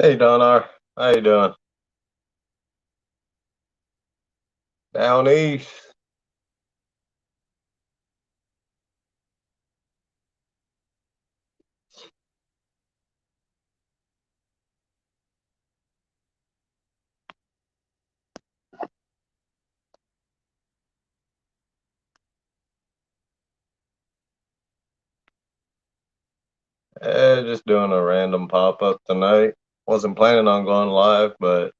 Hey Donar, how you doing? Down east. Just doing a random pop up tonight. Wasn't planning on going live, but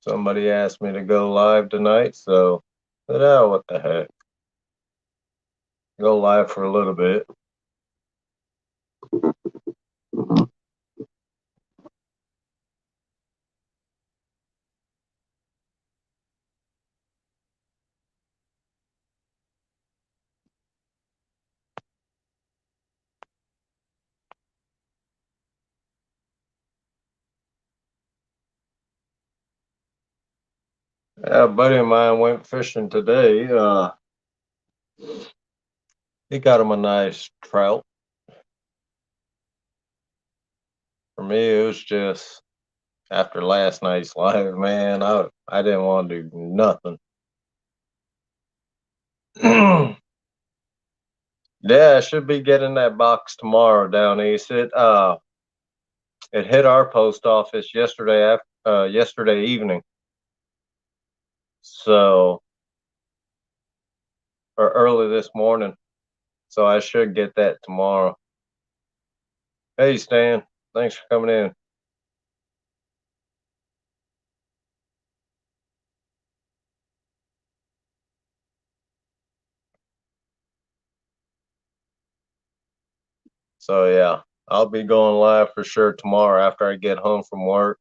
somebody asked me to go live tonight, so I said, oh, what the heck? Go live for a little bit. Yeah, a buddy of mine went fishing today. He got him a nice trout. For me, it was just after last night's live, man. I didn't want to do nothing. Yeah, I should be getting that box tomorrow down east. It hit our post office yesterday evening. So, or early this morning. So I should get that tomorrow. Hey Stan, thanks for coming in. So yeah, I'll be going live for sure tomorrow after I get home from work.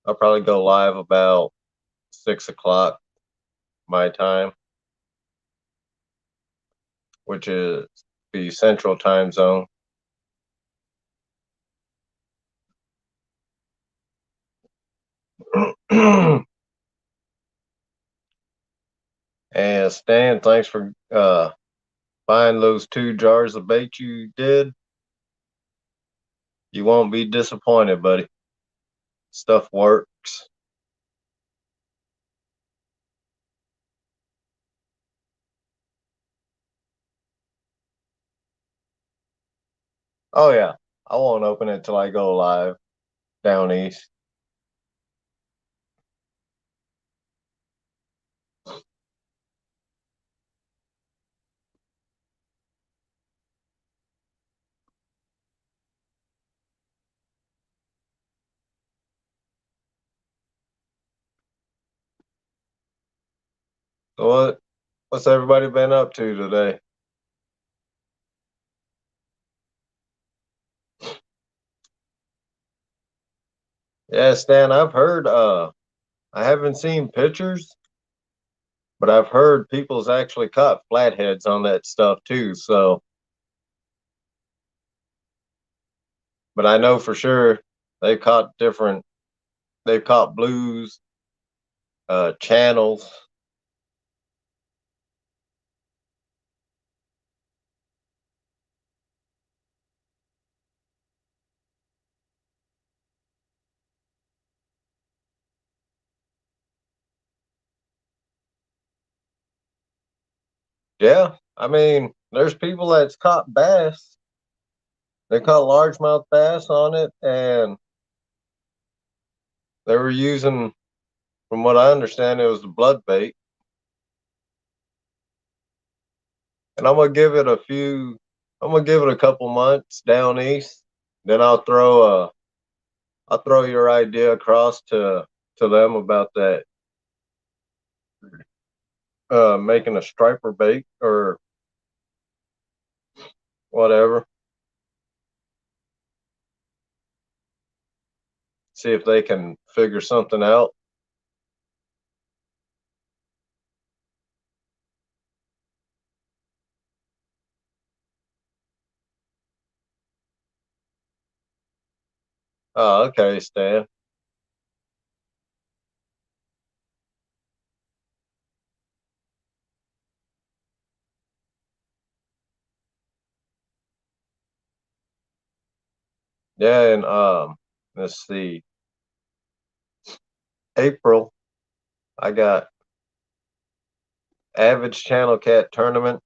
I'll probably go live about 6 o'clock my time, which is the central time zone. And Stan, thanks for buying those 2 jars of bait you did. You won't be disappointed, buddy. Stuff works. Oh yeah, I won't open it till I go live down east. So what's everybody been up to today? Yeah, Stan, I've heard I haven't seen pictures, but I've heard people's actually caught flatheads on that stuff too. So, but I know for sure they caught different they've caught blues, channels. Yeah, I mean, there's people that's caught bass. They caught largemouth bass on it, and they were using, from what I understand, it was the blood bait. And I'm gonna give it a couple months down east. Then I'll throw your idea across to them about that making a striper bait or whatever. See if they can figure something out. Oh, okay, Stan. Yeah, and let's see, April, I got Average Channel Cat tournament.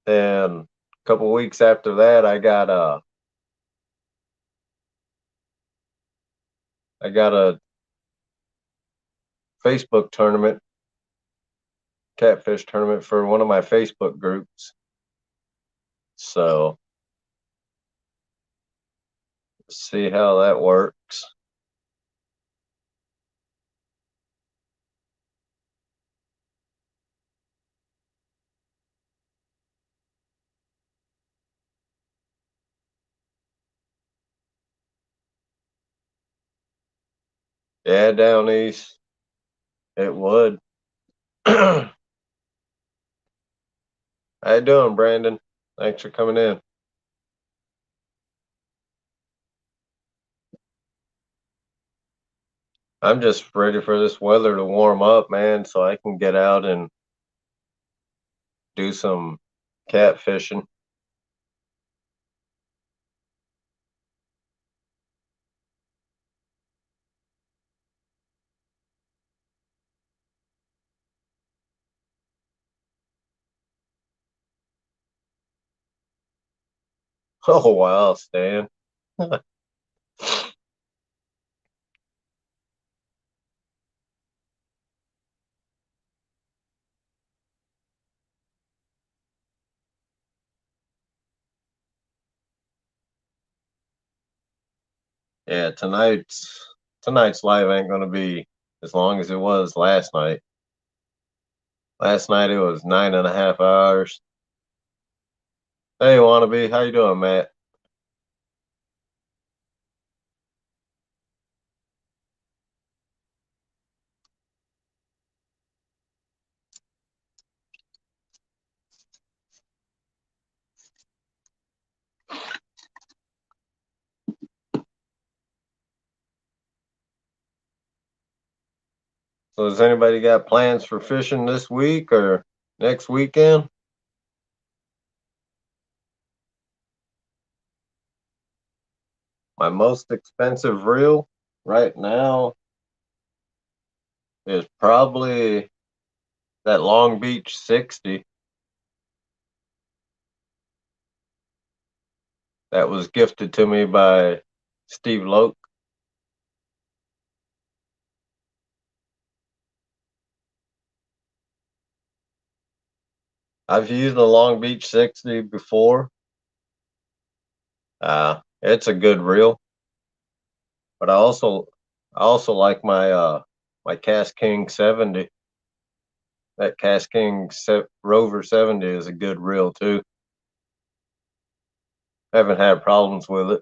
Then a couple weeks after that, I got a Facebook tournament, catfish tournament for one of my Facebook groups. So see how that works. Yeah, down east, it would. How you doing, Brandon? Thanks for coming in. I'm just ready for this weather to warm up, man, so I can get out and do some catfishing. Oh wow, Stan. Yeah, tonight's live ain't gonna be as long as it was last night. Last night it was 9.5 hours. Hey, wannabe, how you doing, Matt? So has anybody got plans for fishing this week or next weekend? My most expensive reel right now is probably that Long Beach 60 that was gifted to me by Steve Loke. I've used the Long Beach 60 before. It's a good reel, but I also like my Cast King 70. That Cast King Rover 70 is a good reel too. Haven't had problems with it.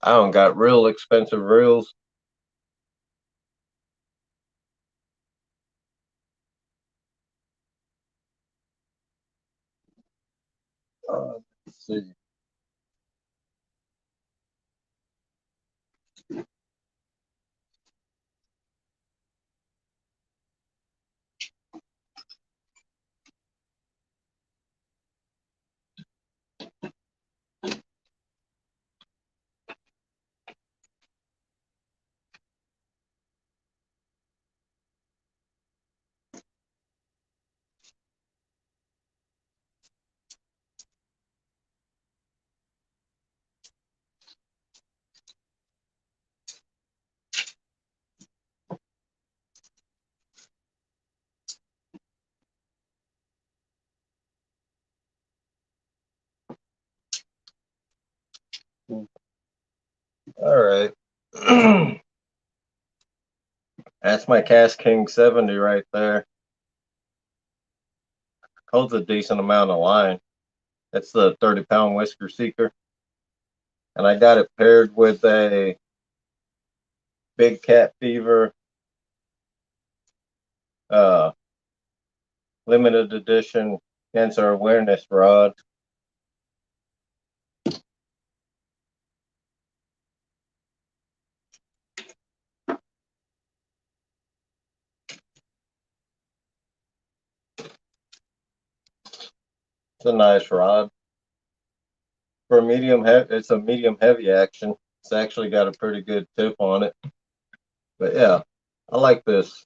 I don't got real expensive reels. Let's see. All right. That's my Cast King 70 right there. Holds a decent amount of line. It's the 30-pound whisker seeker. And I got it paired with a Big Cat Fever uh, limited edition cancer awareness rod. It's a nice rod. For a medium heavy, it's a medium heavy action. It's actually got a pretty good tip on it. But yeah, I like this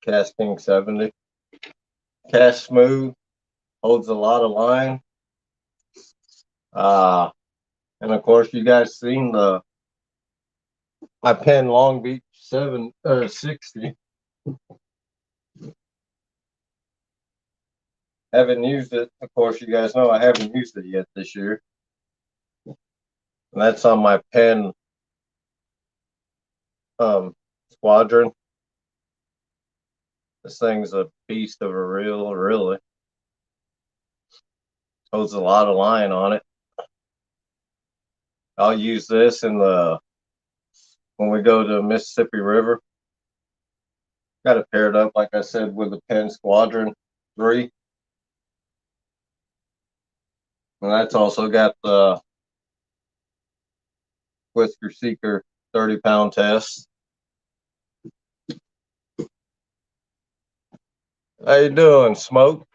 Cast King 70. Cast smooth, holds a lot of line. And of course, you guys seen the my Penn Long Beach 60. Haven't used it. Of course, you guys know I haven't used it yet this year. And that's on my Penn Squadron. This thing's a beast of a reel, really. Holds a lot of line on it. I'll use this when we go to Mississippi River. Got it paired up, like I said, with the Penn Squadron 3. And that's also got the Whisker Seeker 30-pound test. How you doing, Smoke?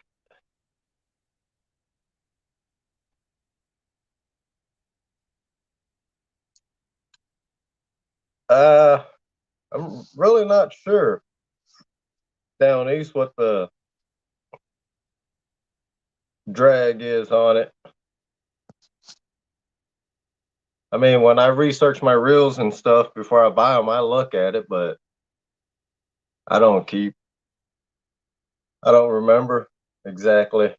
I'm really not sure down east what the drag is on it. I mean, when I research my reels and stuff before I buy them, I look at it, but I don't remember exactly. I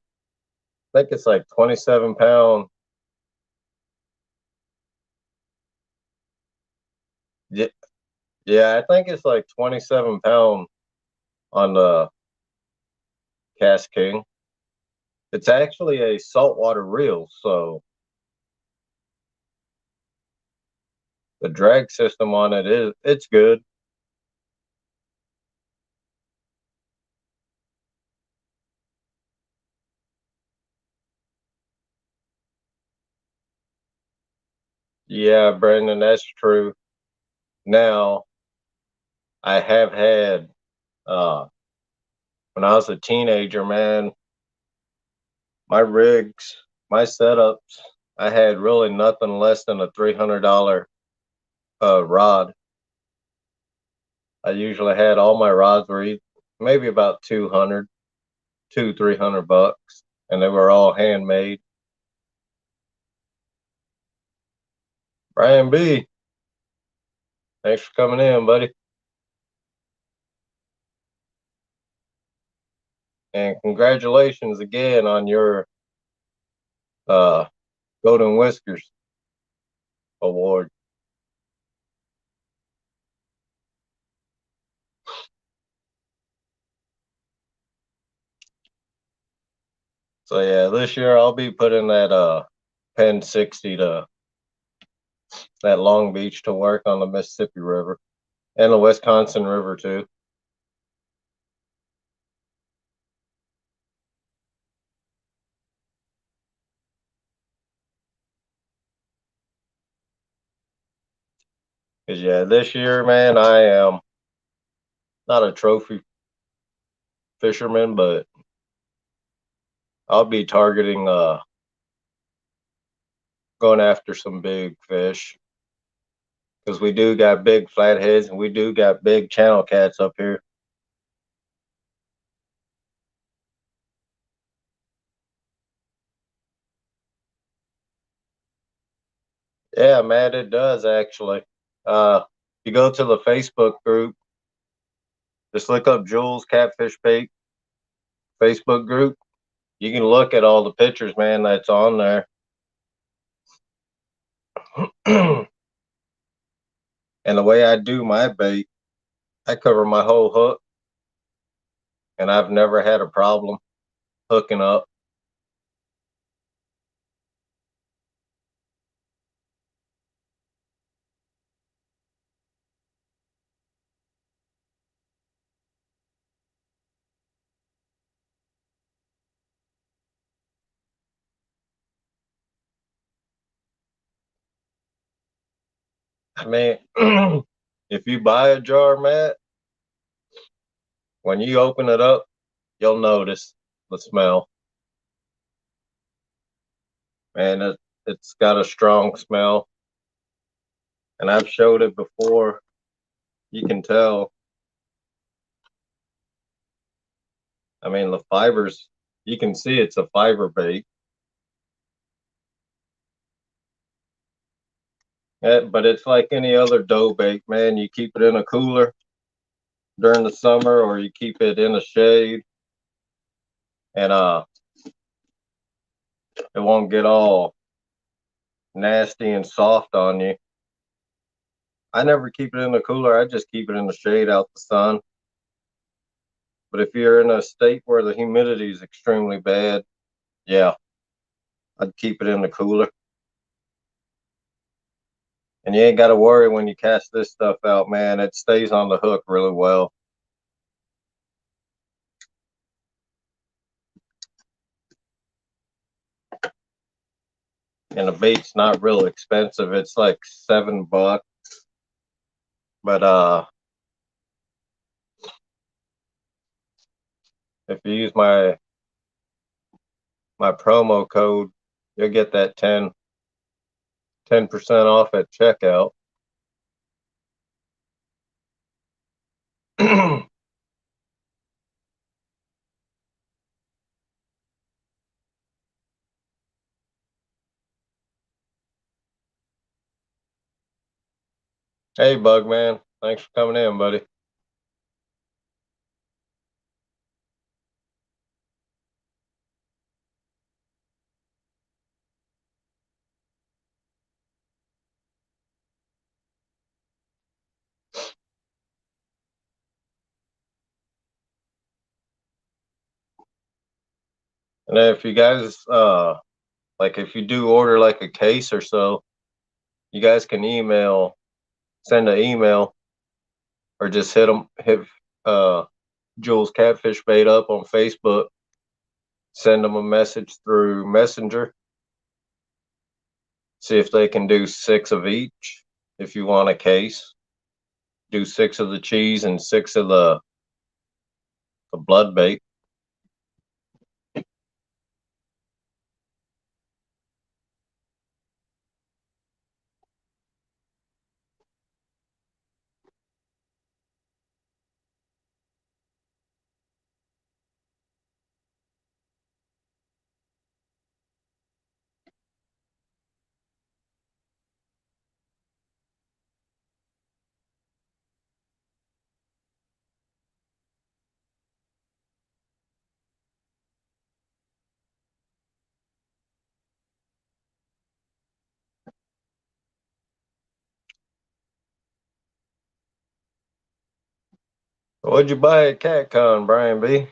think it's like 27 pound. Yeah, yeah, I think it's like 27 pound on the Cast King. It's actually a saltwater reel, so the drag system on it's good. Yeah, Brandon, that's true. Now, I have had when I was a teenager, man, my rigs, my setups, I had really nothing less than a $300 rod. I usually had all my rods were maybe about 300 bucks, and they were all handmade. Brian B, thanks for coming in, buddy. And congratulations again on your uh, Golden Whiskers award. So yeah, this year I'll be putting that Penn 60 to that Long Beach to work on the Mississippi River and the Wisconsin River too. Cause yeah, this year, man, I am not a trophy fisherman, but I'll be targeting going after some big fish. Because we do got big flatheads and we do got big channel cats up here. Yeah, man, it does actually. You go to the Facebook group, just look up Jules Catfish Bait Facebook group. You can look at all the pictures, man, that's on there. And the way I do my bait, I cover my whole hook, and I've never had a problem hooking up. I mean, if you buy a jar, Matt, when you open it up, you'll notice the smell. Man, it's got a strong smell, and I've showed it before. You can tell. I mean, the fibers, you can see it's a fiber bait. But it's like any other dough bait, man. You keep it in a cooler during the summer, or you keep it in the shade, and it won't get all nasty and soft on you. I never keep it in the cooler. I just keep it in the shade out the sun. But if you're in a state where the humidity is extremely bad, yeah, I'd keep it in the cooler. And you ain't got to worry when you cast this stuff out, man. It stays on the hook really well. And the bait's not real expensive. It's like $7. But if you use my promo code, you'll get that 10% off at checkout. Hey, Bugman. Thanks for coming in, buddy. And if you guys, like if you do order like a case or so, you guys can send an email, or just hit uh, Jules Catfish Bait up on Facebook, send them a message through Messenger, see if they can do 6 of each. If you want a case, do 6 of the cheese and 6 of the blood bait. What'd you buy at CatCon, Brian B?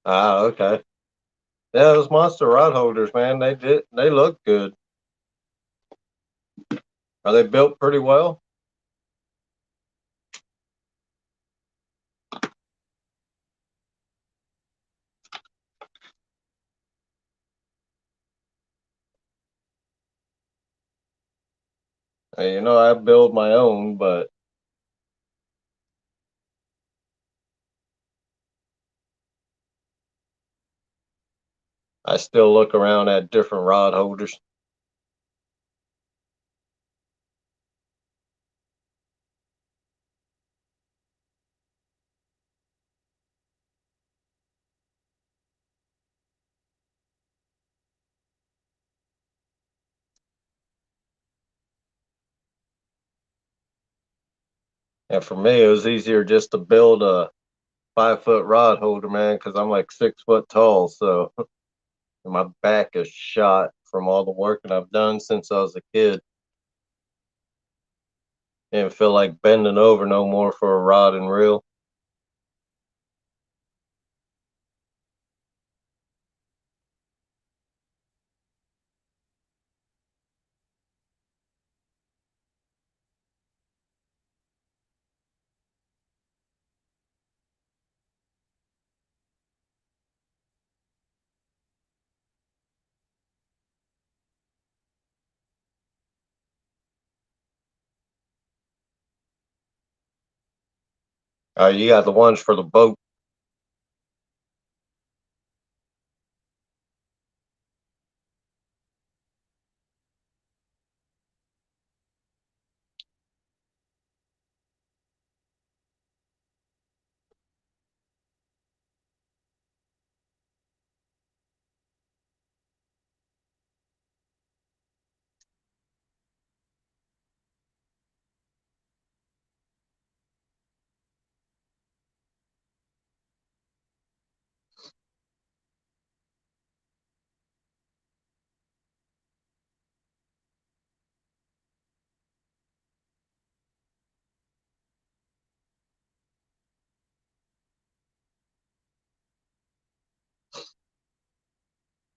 Okay. Yeah, those monster rod holders, man, they look good. Are they built pretty well? You know, I build my own, but I still look around at different rod holders. And for me, it was easier just to build 5 foot rod holder, man, because I'm like 6 foot tall. So my back is shot from all the working I've done since I was a kid. Didn't feel like bending over no more for a rod and reel. You got the ones for the boat.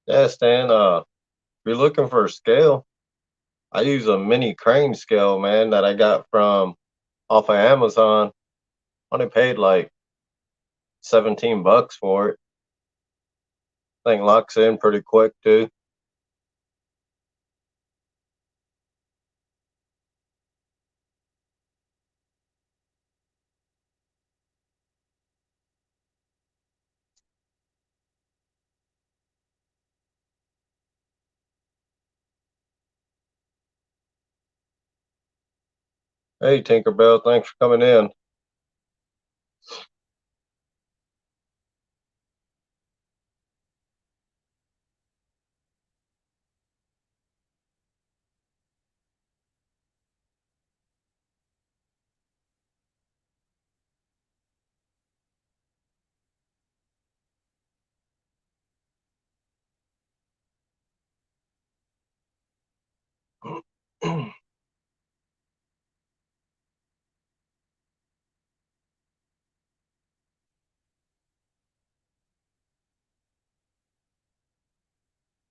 Yeah, Stan. If you're looking for a scale, I use a mini crane scale, man, that I got from off of Amazon. Only paid like $17 for it. Thing locks in pretty quick too. Hey, Tinkerbell, thanks for coming in.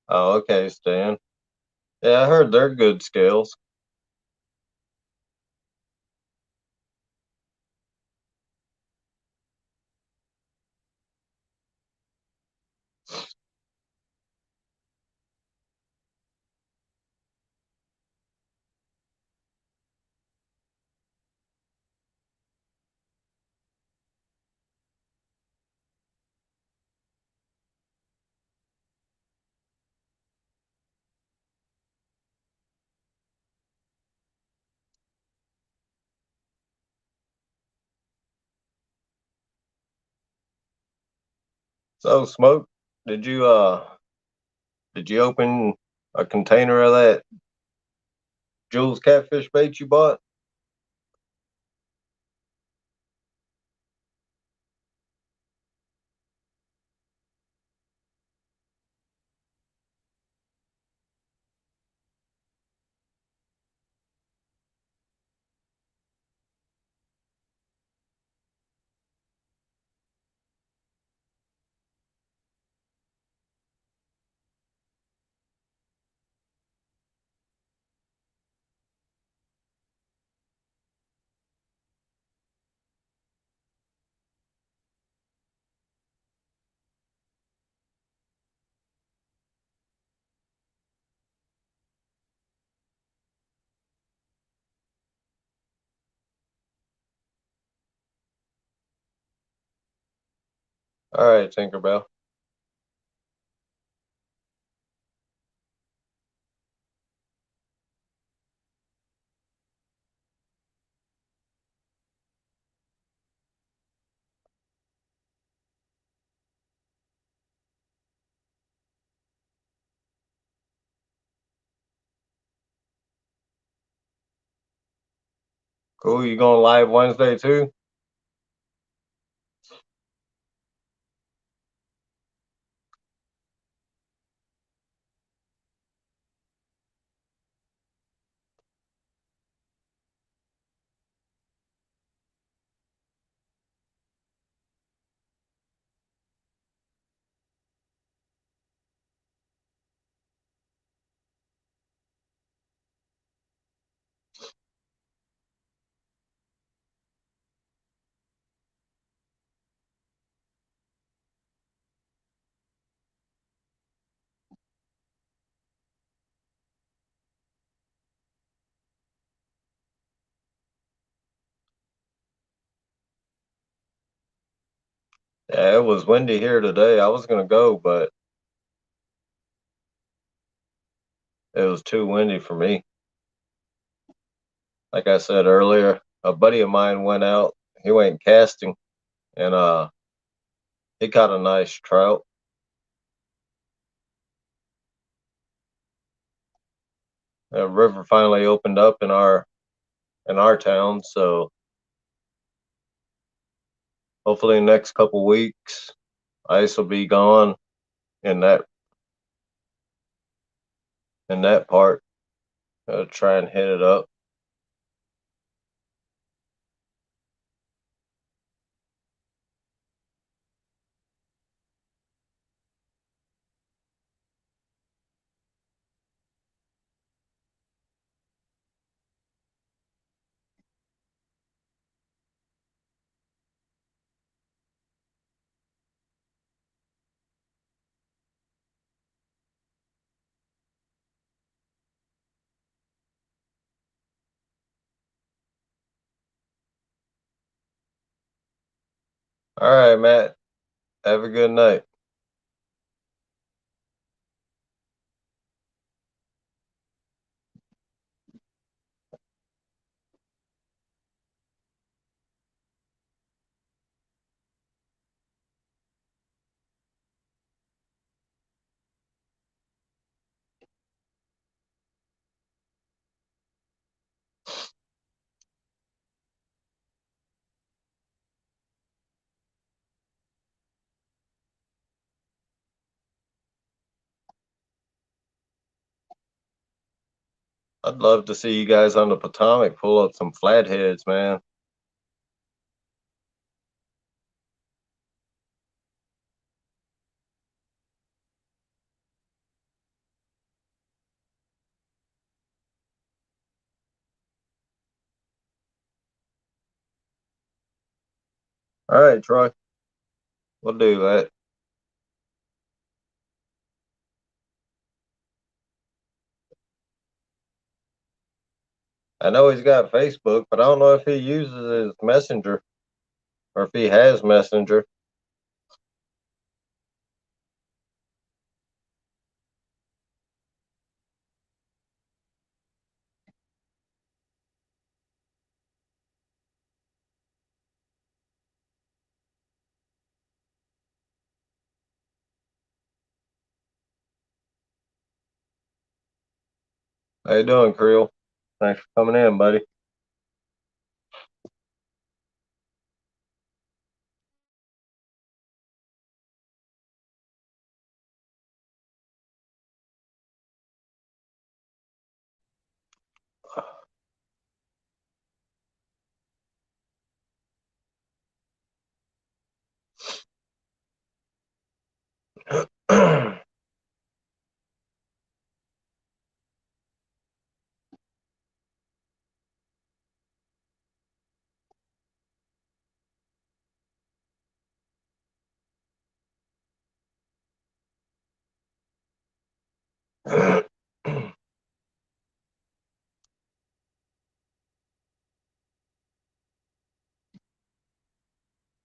Oh, okay, Stan. Yeah, I heard they're good scales. So, Smoke, did you did you open a container of that Jules catfish bait you bought? All right, Tinkerbell. Cool. You going live Wednesday too? Yeah, it was windy here today. I was gonna go, but it was too windy for me. Like I said earlier, a buddy of mine went out. He went casting, and he caught a nice trout. The river finally opened up in our town, so hopefully next couple weeks ice will be gone in that part. Try and hit it up. All right, Matt. Have a good night. I'd love to see you guys on the Potomac pull up some flatheads, man. All right, Troy. We'll do that. I know he's got Facebook, but I don't know if he uses his Messenger or if he has Messenger. How you doing, Creel? Thanks for coming in, buddy.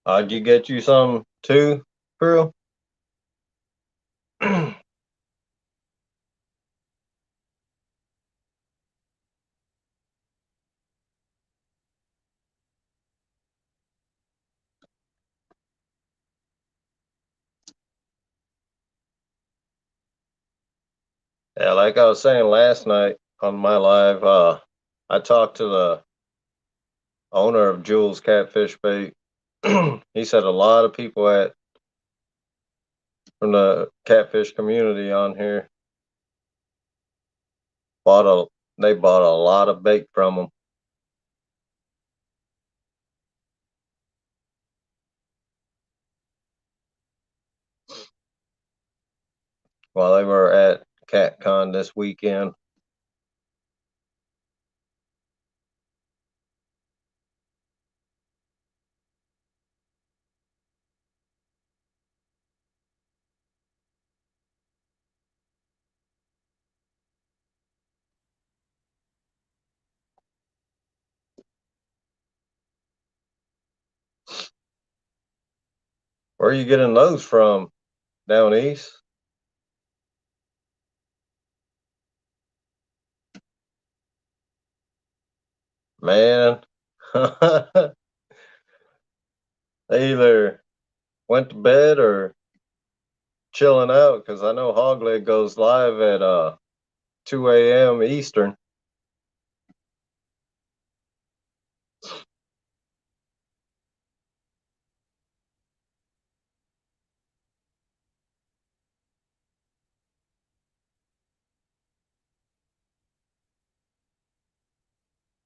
Did you get you some too, Creel? Yeah, like I was saying last night on my live, I talked to the owner of Jules Catfish Bait. He said a lot of people from the catfish community on here bought a they bought a lot of bait from them while they were at CatCon this weekend. Where are you getting those from? Down east? Man. They either went to bed or chilling out because I know Hogleg goes live at 2 a.m. Eastern.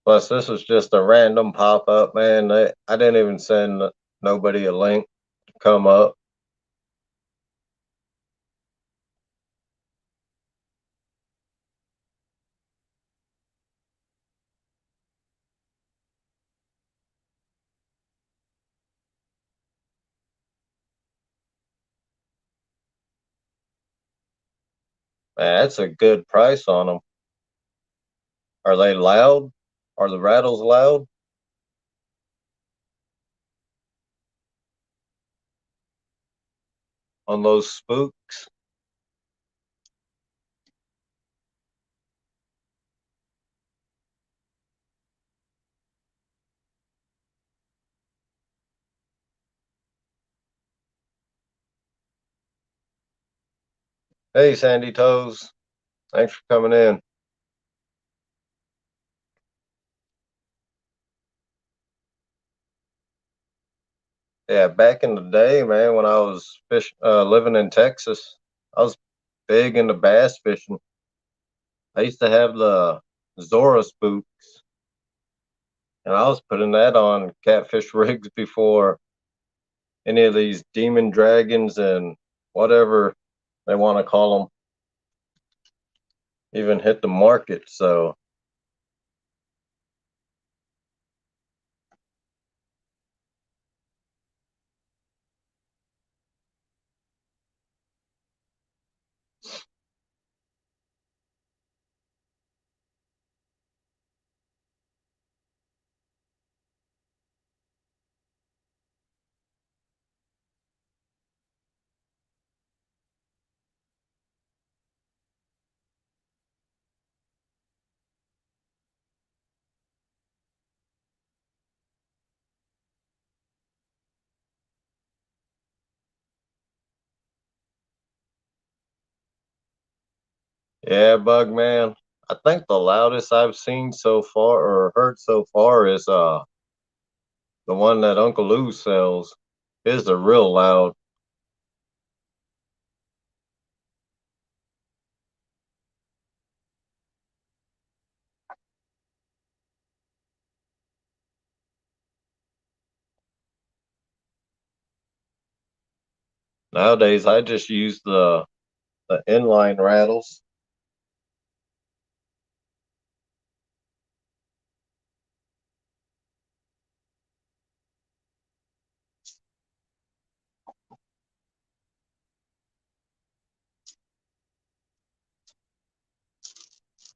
Plus, this was just a random pop up, man. I didn't even send nobody a link to come up. Man, that's a good price on them. Are they loud? Are the rattles loud on those spooks? Hey, Sandy Toes. Thanks for coming in. Yeah, back in the day, man, when I was living in Texas, I was big into bass fishing. I used to have the Zora spooks, and I was putting that on catfish rigs before any of these demon dragons and whatever they want to call them even hit the market. So, yeah, Bug Man. I think the loudest I've seen so far or heard so far is the one that Uncle Lou sells. His are real loud. Nowadays, I just use the inline rattles.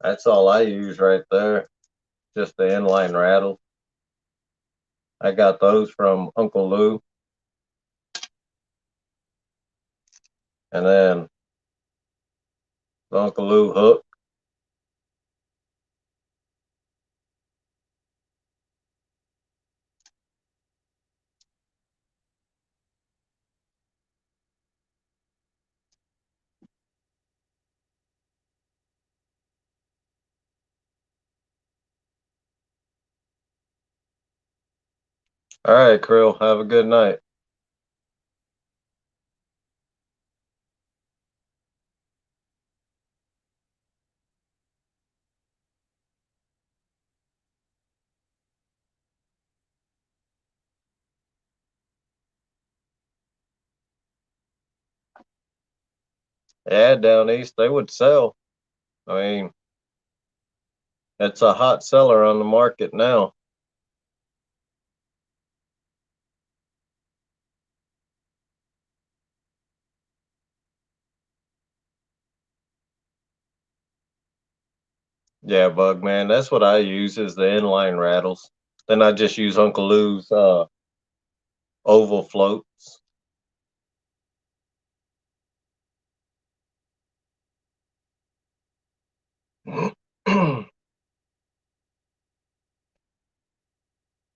That's all I use right there. Just the inline rattle. I got those from Uncle Lou, and then the Uncle Lou hook. All right, Krill. Have a good night. Yeah, down east they would sell. I mean, it's a hot seller on the market now. Yeah, Bug Man. That's what I use is the inline rattles. Then I just use Uncle Lou's oval floats.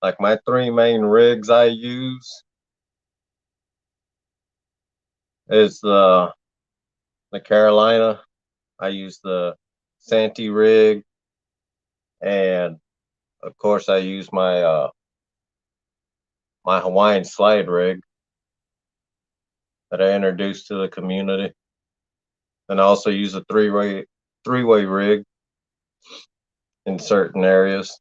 Like my three main rigs I use is the Carolina. I use the Santee rig, and of course I use my Hawaiian slide rig that I introduced to the community, and I also use a three way rig in certain areas.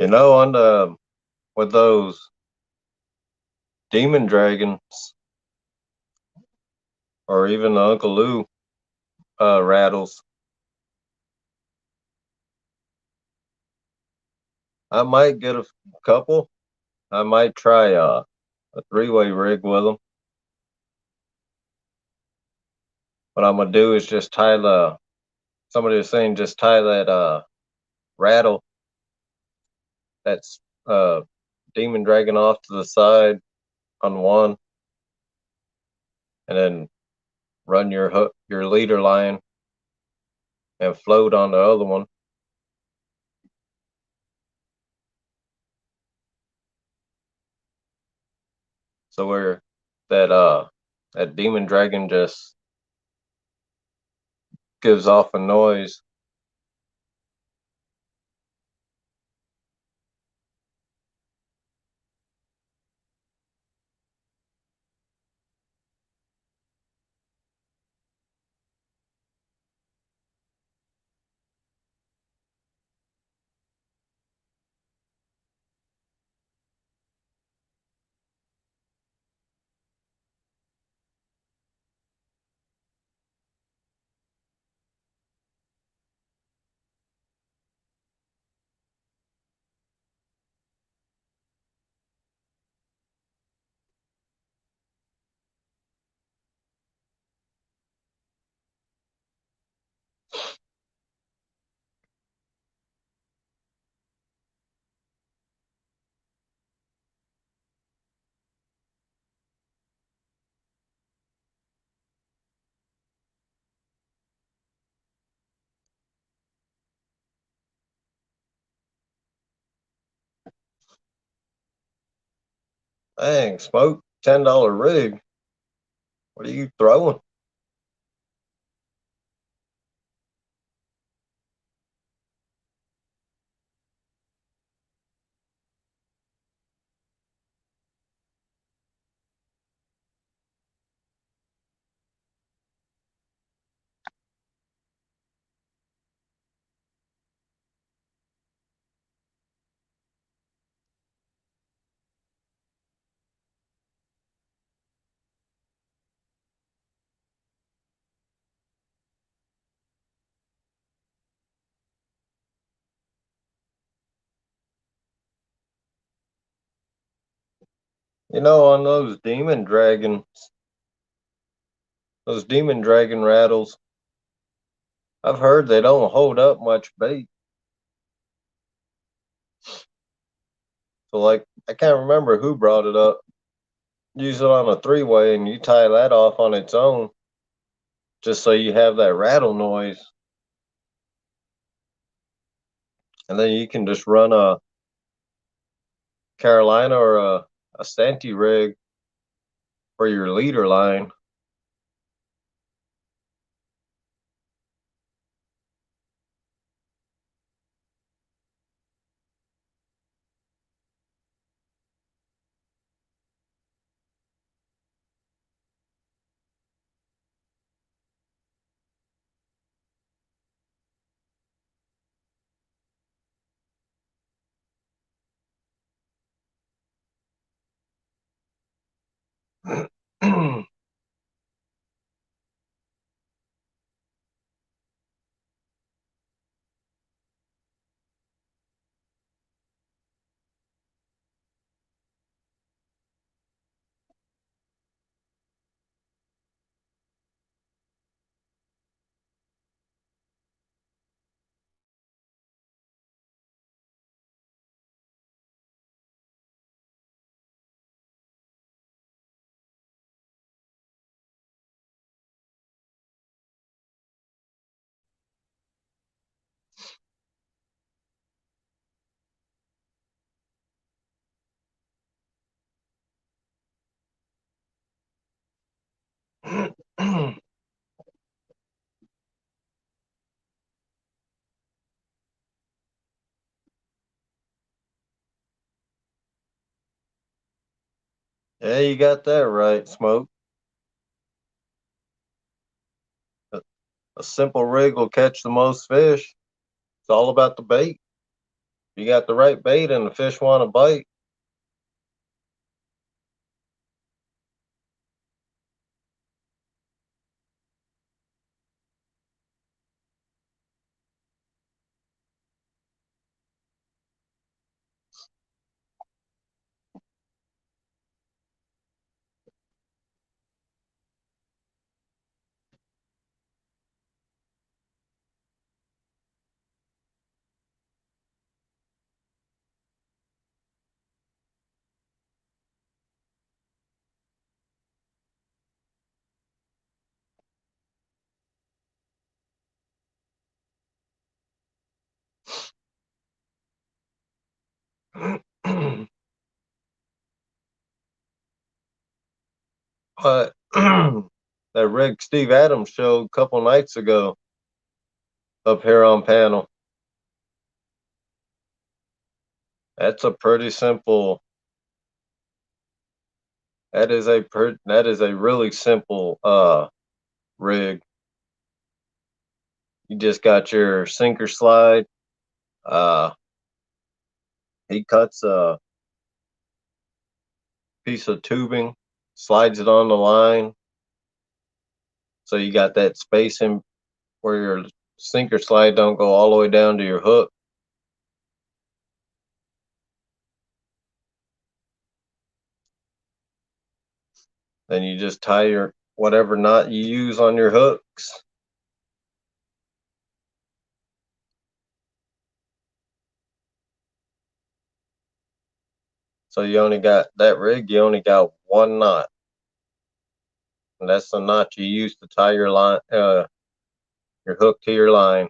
On the with those demon dragons or even the Uncle Lou rattles, I might get a couple. I might try a three-way rig with them. What I'm gonna do is just tie the. Somebody was saying just tie that rattle, that's demon dragon off to the side on one, and then run your hook, your leader line, and float on the other one. So where that demon dragon just gives off a noise. Dang, smoke, $10 rig. What are you throwing? On those demon dragon rattles, I've heard they don't hold up much bait. So like, I can't remember who brought it up. Use it on a three-way and you tie that off on its own, just so you have that rattle noise, and then you can just run a Carolina or a Santee rig for your leader line. Yeah, you got that right, Smoke. A, a simple rig will catch the most fish. It's all about the bait. You got the right bait and the fish want to bite. But that rig Steve Adams showed a couple nights ago up here on panel, that's a pretty simple. That is a really simple rig. You just got your sinker slide. Uh, he cuts a piece of tubing, slides it on the line, so you got that space in where your sinker slide don't go all the way down to your hook. Then you just tie your whatever knot you use on your hooks. So you only got that rig. You only got one knot, and that's the knot you use to tie your line, your hook to your line.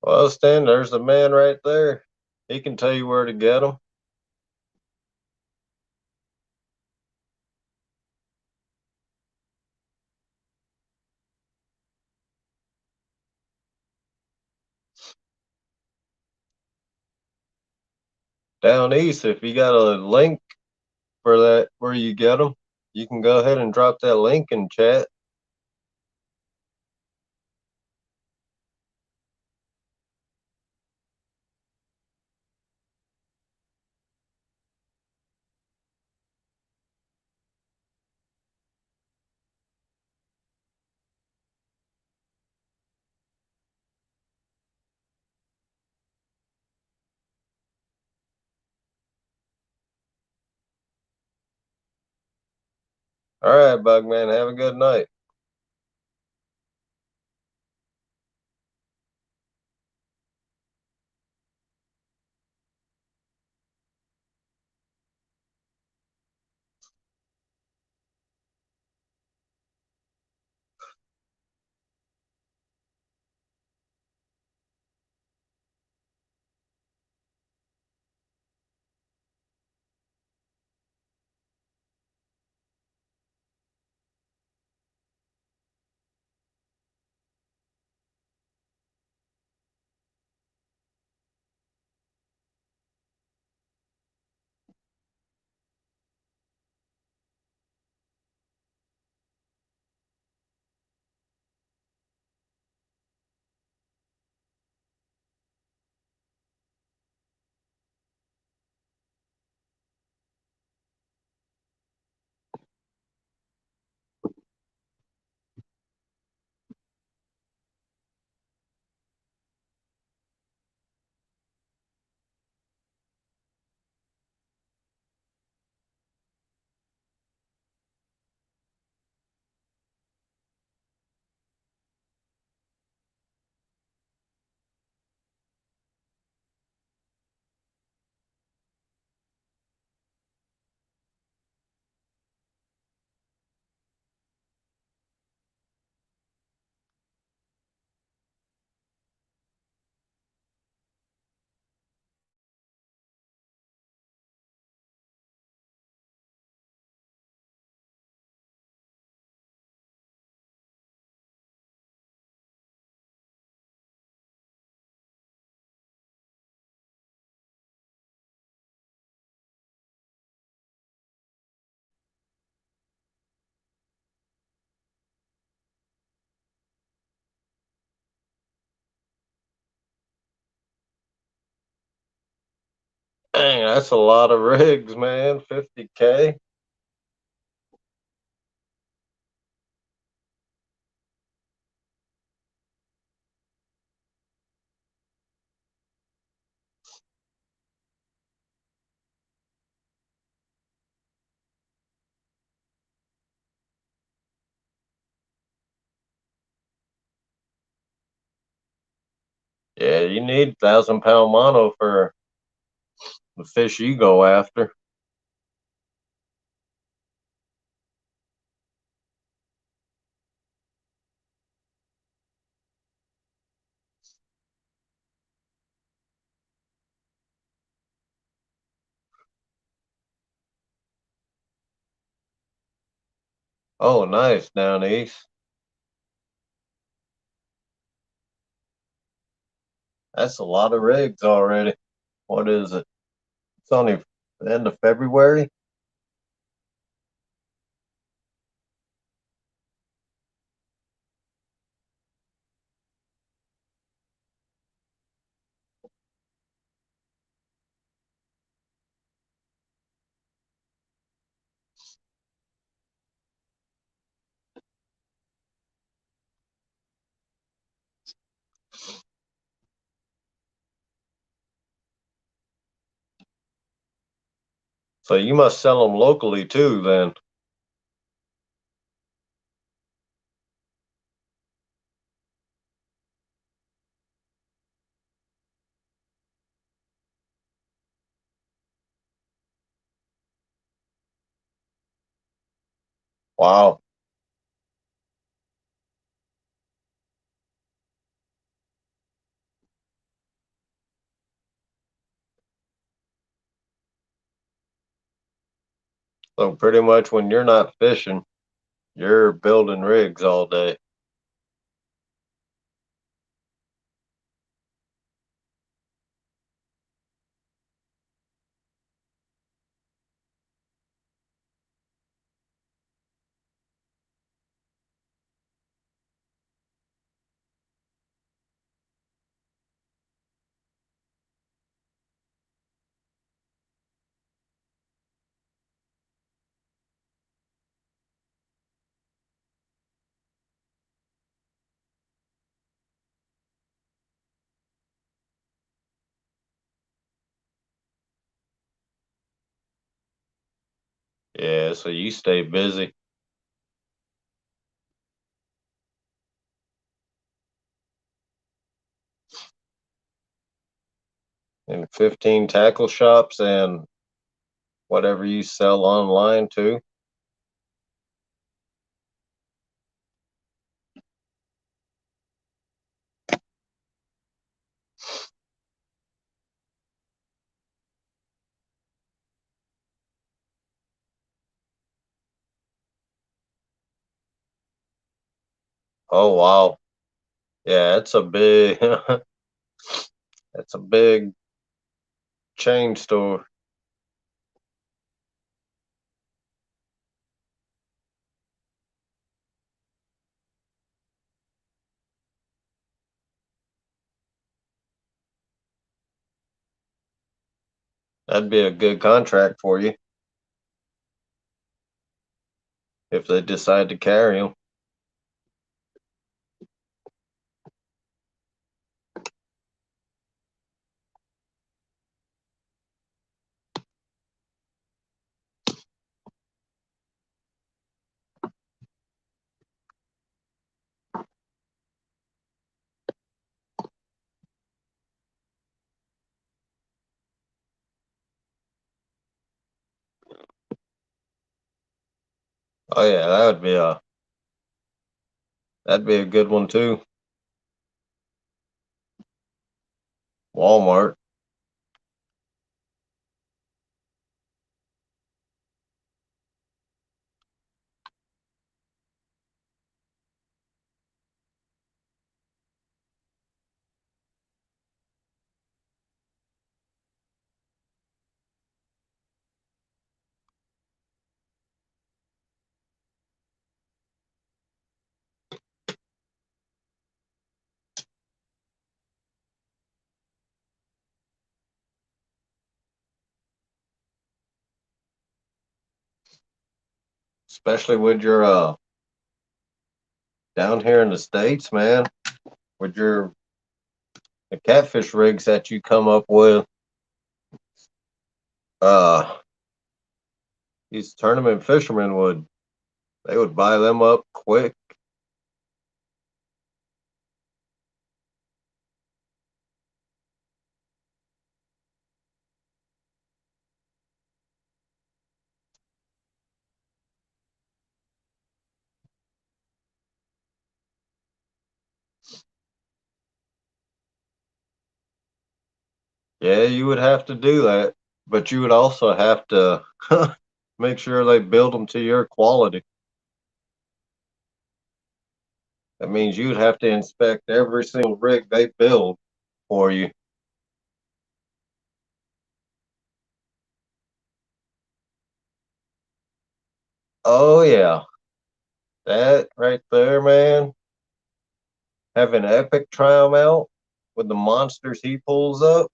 Well, Stan, there's the man right there. He can tell you where to get them. Down east, if you got a link for that where you get them, you can go ahead and drop that link in chat. All right, Bugman, have a good night. Dang, that's a lot of rigs, man. 50K. Yeah, you need 1,000 pound mono for the fish you go after. Oh, nice, down east. That's a lot of rigs already. What is it? It's only the end of February. So you must sell them locally too, then. Wow. So pretty much when you're not fishing, you're building rigs all day. Yeah, so you stay busy. In 15 tackle shops and whatever you sell online too. Oh wow. Yeah, it's a big it's a big chain store. That'd be a good contract for you if they decide to carry them. Oh yeah, that'd be a good one too. Walmart. especially with your down here in the States, man, with your the catfish rigs that you come up with. Uh, these tournament fishermen would buy them up quick. Yeah, you would have to do that, but you would also have to make sure they build them to your quality. That means you'd have to inspect every single rig they build for you. Oh yeah, that right there, man. Having Epic try 'em out with the monsters he pulls up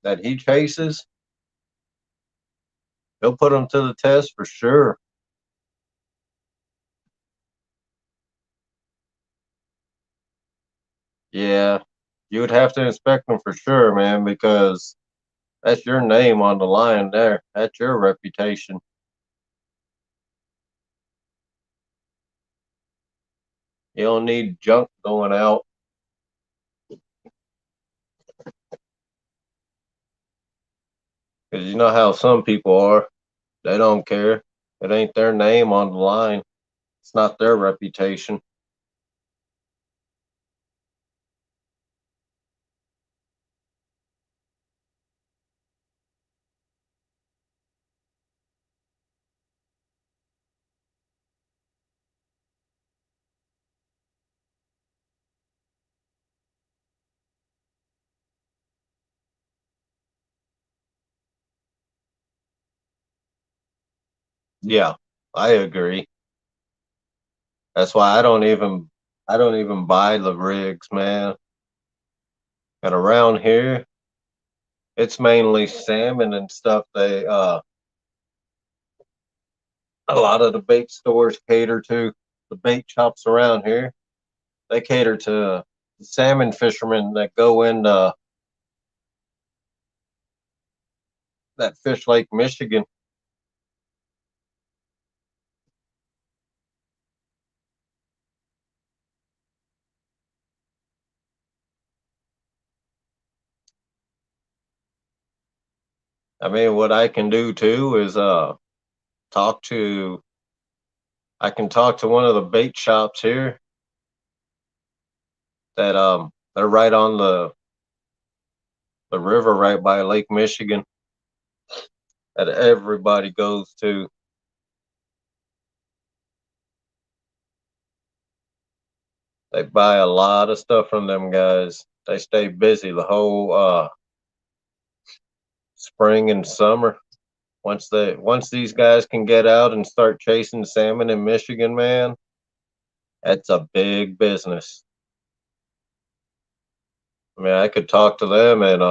that he chases, he'll put them to the test for sure. Yeah, you would have to inspect them for sure, man, because that's your name on the line there. That's your reputation. You don't need junk going out because you know how some people are. They don't care. It ain't their name on the line. It's not their reputation. Yeah, I agree. That's why I don't even buy the rigs, man. And around here, it's mainly salmon and stuff. A lot of the bait stores cater to the bait shops around here. They cater to the salmon fishermen that go into that Fish Lake, Michigan. I mean, what I can do too is talk to I can talk to one of the bait shops here that they're right on the river right by Lake Michigan that everybody goes to. They buy a lot of stuff from them guys. They stay busy the whole spring and summer. Once these guys can get out and start chasing salmon in Michigan, man, that's a big business. I mean, I could talk to them and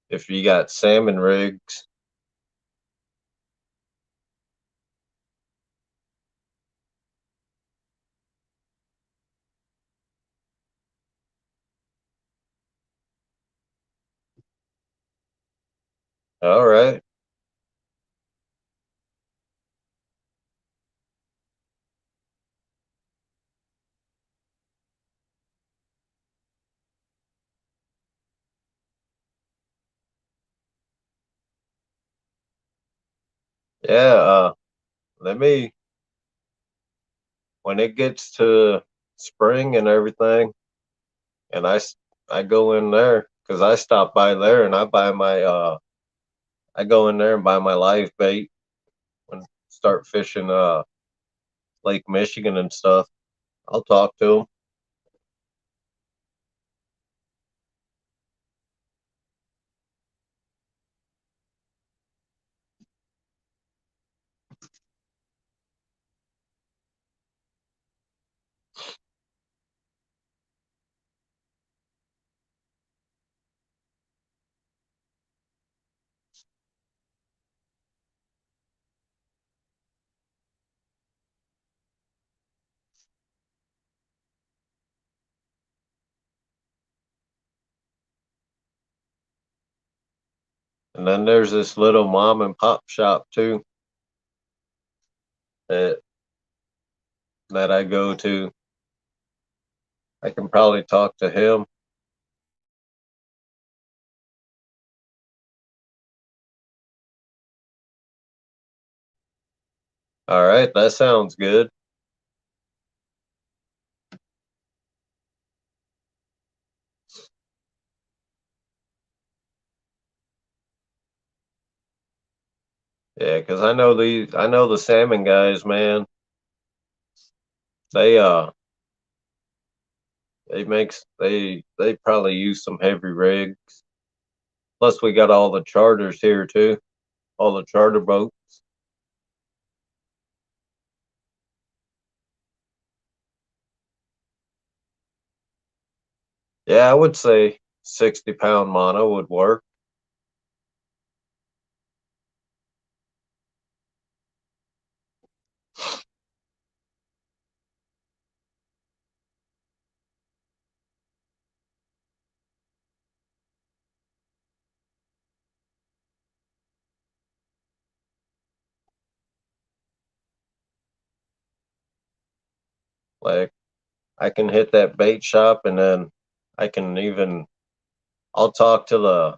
if you got salmon rigs, all right. Yeah, let me when it gets to spring and everything, and I go in there because I stop by there and I go in there and buy my live bait and start fishing Lake Michigan and stuff. I'll talk to them. And then there's this little mom and pop shop too that I go to. I can probably talk to him. All right, that sounds good. Yeah, because I know the salmon guys, man. They they probably use some heavy rigs. Plus, we got all the charters here too, all the charter boats. Yeah, I would say 60-pound mono would work. Like I can hit that bait shop, and then I can even I'll talk to the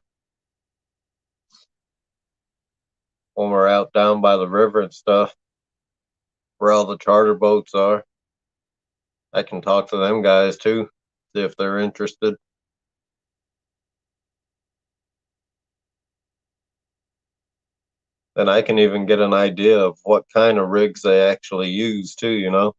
when we're out down by the river and stuff where all the charter boats are. I can talk to them guys too, see if they're interested. Then I can even get an idea of what kind of rigs they actually use too, you know?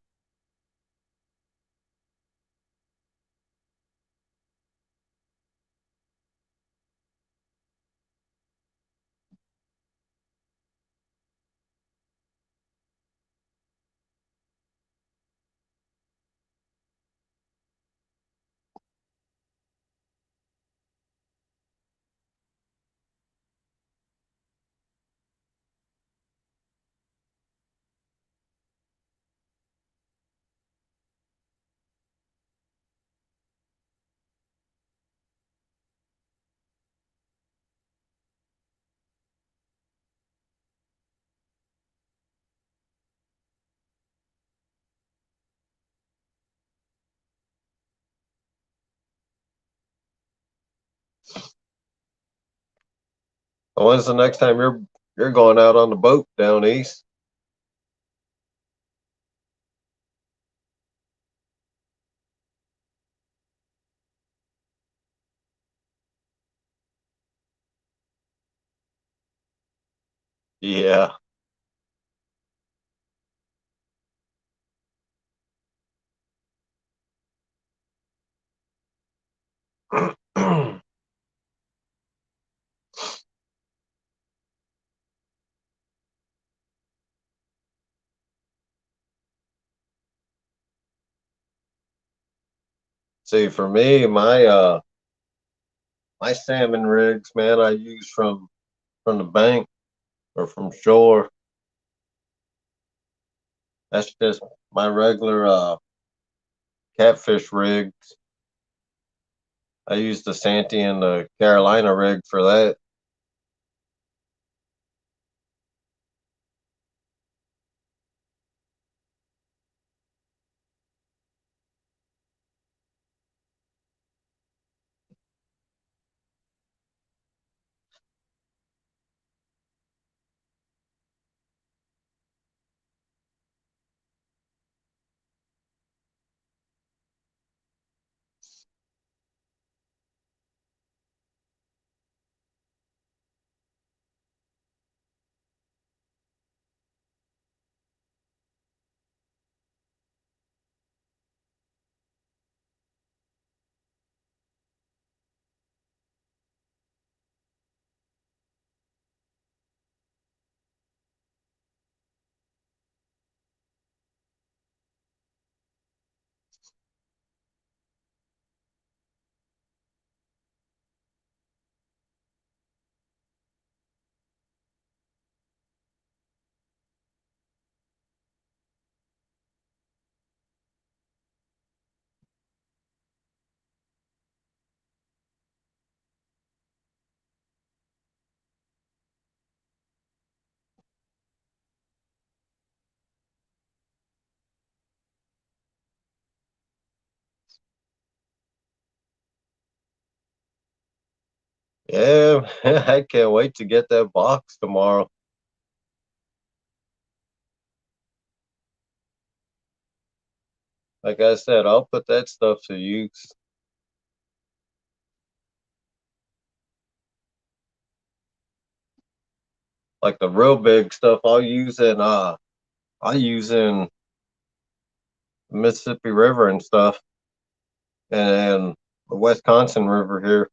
When's the next time you're going out on the boat down east? Yeah. See, for me, my salmon rigs, man, I use from the bank or from shore. That's just my regular catfish rigs. I use the Santee and the Carolina rig for that. Yeah, I can't wait to get that box tomorrow. Like I said, I'll put that stuff to use. Like the real big stuff, I'll use in Mississippi River and stuff, and the Wisconsin River here.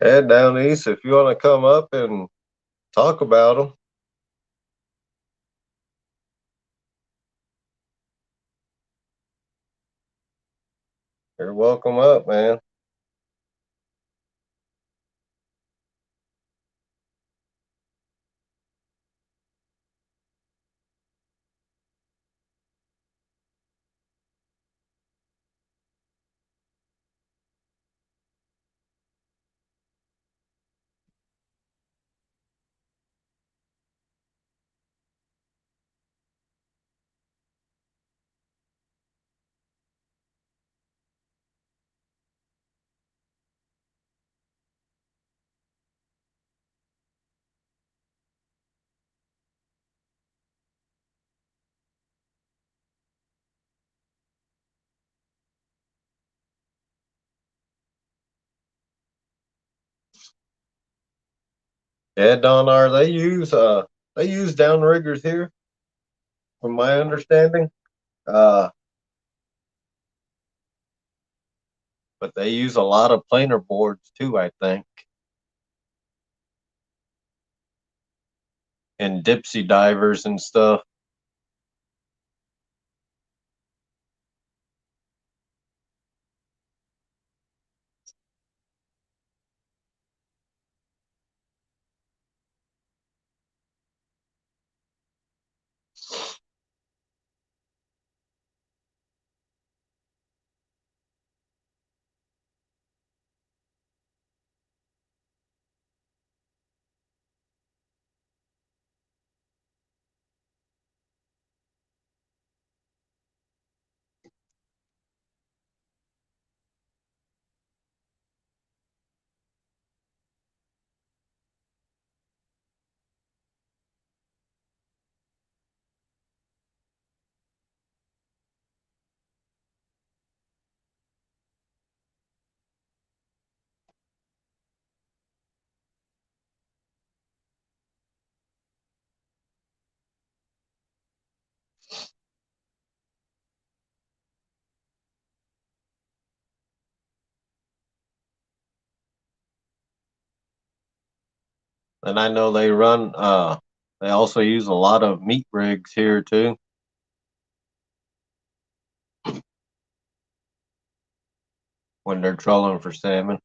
And down east, if you want to come up and talk about them, you're welcome up, man. Yeah, Don R, they use downriggers here, from my understanding. Uh, but they use a lot of planer boards too, I think, and dipsy divers and stuff. And I know they also use a lot of meat rigs here too when they're trolling for salmon.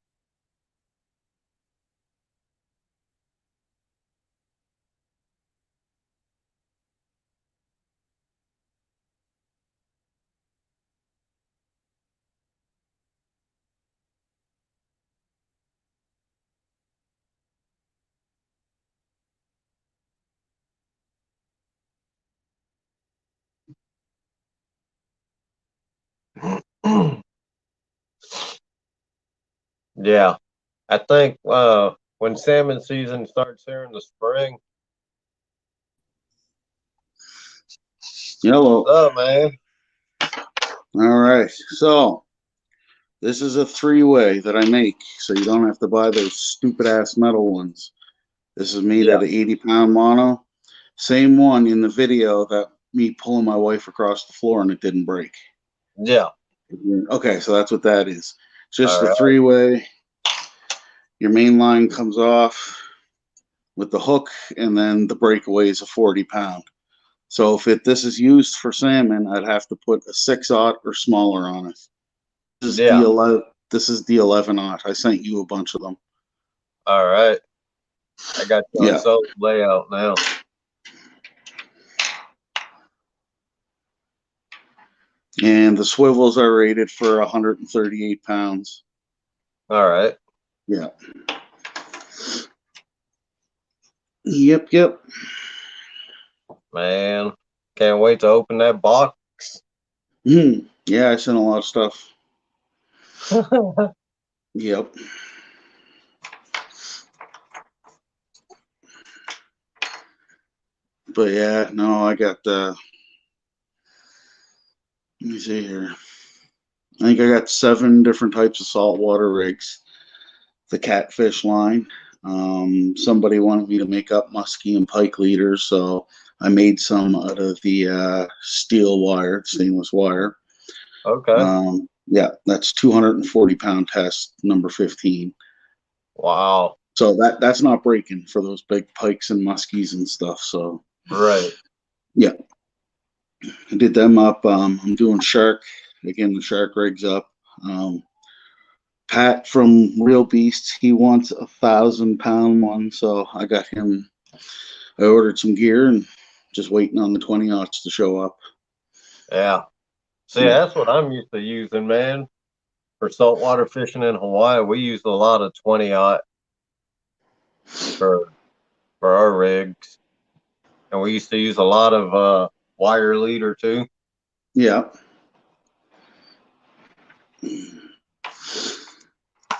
Yeah, I think when salmon season starts here in the spring. Yellow. What's up, man? All right. So This is a 3-way that I make, so you don't have to buy those stupid ass metal ones. This is made out of 80-pound mono. Same one in the video that me pulling my wife across the floor and it didn't break. Yeah. Okay, so that's what that is. Just All a right. 3-way. Your main line comes off with the hook, and then the breakaway is a 40-pound. So if this is used for salmon, I'd have to put a 6/0 or smaller on it. This is Yeah. the 11/0. I sent you a bunch of them. All right. I got you on Yeah. so layout now. And the swivels are rated for 138 pounds. All right. Yeah. Yep. Man, can't wait to open that box. Yeah, I sent a lot of stuff. Yep. But yeah, no, I got let me see here. I think I got 7 different types of saltwater rigs. The catfish line. Somebody wanted me to make up muskie and pike leaders, so I made some out of the steel wire, stainless wire. Okay. Yeah, that's 240-pound test, number 15. Wow. So that's not breaking for those big pikes and muskies and stuff. So Right. yeah, I did them up. I'm doing shark again. The shark rig's up. Pat from Real Beasts, he wants a 1,000-pound one, so I got him. I ordered some gear and just waiting on the 20-aughts to show up. Yeah. See, that's what I'm used to using, man. For saltwater fishing in Hawaii, we use a lot of 20-aught for our rigs, and we used to use a lot of wire leader too. Yeah.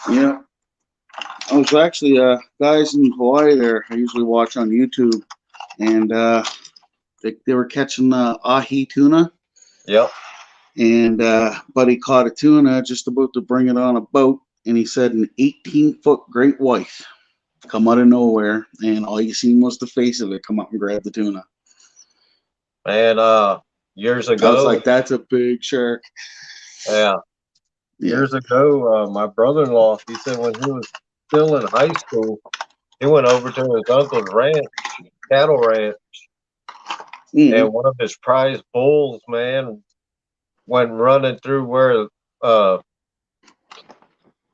Yeah. I was actually guys in Hawaii there. I usually watch on YouTube, and they were catching ahi tuna. Yep. And Buddy caught a tuna just about to bring it on a boat, and he said an 18-foot great white come out of nowhere, and all you seen was the face of it come up and grab the tuna. And years ago, I was like, "That's a big shark." Yeah. Years ago, my brother-in-law, he said when he was still in high school, he went over to his uncle's ranch, cattle ranch, and one of his prize bulls, man, went running through where uh,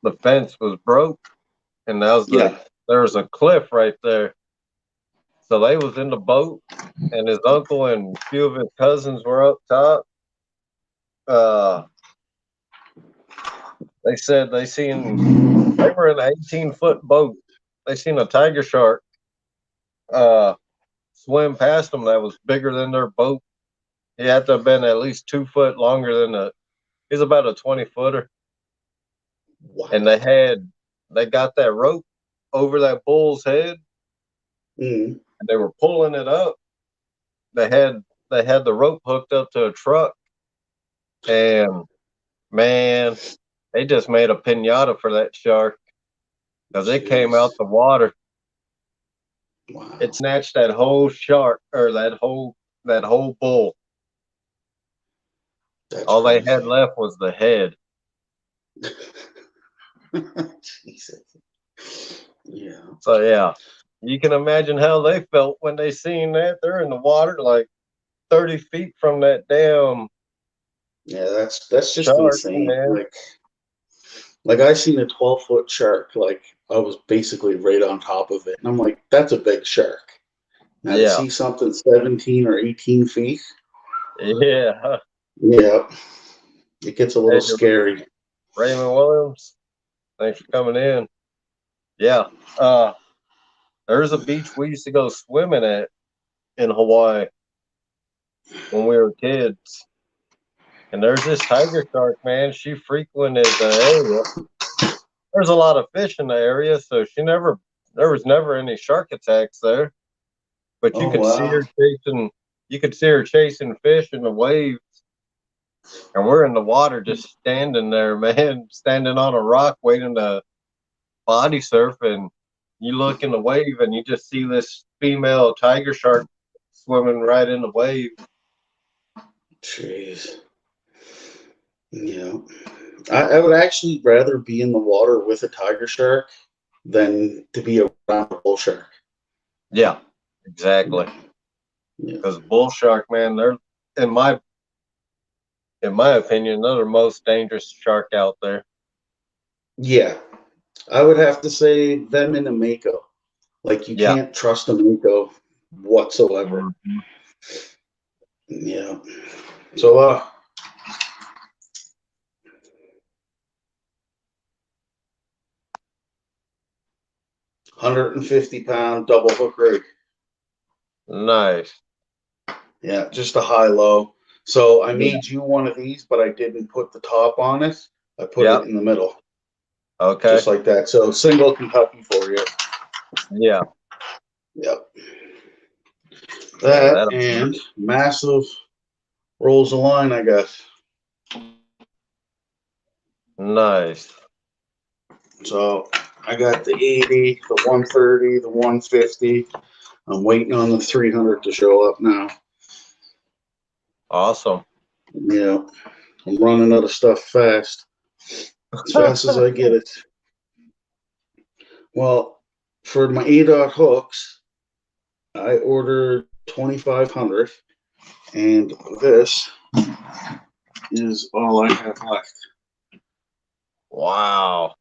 the fence was broke, and there was a cliff right there. So they was in the boat, and his uncle and a few of his cousins were up top. They said they were in an 18-foot boat. They seen a tiger shark swim past them that was bigger than their boat. He had to have been at least 2 foot longer than he's about a 20-footer. Wow. And they got that rope over that bull's head, and they were pulling it up. They had the rope hooked up to a truck, and man, they just made a pinata for that shark because it came out the water. Wow. It snatched that whole shark or that whole bull. All crazy. They had left was the head. Jesus. Yeah. So yeah, you can imagine how they felt when they seen that. They're in the water like 30 feet from that damn. Yeah, that's just shark, insane. Man. Like I seen a 12-foot shark. Like I was basically right on top of it, and I'm like, that's a big shark. Now to see something 17 or 18 feet. Yeah. Yeah. It gets a little scary. Raymond Williams, thanks for coming in. Yeah. There's a beach we used to go swimming at in Hawaii when we were kids. And there's this tiger shark, man. She frequented the area. There's a lot of fish in the area, so there was never any shark attacks there. But you could see her chasing fish in the waves. And we're in the water just standing there, man, standing on a rock waiting to body surf. And you look in the wave and you just see this female tiger shark swimming right in the wave. Jeez. Yeah. I would actually rather be in the water with a tiger shark than to be around a bull shark. Yeah, exactly. Because bull shark, man, they're in my opinion, they're the most dangerous shark out there. Yeah. I would have to say them in a mako. Like you can't trust a mako whatsoever. Mm-hmm. Yeah. So 150-pound double hook rig. Nice. Yeah, just a high-low. So I made you one of these, but I didn't put the top on it. I put it in the middle. Okay. Just like that. So single Kentucky for you. Yeah. Yep. That and massive rolls of line, I guess. Nice. So I got the 80, the 130, the 150. I'm waiting on the 300 to show up now. Awesome. Yeah. I'm running out of stuff fast. As fast as I get it. Well, for my A-dot hooks, I ordered 2,500, and this is all I have left. Wow.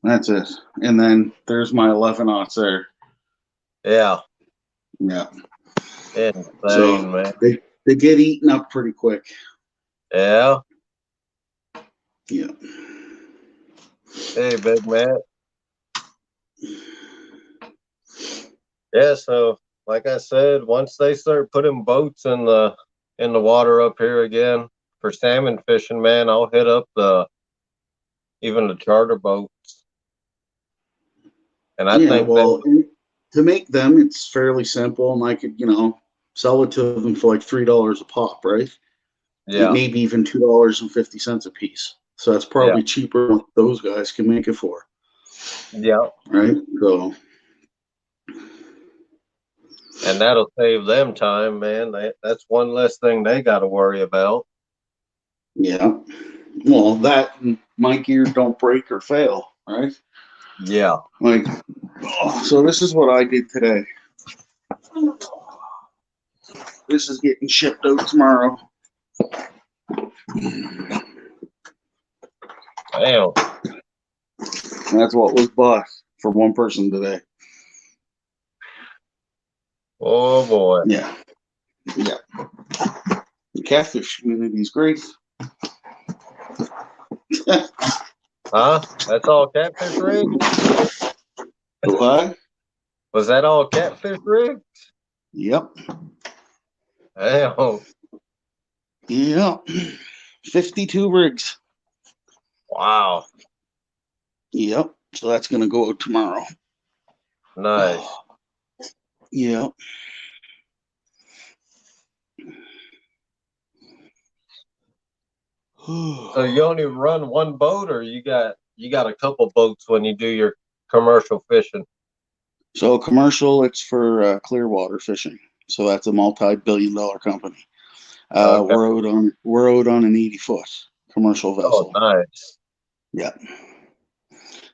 That's it. And then there's my 11-aughts there. Yeah. Yeah. Insane, man. They get eaten up pretty quick. Yeah. Yeah. Hey, big man. Yeah, so like I said, once they start putting boats in the water up here again for salmon fishing, man, I'll hit up even the charter boats. And I think to make them, it's fairly simple, and I could, sell it to them for like $3 a pop, right? Yeah. Maybe even $2.50 a piece. So that's probably cheaper than those guys can make it for. Yeah. Right? So. And that'll save them time, man. That's one less thing they got to worry about. Yeah. Well, that my gear don't break or fail, right? Yeah. So this is what I did today. This is getting shipped out tomorrow. Damn. That's what was bought for one person today. Oh boy. Yeah. Yeah. The catfish community is great. Huh? That's all catfish rigs? What? Was that all catfish rigs? Yep. Damn. Yeah. 52 rigs. Wow. Yep. So that's going to go out tomorrow. Nice. Yep. So you only run one boat, or you got a couple boats when you do your commercial fishing? So commercial, it's for Clearwater fishing. So that's a multi-billion-dollar company. Okay. We're out on an 80-foot commercial vessel. Oh, nice. Yeah.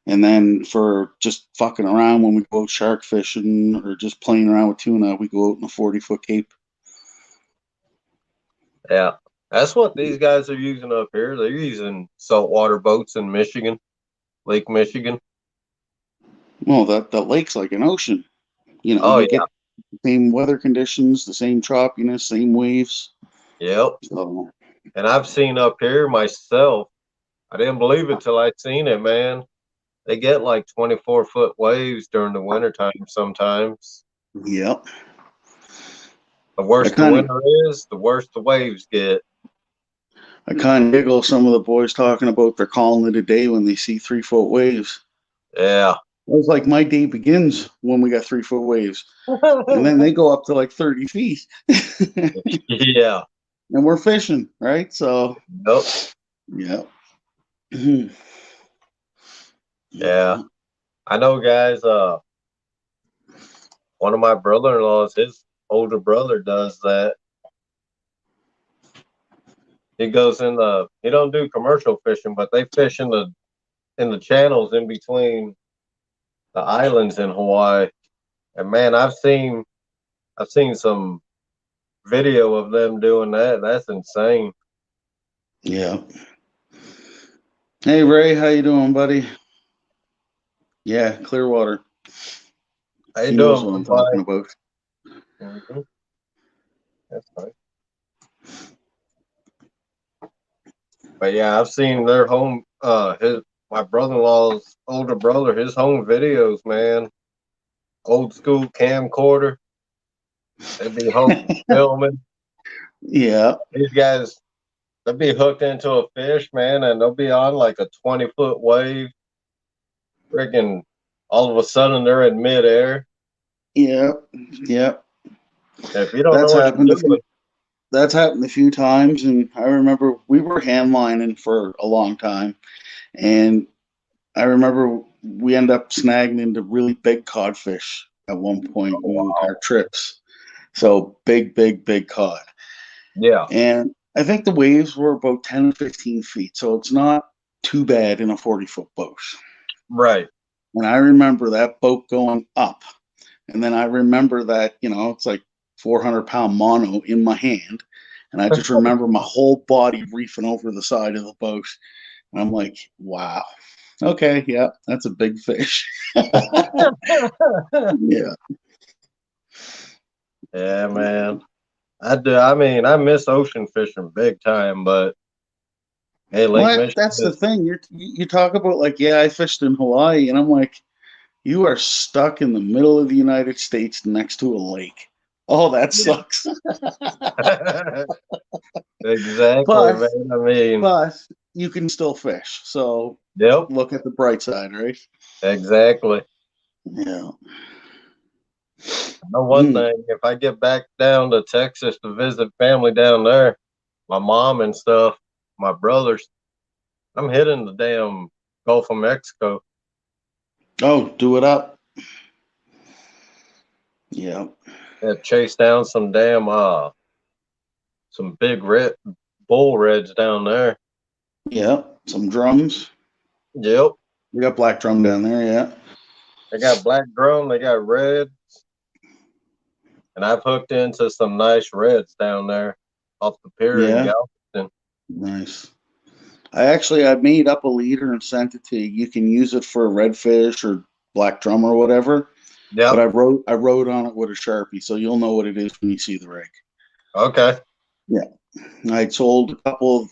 And then for just fucking around when we go shark fishing or just playing around with tuna, we go out in a 40-foot cape. Yeah. That's what these guys are using up here. They're using saltwater boats in Michigan, Lake Michigan. Well, that lake's like an ocean. You get the same weather conditions, the same choppiness, same waves. Yep. So. And I've seen up here myself. I didn't believe it till I seen it, man. They get like 24-foot waves during the wintertime sometimes. Yep. The worse the winter is, the worse the waves get. I kind of giggle some of the boys talking about they're calling it a day when they see 3-foot waves. Yeah. It was like my day begins when we got 3-foot waves. And then they go up to like 30 feet. Yeah. and we're fishing, right? So, Nope. yeah. Yeah. Yeah. I know, guys. One of my brother-in-laws, his older brother does that. He goes in the. He don't do commercial fishing, but they fish in the channels in between the islands in Hawaii. And man, I've seen some video of them doing that. That's insane. Yeah. Hey Ray, how you doing, buddy? Yeah, Clearwater. How you He knows doing, what I'm bud? talking about. Mm-hmm. That's nice. But yeah, I've seen their home. His my brother-in-law's older brother, his home videos, man. Old school camcorder. They'd be home filming. Yeah, These guys, they'll be hooked into a fish, man, and they'll be on like a 20-foot wave. Freaking, all of a sudden they're in midair. yeah, yeah. If you don't know That's what you're happened a few. doing, That's happened a few times, and I remember we were hand lining for a long time, and I remember we end up snagging into really big codfish at one point in our trips. So big, big, big cod. yeah, And I think the waves were about 10 or 15 feet. So it's not too bad in a 40-foot boat. right. And I remember that boat going up. And then I remember that, it's like 400-pound mono in my hand. And I just remember my whole body reefing over the side of the boat. And I'm like, wow. Okay, yeah, that's a big fish. Yeah. Yeah, man. I do. I mean, I miss ocean fishing big time, but hey, Lake Well, Michigan that's the is. thing. You talk about like, yeah, I fished in Hawaii, and I'm like, you are stuck in the middle of the United States next to a lake. Oh, that Yeah. sucks. Exactly, but man. I mean, but you can still fish. So yep, look at the bright side, right? exactly. Yeah. I know one Mm, thing. If I get back down to Texas to visit family down there, my mom and stuff, my brothers, I'm hitting the damn Gulf of Mexico. oh, do it up. Yeah. Yeah, chase down some big red bull reds down there. Yeah. Some drums. Yep. We got black drum down there. Yeah. They got black drum, they got red, and I've hooked into some nice reds down there off the pier in Yeah. Galveston. Nice. I made up a leader and sent it to you. You can use it for redfish or black drum or whatever. But Yep. I wrote on it with a Sharpie, so you'll know what it is when you see the rig. Okay. Yeah. I sold a couple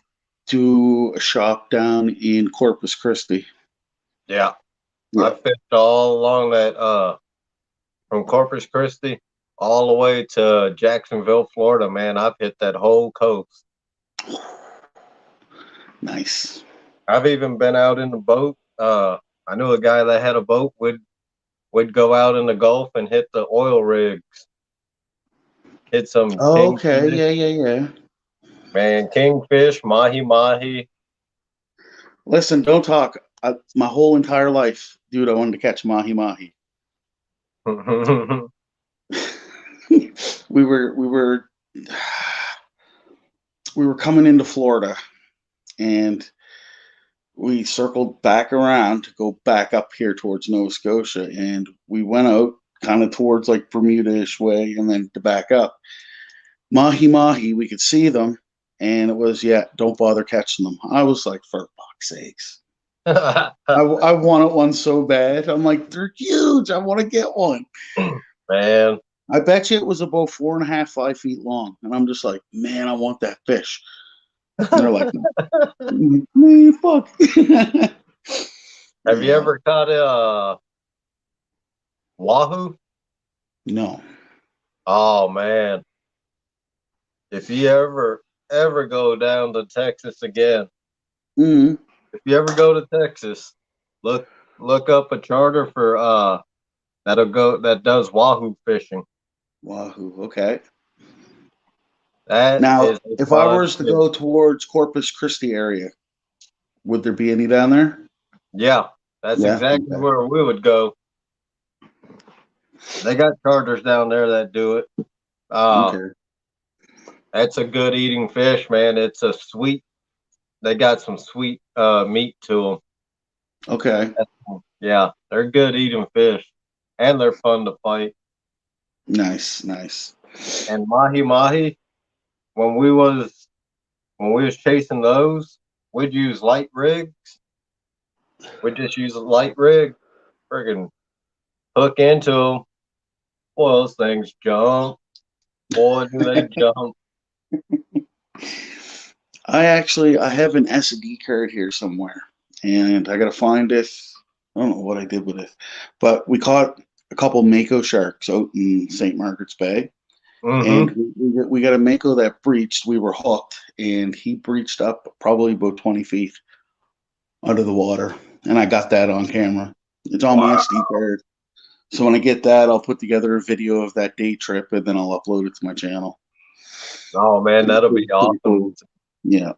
to a shop down in Corpus Christi. Yeah. I Yeah. fished all along that from Corpus Christi all the way to Jacksonville, Florida, man. I've hit that whole coast. Nice. I've even been out in the boat. I knew a guy that had a boat would go out in the Gulf and hit the oil rigs, hit some Oh, okay. kingfish, Yeah, yeah, yeah. man, kingfish, mahi mahi. Listen, don't talk. My whole entire life, dude, I wanted to catch mahi mahi. we were we were we were coming into Florida, and we circled back around to go back up here towards Nova Scotia, and we went out kind of towards like Bermuda-ish way, and then to back up. Mahi mahi, we could see them, and it was, yeah, don't bother catching them. I was like, for fuck's sakes. I wanted one so bad. I'm like, they're huge. I want to get one. Man, I bet you it was about 4.5, 5 feet long. And I'm just like, man, I want that fish. And they're like, man, fuck. have you Yeah. ever caught a wahoo? No. Oh man, if you ever go down to Texas again, Mm-hmm. if you ever go to Texas, look look up a charter for that does wahoo fishing. Wahoo. Okay. That Now, is a if I fun was to fish. go towards Corpus Christi area, would there be any down there? Yeah, that's Yeah. exactly Okay. where we would go. They got charters down there that do it. Uh, Okay. that's a good eating fish, man. It's a sweet. They got some sweet meat to Okay. them. Yeah, they're good eating fish, and they're fun to fight. Nice. Nice. And mahi mahi, when we was chasing those, we'd use light rigs. We'd just use a light rig, friggin' hook into them. Boy, those things jump. Boy, do they jump. I have an SD card here somewhere, and I gotta find it. I don't know what I did with it, but we caught a couple mako sharks out in St. Margaret's Bay, and Mm-hmm. we got a mako that breached. We were hooked, and he breached up probably about 20 feet under the water, and I got that on camera. It's on my Wow. SD card. So when I get that, I'll put together a video of that day trip, and then I'll upload it to my channel. Oh man, It that'll was be pretty awesome. cool. Yeah,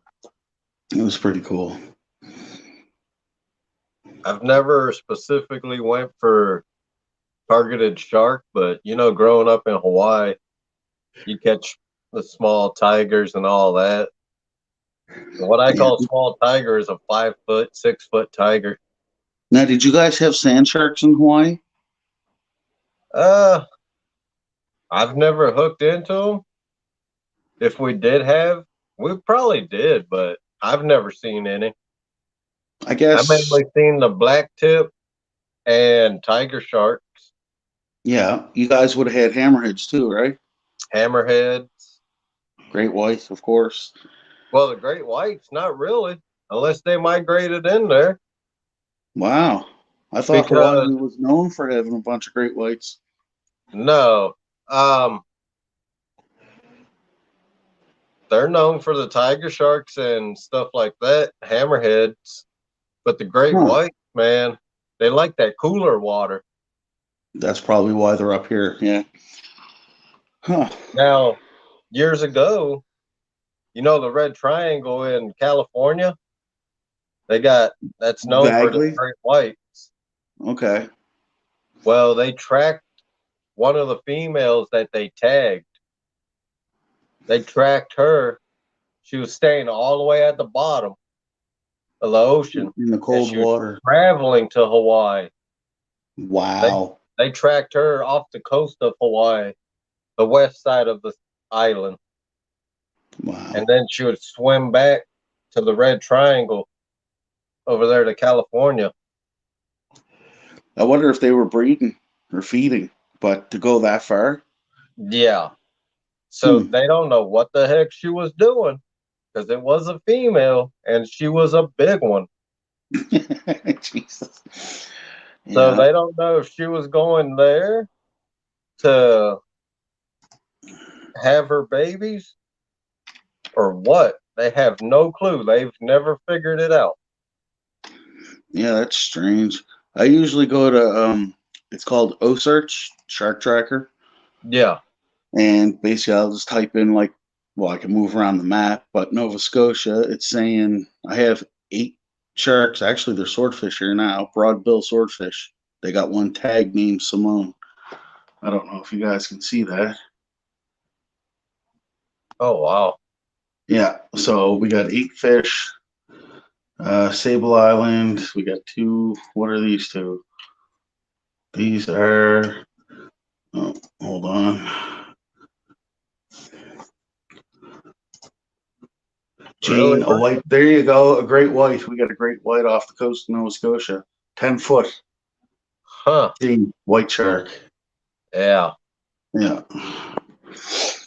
it was pretty cool. I've never specifically went for targeted shark, but growing up in Hawaii, you catch the small tigers and all that. What I Yeah. call small tiger is a 5 foot, 6 foot tiger. Now, did you guys have sand sharks in Hawaii? Uh, I've never hooked into them. If we did have, we probably did, but I've never seen any. I I've guess, mainly seen the black tip and tiger sharks, yeah, you guys would have had hammerheads too, right? hammerheads. Great whites, of course. Well, the great whites, not really, unless they migrated in there. Wow. I thought Because Hawaii was known for having a bunch of great whites. no, they're known for the tiger sharks and stuff like that, hammerheads. But the great Huh. white, man, they like that cooler water. That's probably why they're up here. Yeah. Huh. Now, years ago, the red triangle in California, they got that's known for the Vaguely. great whites. Okay. Well, they tracked one of the females that they tagged. They tracked her. She was staying all the way at the bottom of the ocean, In the and cold she was water. traveling to Hawaii. They Wow. they tracked her off the coast of Hawaii, the west side of the island, and Wow. then she would swim back to the red triangle over there to California. I wonder if they were breeding or feeding, but to go that far. Yeah. So Hmm. they don't know what the heck she was doing because it was a female and she was a big one. Jesus. So Yeah. they don't know if she was going there to have her babies or what. They have no clue. They've never figured it out. Yeah, that's strange. I usually go to it's called O Search Shark Tracker, Yeah. and basically I'll just type in like, well, I can move around the map, but Nova Scotia, it's saying I have 8 sharks. Actually, they're swordfish here now, broadbill swordfish. They got one tag named Simone. I don't know if you guys can see that. Oh, wow. Yeah, so we got 8 fish. Sable Island. We got 2. What are these 2? These are. Oh, hold on. Really? Jane, a white. There you go. A great white. We got a great white off the coast of Nova Scotia. 10 foot. Huh. Jane, white shark. Yeah. Yeah.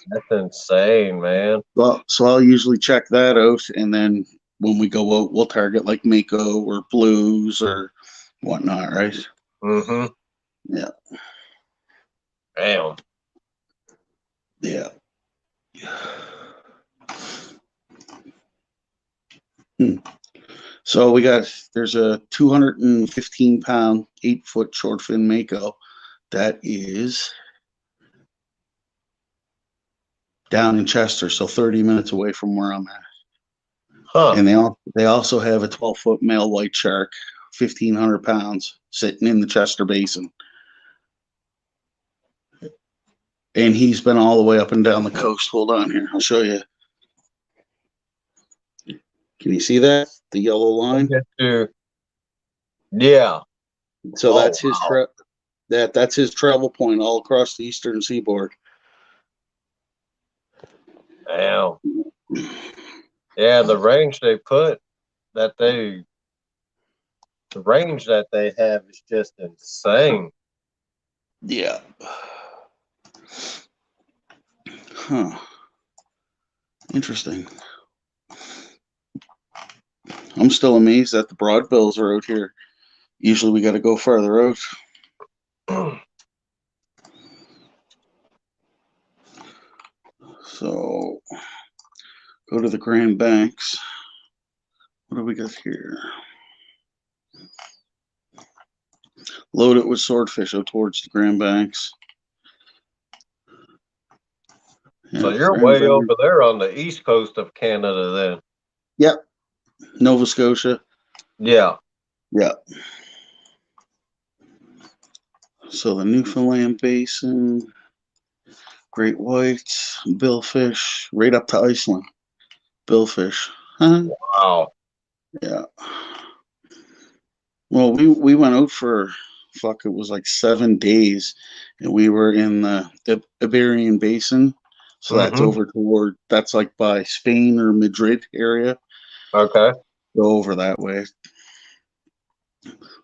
That's insane, man. Well, so I'll usually check that out, and then when we go out, we'll target like mako or blues or whatnot, right? Mm-hmm. Yeah. Damn. Yeah. Hmm. So there's a 215-pound, 8 foot short fin mako that is down in Chester, so 30 minutes away from where I'm at. Huh. And they also have a 12-foot male white shark, 1,500 pounds, sitting in the Chester Basin. And he's been all the way up and down the coast. Hold on here, I'll show you. Can you see that? The yellow line? Yeah. So Oh, that's his wow. that's his travel point all across the eastern seaboard. Damn. Yeah, the range they put that they the range that they have is just insane. Yeah. Huh. Interesting. I'm still amazed that the broadbills are out here. Usually we got to go farther out. So go to the Grand Banks. What do we got here? Load it with swordfish out towards the Grand Banks. So Yeah, you're Grand way Banks. over there on the east coast of Canada then. Yep. Nova Scotia. Yeah. Yep. So the Newfoundland Basin, great whites, billfish, right up to Iceland. Billfish. Huh? Wow. Yeah. Well, we went out for it was like 7 days, and we were in the Iberian Basin, so Mm-hmm. that's like by Spain or Madrid area. Okay. Go over that way,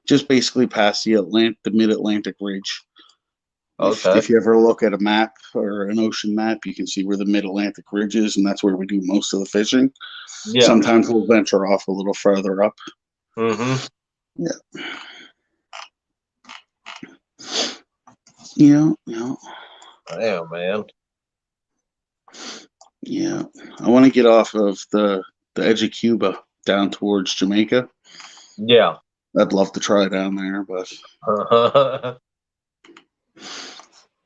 just basically past the Mid-Atlantic Ridge. Okay. If you ever look at a map or an ocean map, you can see where the Mid-Atlantic Ridge is, and that's where we do most of the fishing. Yeah. Sometimes we'll venture off a little further up. Mm-hmm. Yeah. Yeah. Yeah. Damn, man. Yeah, I want to get off of the edge of Cuba down towards Jamaica. Yeah. I'd love to try down there, but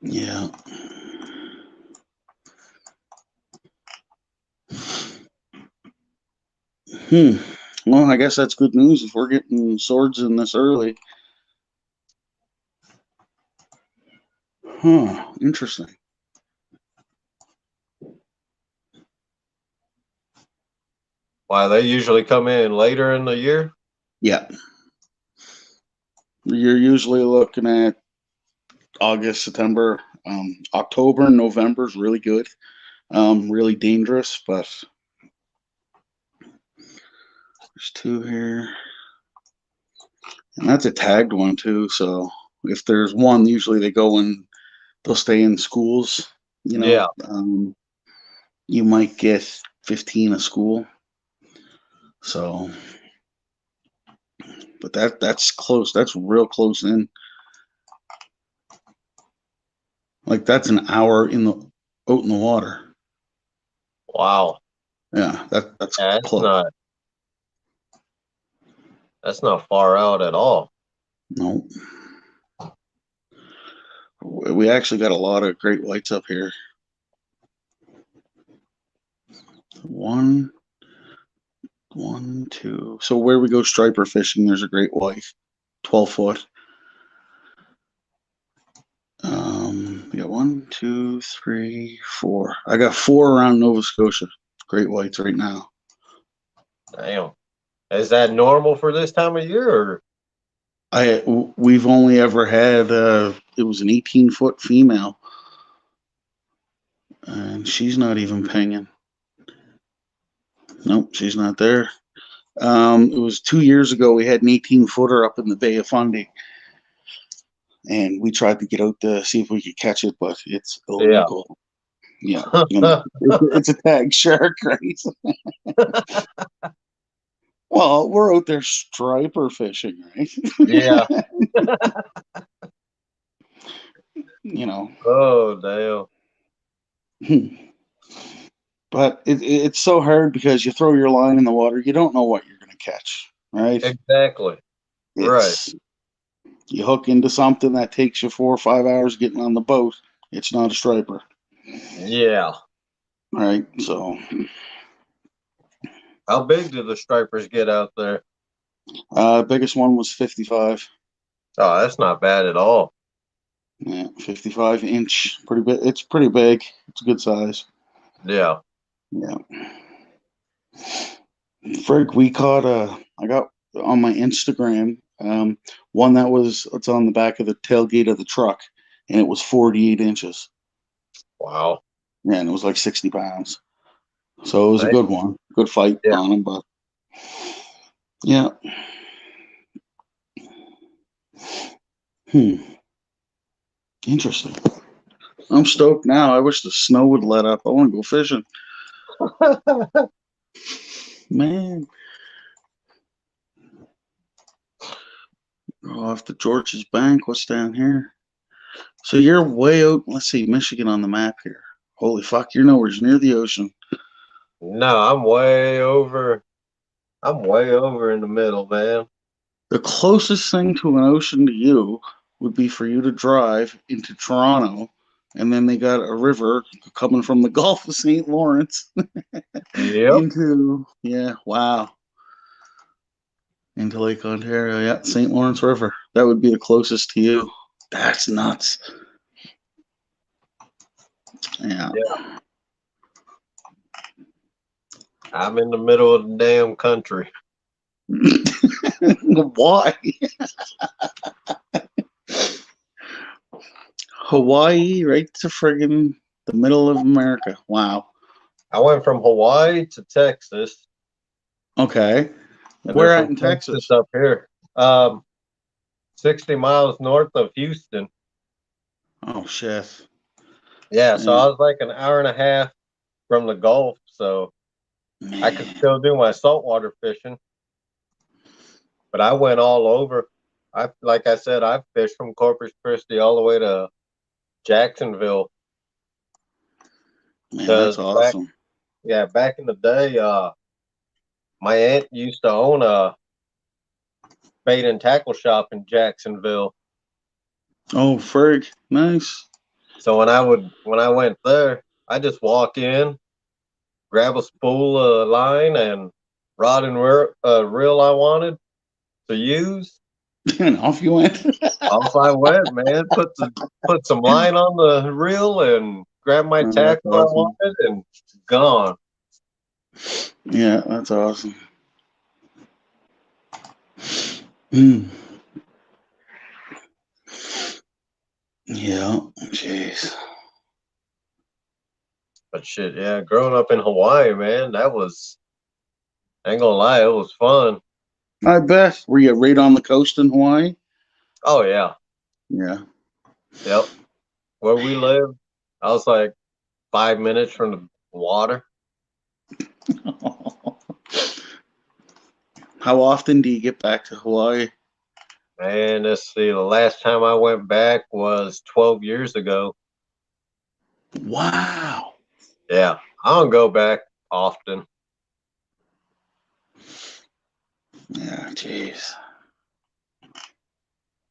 yeah. Hmm. Well, I guess that's good news if we're getting swords in this early. Huh. Interesting. Why they usually come in later in the year? Yeah. You're usually looking at August, September, October, and November is really good. Really dangerous, but there's two here. And that's a tagged one too. So if there's one, usually they'll stay in schools. You Yeah. know, you might get 15 a school. So, but that's close. That's real close in. Like that's an hour out in the water. Wow. Yeah, that's Yeah, close. that's not far out at all. No, we actually got a lot of great whites up here. One, two. So where we go striper fishing, there's a great white, 12 foot. We got 1, 2, 3, 4. I got 4 around Nova Scotia, great whites right now. Damn. Is that normal for this time of year or We've only ever had it was an 18-foot female, and she's not even pinging. Nope, she's not there. It was 2 years ago. We had an 18-footer up in the Bay of Fundy, and we tried to get out to see if we could catch it, but it's yeah. illegal. Yeah, it's a tag shark, right? Well, we're out there striper fishing, right? Yeah. You know. Oh damn. But it's so hard because you throw your line in the water, you don't know what you're going to catch, right? Exactly. Right. It's you hook into something that takes you 4 or 5 hours getting on the boat. It's not a striper. Yeah. Right. So, How big do the stripers get out there? biggest one was 55. Oh, that's not bad at all. Yeah, 55 inch. Pretty big. It's pretty big. It's a good size. Yeah. Yeah. Frig, we caught I got on my Instagram, one that was, it's on the back of the tailgate of the truck, and it was 48 inches. Wow. Yeah, and it was like 60 pounds. So it was a Right? good one. Good fight Yeah. on him, but yeah. Hmm. Interesting. I'm stoked now. I wish the snow would let up. I want to go fishing. Man. Go off the George's Bank. What's down here? So you're way out. Let's see, Michigan on the map here. Holy fuck, you're nowhere near the ocean. No, I'm way over. I'm way over in the middle, man. The closest thing to an ocean to you would be for you to drive into Toronto, and then they got a river coming from the Gulf of St. Lawrence Yep. into, yeah, wow, into Lake Ontario. Yeah, St. Lawrence River. That would be the closest to you. That's nuts. Yeah. Yeah. I'm in the middle of the damn country. Why? Hawaii, right to friggin' the middle of America. Wow. I went from Hawaii to Texas, Okay. and then Where at from in Texas Texas? up here. 60 miles north of Houston. Oh shit. Yeah, so Yeah. I was like an hour and a half from the Gulf, so I could Man. still do my saltwater fishing. But I went all over. Like I said, I fished from Corpus Christi all the way to Jacksonville. Man, that's Cause awesome. back in the day, my aunt used to own a bait and tackle shop in Jacksonville. Oh frig. Nice. So when I went there, I just walk in, grab a spool of line and rod and reel I wanted to use. And off you went. Off I went, man. Put some line on the reel and grab my Oh, that's tackle I awesome. wanted and gone. Yeah, that's awesome. Mm. Yeah. Jeez. But shit, yeah, growing up in Hawaii, man, I ain't gonna lie, it was fun. I bet. Were you right on the coast in Hawaii? Oh yeah, Yeah. yep. Where we lived, I was like 5 minutes from the water. How often do you get back to Hawaii? And let's see, the last time I went back was 12 years ago. Wow. Yeah, I don't go back often. Yeah, jeez.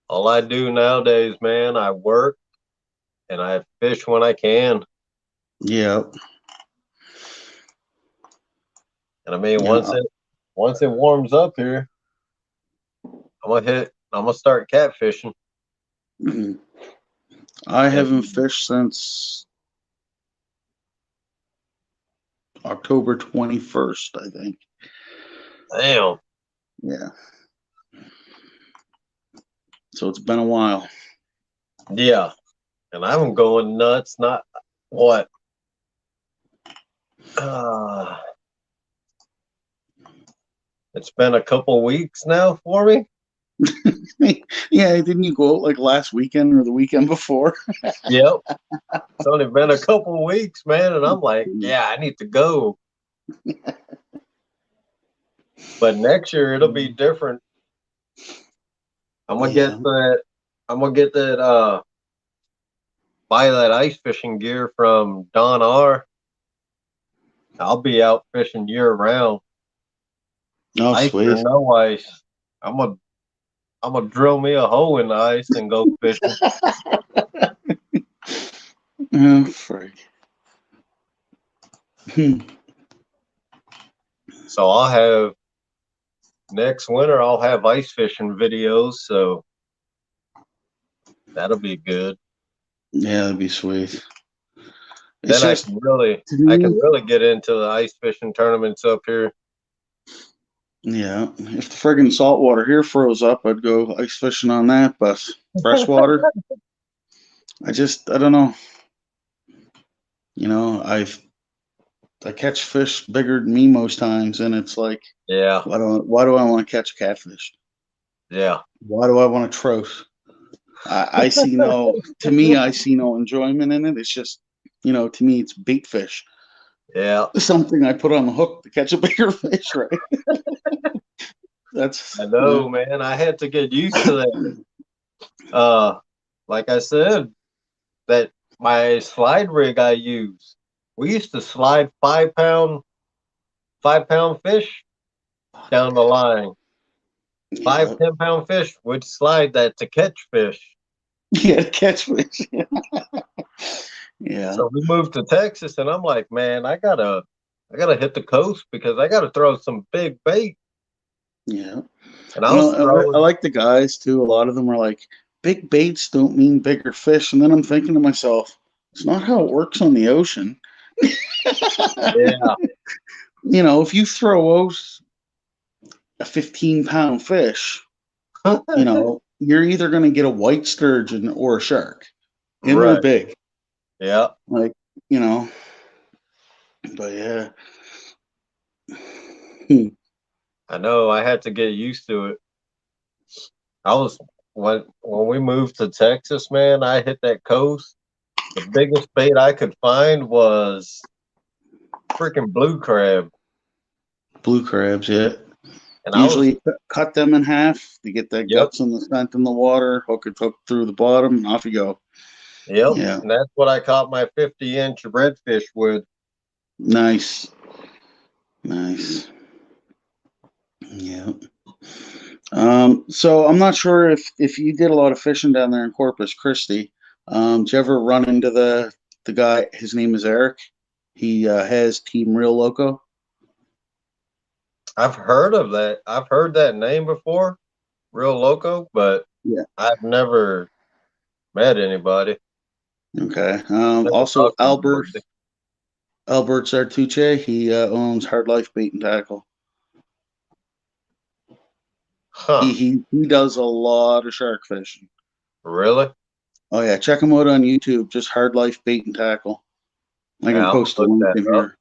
All I do nowadays, man, I work and I fish when I can. Yeah. And I mean, Yeah. once it warms up here, I'm gonna start catfishing. I And haven't fished since October 21st, I think. damn, Yeah. So it's been a while. yeah. And I'm going nuts. Not what? Uh, it's been a couple weeks now for me. Yeah, didn't you go out like last weekend or the weekend before? Yep. It's only been a couple weeks, man, and I'm like, yeah, I need to go. But next year it'll be different. I'm gonna get Yeah. that. I'm gonna get that. Buy that ice fishing gear from Don R. I'll be out fishing year round, Oh, ice or sweet. no ice. I'm gonna I'm gonna drill me a hole in the ice and go fishing. Oh, freak. So I'll have next winter. I'll have ice fishing videos. So that'll be good. Yeah, that'd be sweet. It's Then I just can really, to I can me, really get into the ice fishing tournaments up here. yeah. If the friggin' saltwater here froze up, I'd go ice fishing on that. But freshwater, I don't know. You know, I catch fish bigger than me most times, and it's like, Yeah, why do I want to catch a catfish? yeah, Why do I want to trout? I see no. To me, I see no enjoyment in it. It's just, to me, it's bait fish. yeah. Something I put on the hook to catch a bigger fish, right? That's I know, man. I had to get used to that. Uh, like I said, that my slide rig I use, we used to slide 5 pound fish down the line. Five, yeah, 10 pound fish would slide that to catch fish. yeah, catch fish. Yeah, So we moved to Texas, and I'm like, man, I gotta hit the coast because I gotta throw some big bait. yeah. And I You know, was I throwing, like the guys too. A lot of them are like, big baits don't mean bigger fish. And then I'm thinking to myself, it's not how it works on the ocean. yeah, If you throw out a 15-pound fish, you're either going to get a white sturgeon or a shark, and they're right, big. yeah. Like, you know, but yeah. Hmm. I know. I had to get used to it. I was when we moved to Texas, man. I hit that coast. The biggest bait I could find was freaking blue crab, Blue crabs, yeah. and I was, Usually cut them in half to get that yep, guts and the scent in the water, hook it hook through the bottom, and off you go. yep, Yeah. and that's what I caught my 50-inch redfish with. Nice. Nice. Yeah. So I'm not sure if you did a lot of fishing down there in Corpus Christi. Did you ever run into the guy? His name is Eric. He has Team Real Loco. I've heard of that. I've heard that name before, Real Loco, but Yeah. I've never met anybody. Okay. Never Also talked to anybody. Albert Sartucci. He owns Hard Life Bait and Tackle. He Huh? he he does a lot of shark fishing. Really? Oh yeah, check him out on YouTube. Just Hard Life Bait and Tackle. I can Yeah, I'm gonna post a look link that in up. here.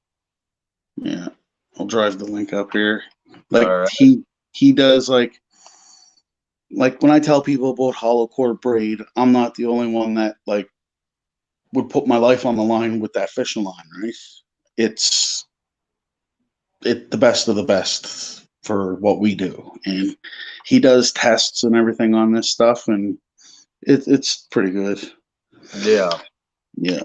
Yeah, I'll drive the link up here. All Like right. he does like when I tell people about hollow core braid, I'm not the only one that like would put my life on the line with that fishing line, right? It's the best of the best for what we do, and he does tests and everything on this stuff, and it's pretty good. Yeah. Yeah,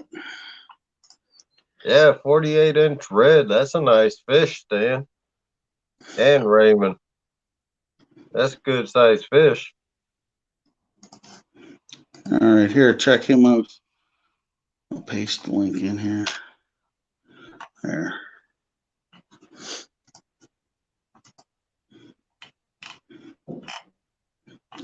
Yeah, 48-inch red. That's a nice fish, Stan. And Raymond. That's a good sized fish. all right, here, check him out. I'll paste the link in here. There.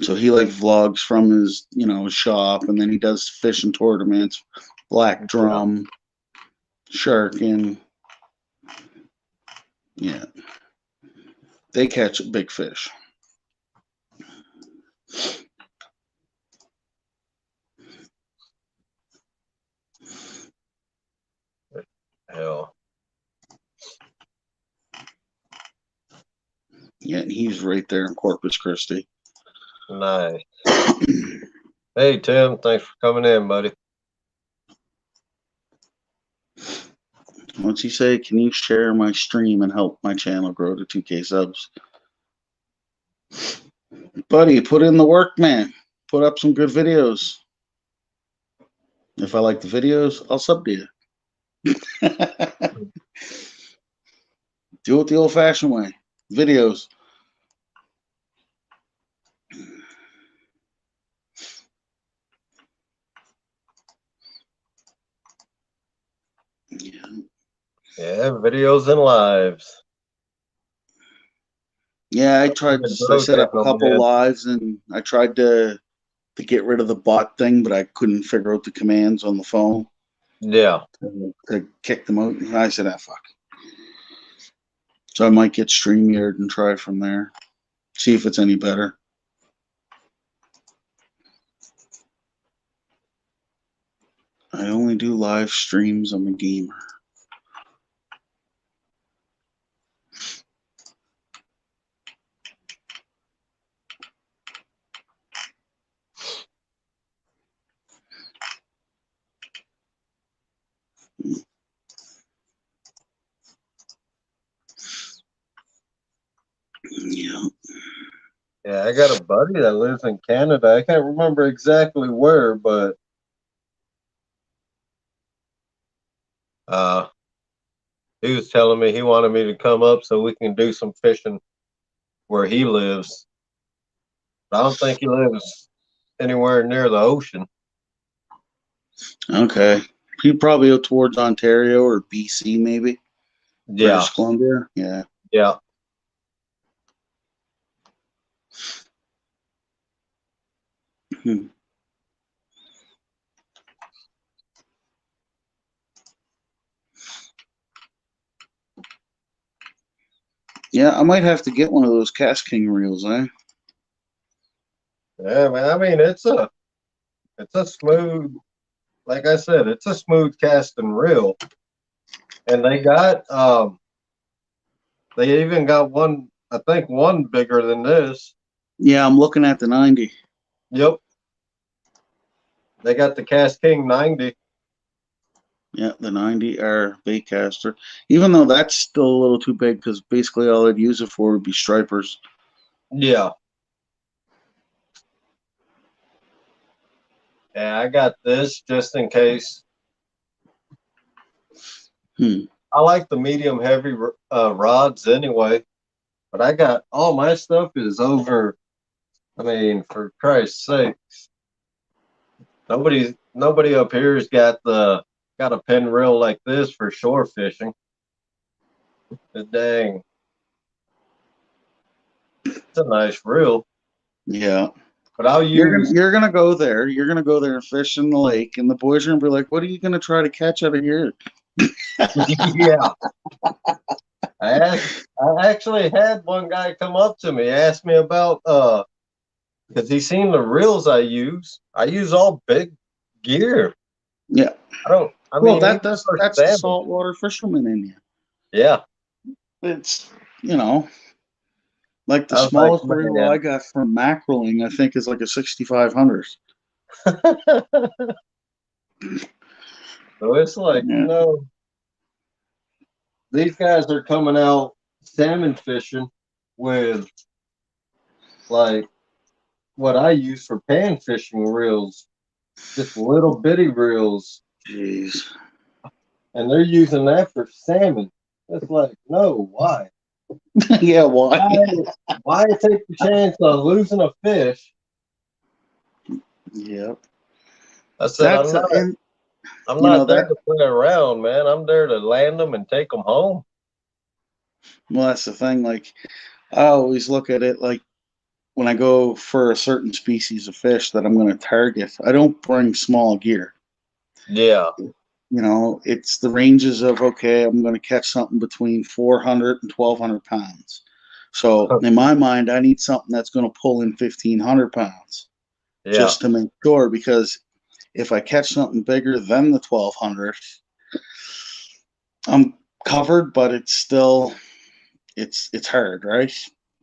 So he like vlogs from his shop, and then he does fishing tournaments, black Yeah. drum, shark, and yeah, they catch big fish. Hell. Yeah, and he's right there in Corpus Christi. Nice. Hey Tim, thanks for coming in, buddy. What's he say? Can you share my stream and help my channel grow to 2K subs? Buddy, put in the work, man. Put up some good videos. If I like the videos, I'll sub to you. Do it the old fashioned way. Videos. Yeah. Yeah, videos and lives. Yeah, I set Rotating up a them, couple man. lives and I tried to get rid of the bot thing, but I couldn't figure out the commands on the phone Yeah. to kick them out. And I said, ah, fuck. So I might get StreamYard and try from there. See if it's any better. I only do live streams. I'm a gamer. Yeah. Yeah, I got a buddy that lives in Canada. I can't remember exactly where, but uh he was telling me he wanted me to come up so we can do some fishing where he lives. I don't think he lives anywhere near the ocean. Okay. He probably out towards Ontario or BC, maybe. Yeah, British Columbia. Yeah. yeah. Hmm. Yeah, I might have to get one of those Cast King reels, eh? Yeah, man. I mean it's a smooth, like I said, it's a smooth cast and reel. And they even got one, I think one bigger than this. Yeah, I'm looking at the 90. Yep. They got the Cast King 90. Yeah, the 90R Baitcaster. Even though that's still a little too big because basically all I'd use it for would be stripers. Yeah. Yeah, I got this just in case. Hmm. I like the medium heavy rods anyway, but I got all my stuff is over. I mean, for Christ's sake, nobody up here's got a pin reel like this for shore fishing. Dang, it's a nice reel. Yeah. But I'll use You're gonna go there. You're gonna go there and fish in the lake, and the boys are gonna be like, "What are you gonna try to catch out of here?" yeah. I actually had one guy come up to me, ask me about because he seen the reels I use. I use all big gear. Yeah. I don't. I Well, mean, even for that's the salmon. saltwater fisherman in you. Yeah, It's you know like the I was like, smallest reel man. I got from mackerelling, I think is like a 6500. So it's like, Yeah. these guys are coming out salmon fishing with like what I use for pan fishing reels, just little bitty reels, Jeez. and they're using that for salmon. It's like, no, why? Yeah. Why? Why, why take the chance of losing a fish? Yep. I said, That's and I'm you know not there that to play around, man. I'm there to land them and take them home. well, that's the thing. Like I always look at it like when I go for a certain species of fish that I'm going to target, I don't bring small gear. Yeah, It's the ranges of, okay, I'm going to catch something between 400 and 1,200 pounds. So in my mind, I need something that's going to pull in 1,500 pounds yeah, just to make sure, because if I catch something bigger than the 1,200, I'm covered, but it's still, it's hard, right?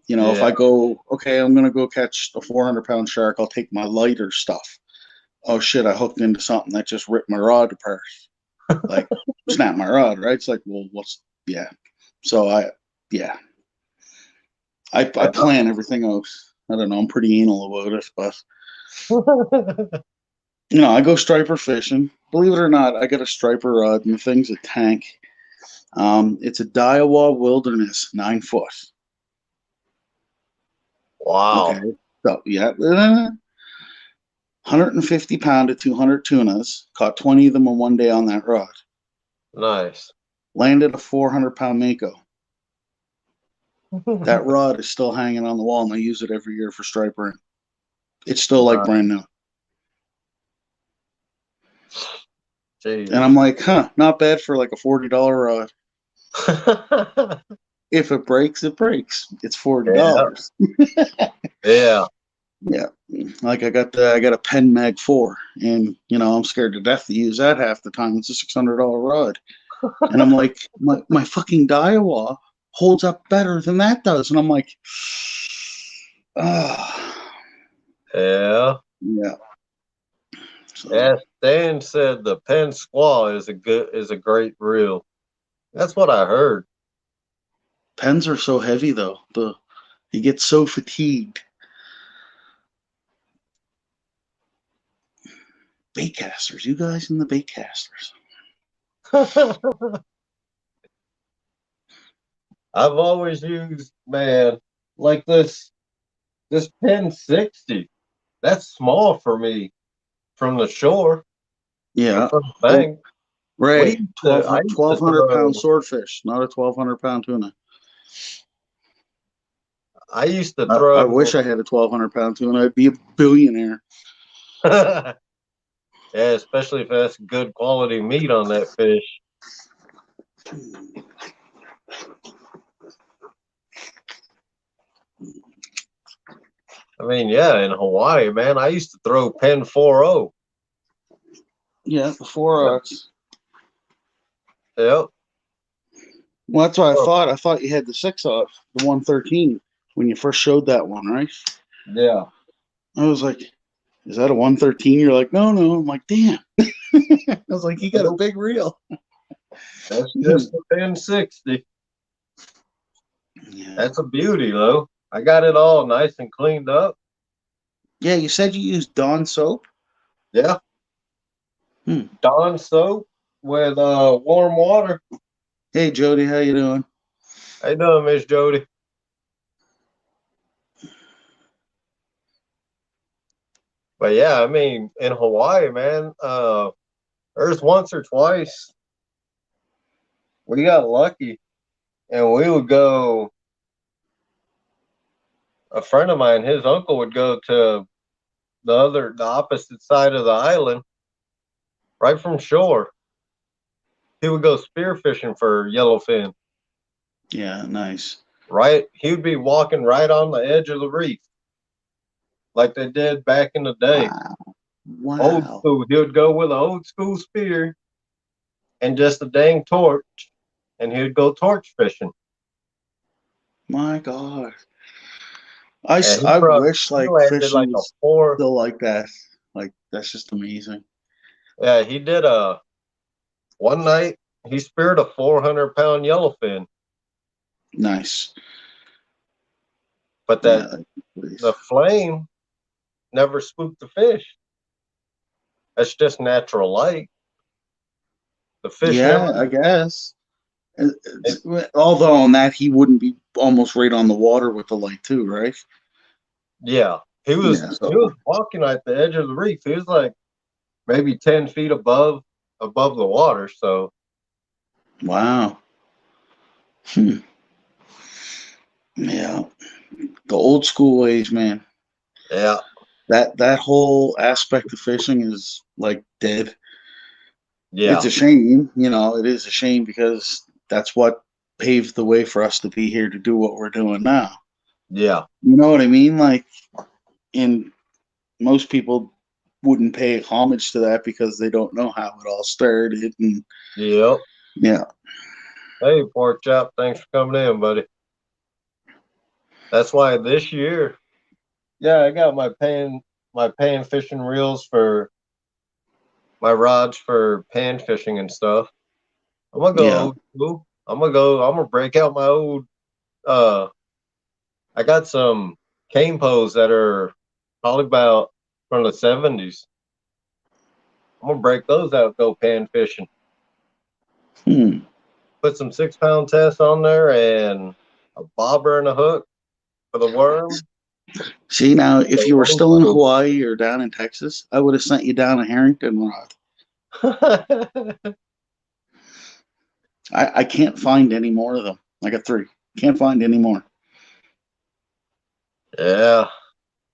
If yeah. I go, okay, I'm going to go catch a 400-pound shark, I'll take my lighter stuff. Oh shit, I hooked into something that just ripped my rod apart. Like, snap my rod, right? It's like, well, yeah. So yeah, I plan everything out. I don't know, I'm pretty anal about it, but I go striper fishing. Believe it or not, I got a striper rod and the thing's a tank. It's a Daiwa Wilderness 9 foot. Okay. Wow, So yeah, 150 pound to 200 tunas. Caught 20 of them in one day on that rod. nice. Landed a 400-pound mako. That rod is still hanging on the wall, and I use it every year for stripering. It's still like brand new. Jeez. And I'm like, not bad for like a $40 rod. If it breaks, it breaks. It's $40. Yeah. Yeah. Like I got a Pen Mag 4, and I'm scared to death to use that half the time. It's a $600 rod. And I'm like, my fucking Daiwa holds up better than that does. And I'm like, Yeah. yeah. So, Yeah, Stan said the Penn Squaw is a great reel. That's what I heard. pens are so heavy though. You get so fatigued. Baitcasters, you guys in the Baitcasters. I've always used, man, like this Penn 60. That's small for me from the shore or Yeah. from the Well, bank. Ray, I used to 1,200-pound throw swordfish, not a 1,200-pound tuna. I used to I throw wish I had a 1,200-pound tuna. I'd be a billionaire. yeah, especially if that's good quality meat on that fish. I mean, yeah, in Hawaii, man, I used to throw Penn 4.0. Yeah, the 4-aughts. Yep. Well, that's what I thought. I thought you had the 6-aught, the 113, when you first showed that one, right? Yeah. I was like, is that a 113? You're like, no. I'm like, damn. I was like, you got a big reel. That's just the Penn 60. Yeah. That's a beauty, though. I got it all nice and cleaned up. Yeah, you said you used Dawn soap? Yeah. Dawn soap with warm water. Hey, Jody, how you doing? How you doing, Miss Jody? But yeah, I mean, in Hawaii, man, there's once or twice we got lucky and we would go. A friend of mine, his uncle would go to the opposite side of the island, right from shore. He would go spearfishing for yellowfin. Yeah, nice. Right, he would be walking right on the edge of the reef, like they did back in the day. Old Wow. school. He would go with an old school spear and just a dang torch, and he would go torch fishing. My God. And I wish he like landed fishing like a was four. still like that. Like that's just amazing. Yeah, he did a one night. He speared a 400-pound yellowfin, Nice. but Yeah. the flame never spooked the fish. That's just natural light. The fish Yeah, never. I guess. It, Although on that he wouldn't be almost right on the water with the light too, right? yeah, Yeah. he So was walking at the edge of the reef. He was like maybe 10 feet above the water. So wow. Hmm. Yeah. The old school ways, man. yeah, That whole aspect of fishing is like dead. It's yeah, a shame, it is a shame because that's what paved the way for us to be here to do what we're doing now. yeah, You know what I mean? Like, and most people wouldn't pay homage to that because they don't know how it all started. And yep. yeah, Hey, pork chop, thanks for coming in, buddy. That's why this year, yeah, I got my pan fishing reels for my rods for pan fishing and stuff. I'm gonna go yeah, old school. I'm gonna break out my old uh I got some cane poles that are probably about from the 70s. I'm gonna break those out, go pan fishing. hmm. Put some 6 pound tests on there and a bobber and a hook for the worm. See, now, if you were Old still in school. Hawaii or down in Texas, I would have sent you down a Harrington rod. I can't find any more of them. I got 3. Can't find any more. Yeah.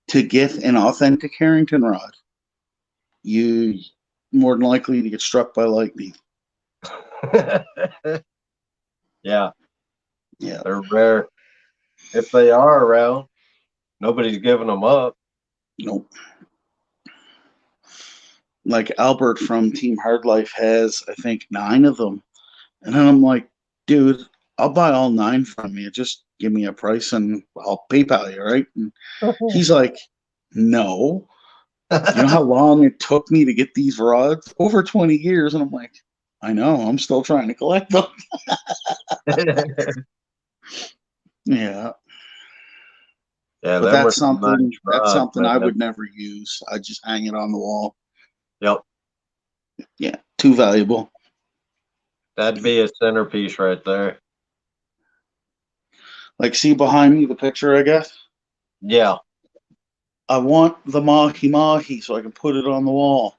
To get an authentic Harrington rod, you more than likely to get struck by lightning. Yeah, Yeah. they're rare. If they are around, nobody's giving them up. Nope. Like Albert from Team Hard Life has, I think, 9 of them. And then I'm like, dude, I'll buy all 9 from you. Just give me a price and I'll PayPal you, right? And he's like, no. You know how long it took me to get these rods? Over 20 years. And I'm like, I know, I'm still trying to collect them. Yeah. Yeah, But them are some nice that's rods, something I man. would never use. I just hang it on the wall. Yep, Yeah. Too valuable. that'd be a centerpiece right there. Like, see behind me the picture I got? Yeah. I want the mahi mahi so I can put it on the wall.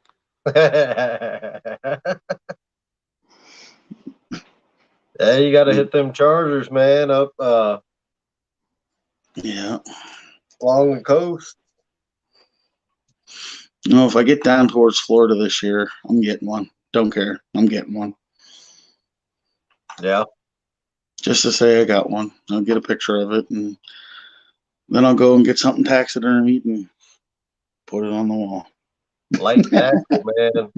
Yeah, you got to hit them chargers, man, up Yeah. along the coast. You know, if I get down towards Florida this year, I'm getting one. Don't care. I'm getting one. Yeah, Just to say I got one. I'll get a picture of it and then I'll go and get something taxidermied and put it on the wall. light tackle, man.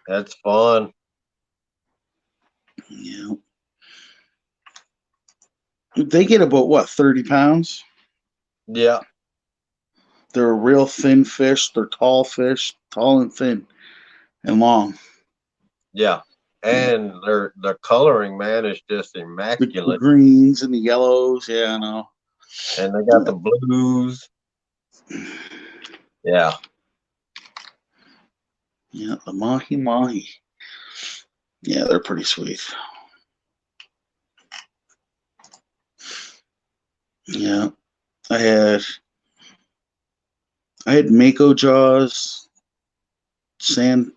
That's fun. Yeah. They get about what, 30 pounds? Yeah, They're a real thin fish. They're tall fish, tall and thin and long. yeah. Yeah. And their coloring, man, is just The immaculate. greens and the yellows. Yeah, I know. And they got the blues. Yeah. Yeah, the mahi mahi. Yeah, they're pretty sweet. Yeah, I had mako jaws, sand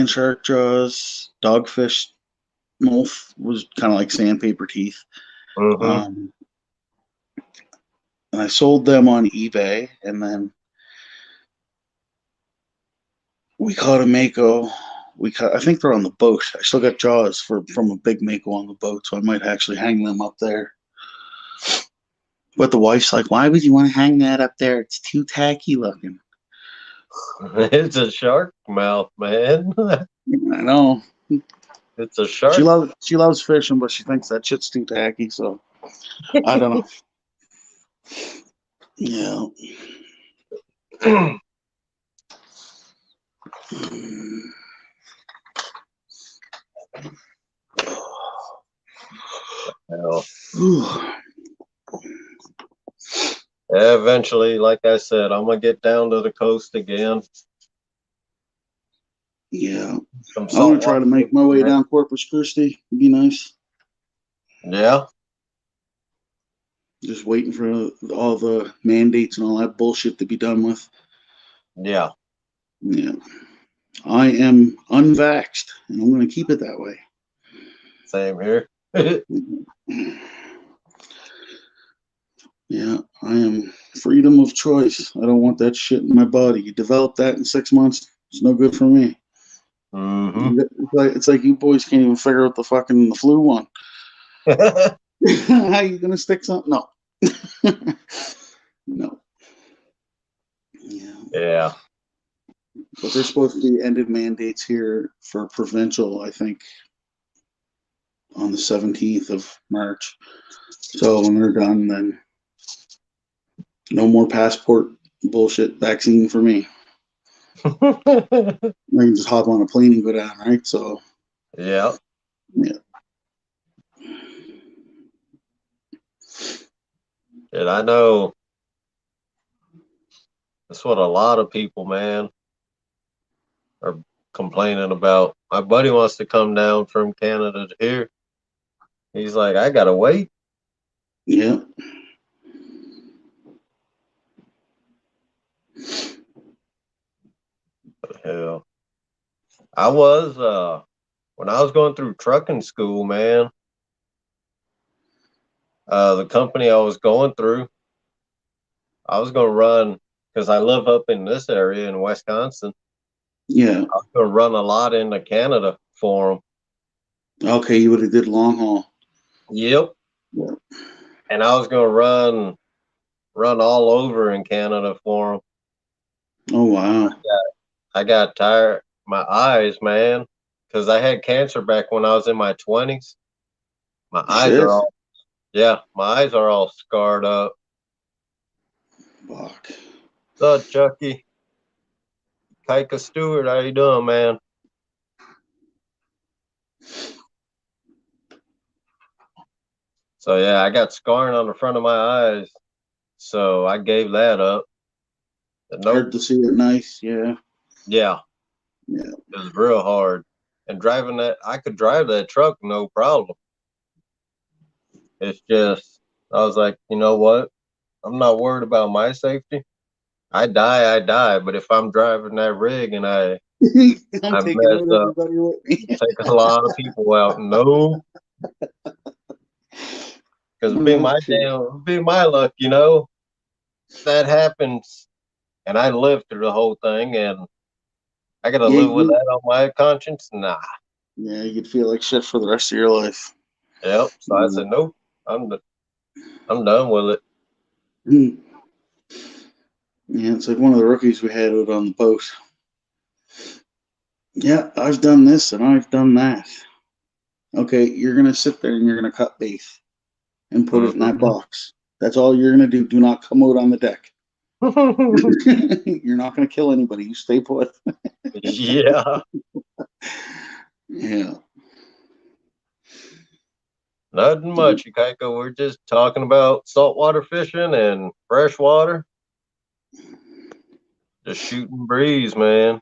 shark jaws, dogfish mouth was kind of like sandpaper teeth. Mm-hmm. Um, and I sold them on eBay, and then we caught a mako. I think they're on the boat. I still got jaws from a big mako on the boat, so I might actually hang them up there. But the wife's like, "Why would you want to hang that up there? It's too tacky looking." It's a shark mouth, man. I know. It's a shark. She loves fishing, but she thinks that shit's too tacky. So I don't know. Yeah. Hell. Eventually, like I said, I'm gonna get down to the coast again. Yeah. Some I'm gonna saltwater try to make my fishing, way man. down Corpus Christi. It'd be nice. Yeah, Just waiting for all the mandates and all that bullshit to be done with. yeah. Yeah. I am unvaxxed, and I'm gonna keep it that way. Same here. Yeah, I am freedom of choice. I don't want that shit in my body. You develop that in 6 months, it's no good for me. Mm-hmm. It's like you boys can't even figure out the flu one. How you gonna stick something? No. No. Yeah. Yeah. But there's supposed to be ended mandates here for provincial, I think, on the 17th of March. So when they're done, then no more passport bullshit vaccine for me. I can just hop on a plane and go down, right? So, Yeah. yeah. And I know that's what a lot of people, man, are complaining about. My buddy wants to come down from Canada to here. He's like, I gotta wait. Yeah. Hell, I was when I was going through trucking school, man, the company I was going through, I was going to run because I live up in this area in Wisconsin. Yeah. I was going to run a lot into Canada for them. Okay, you would have did long haul. Yep. Yeah. And I was going to run all over in Canada for them. Oh wow. I got tired. My eyes, man, because I had cancer back when I was in my 20s. My eyes Shit. are all, yeah, my eyes are all scarred up. Fuck. So, Chucky, Kaika Stewart, how you doing, man? So, yeah, I got scarring on the front of my eyes. So I gave that up. But nope. Hard to see at night. Yeah. Yeah, Yeah. it was real hard. And driving that, I could drive that truck no problem. It's just, I was like, you know what? I'm not worried about my safety. I die. But if I'm driving that rig and I'm I taking mess out up, everybody with me. take a lot of people out. No, because Oh, shit. be my luck, you know. That happens, and I lived through the whole thing, and I gotta Yeah, live with that on my conscience. Nah. yeah, you'd feel like shit for the rest of your life. Yep. So I Yeah. said, nope. I'm I'm done with it. Hmm. Yeah, it's like one of the rookies we had out on the boat. Yeah, I've done this and I've done that. Okay, you're gonna sit there and you're gonna cut bait and put it in that Mhm. box. That's all you're gonna do. Do not come out on the deck. You're not gonna kill anybody. You stay put. Yeah. Yeah. Nothing much, Kaiko. We're just talking about saltwater fishing and freshwater. Just shooting breeze, man.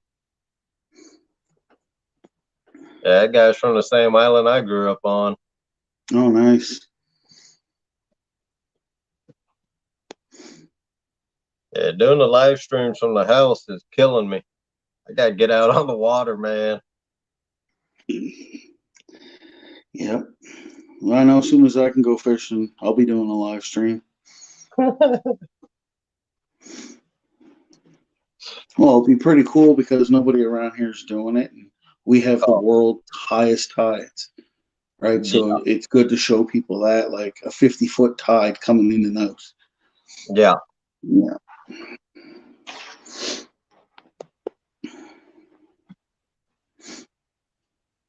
Yeah, that guy's from the same island I grew up on. Oh, nice. Yeah, doing the live streams from the house is killing me. I gotta get out on the water, man. Yep. Well, I know as soon as I can go fishing, I'll be doing a live stream. Well, it'll be pretty cool because nobody around here is doing it. And we have the Oh, world's highest tides, right? yeah, So it's good to show people that, like a 50-foot tide coming in and out. yeah. Yeah.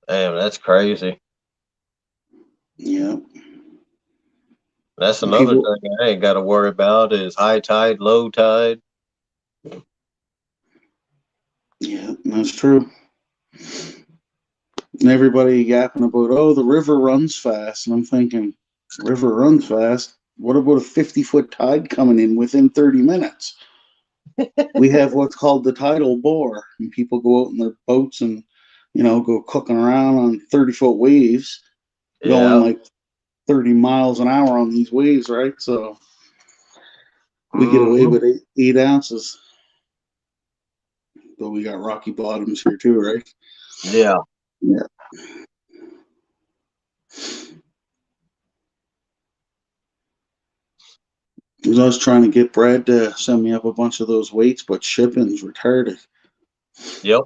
Damn, that's crazy. Yeah. That's And another people, thing I ain't got to worry about is high tide, low tide. yeah, that's true. And everybody yapping about, oh, the river runs fast. And I'm thinking, river runs fast. What about a 50-foot tide coming in within 30 minutes? We have what's called the tidal bore, and people go out in their boats and, go cooking around on 30-foot waves, going Yeah. like 30 miles an hour on these waves, right? So we get away Hmm. with 8 ounces, but we got rocky bottoms here too, right? Yeah. Yeah. I was trying to get Brad to send me up a bunch of those weights, but shipping's retarded. Yep.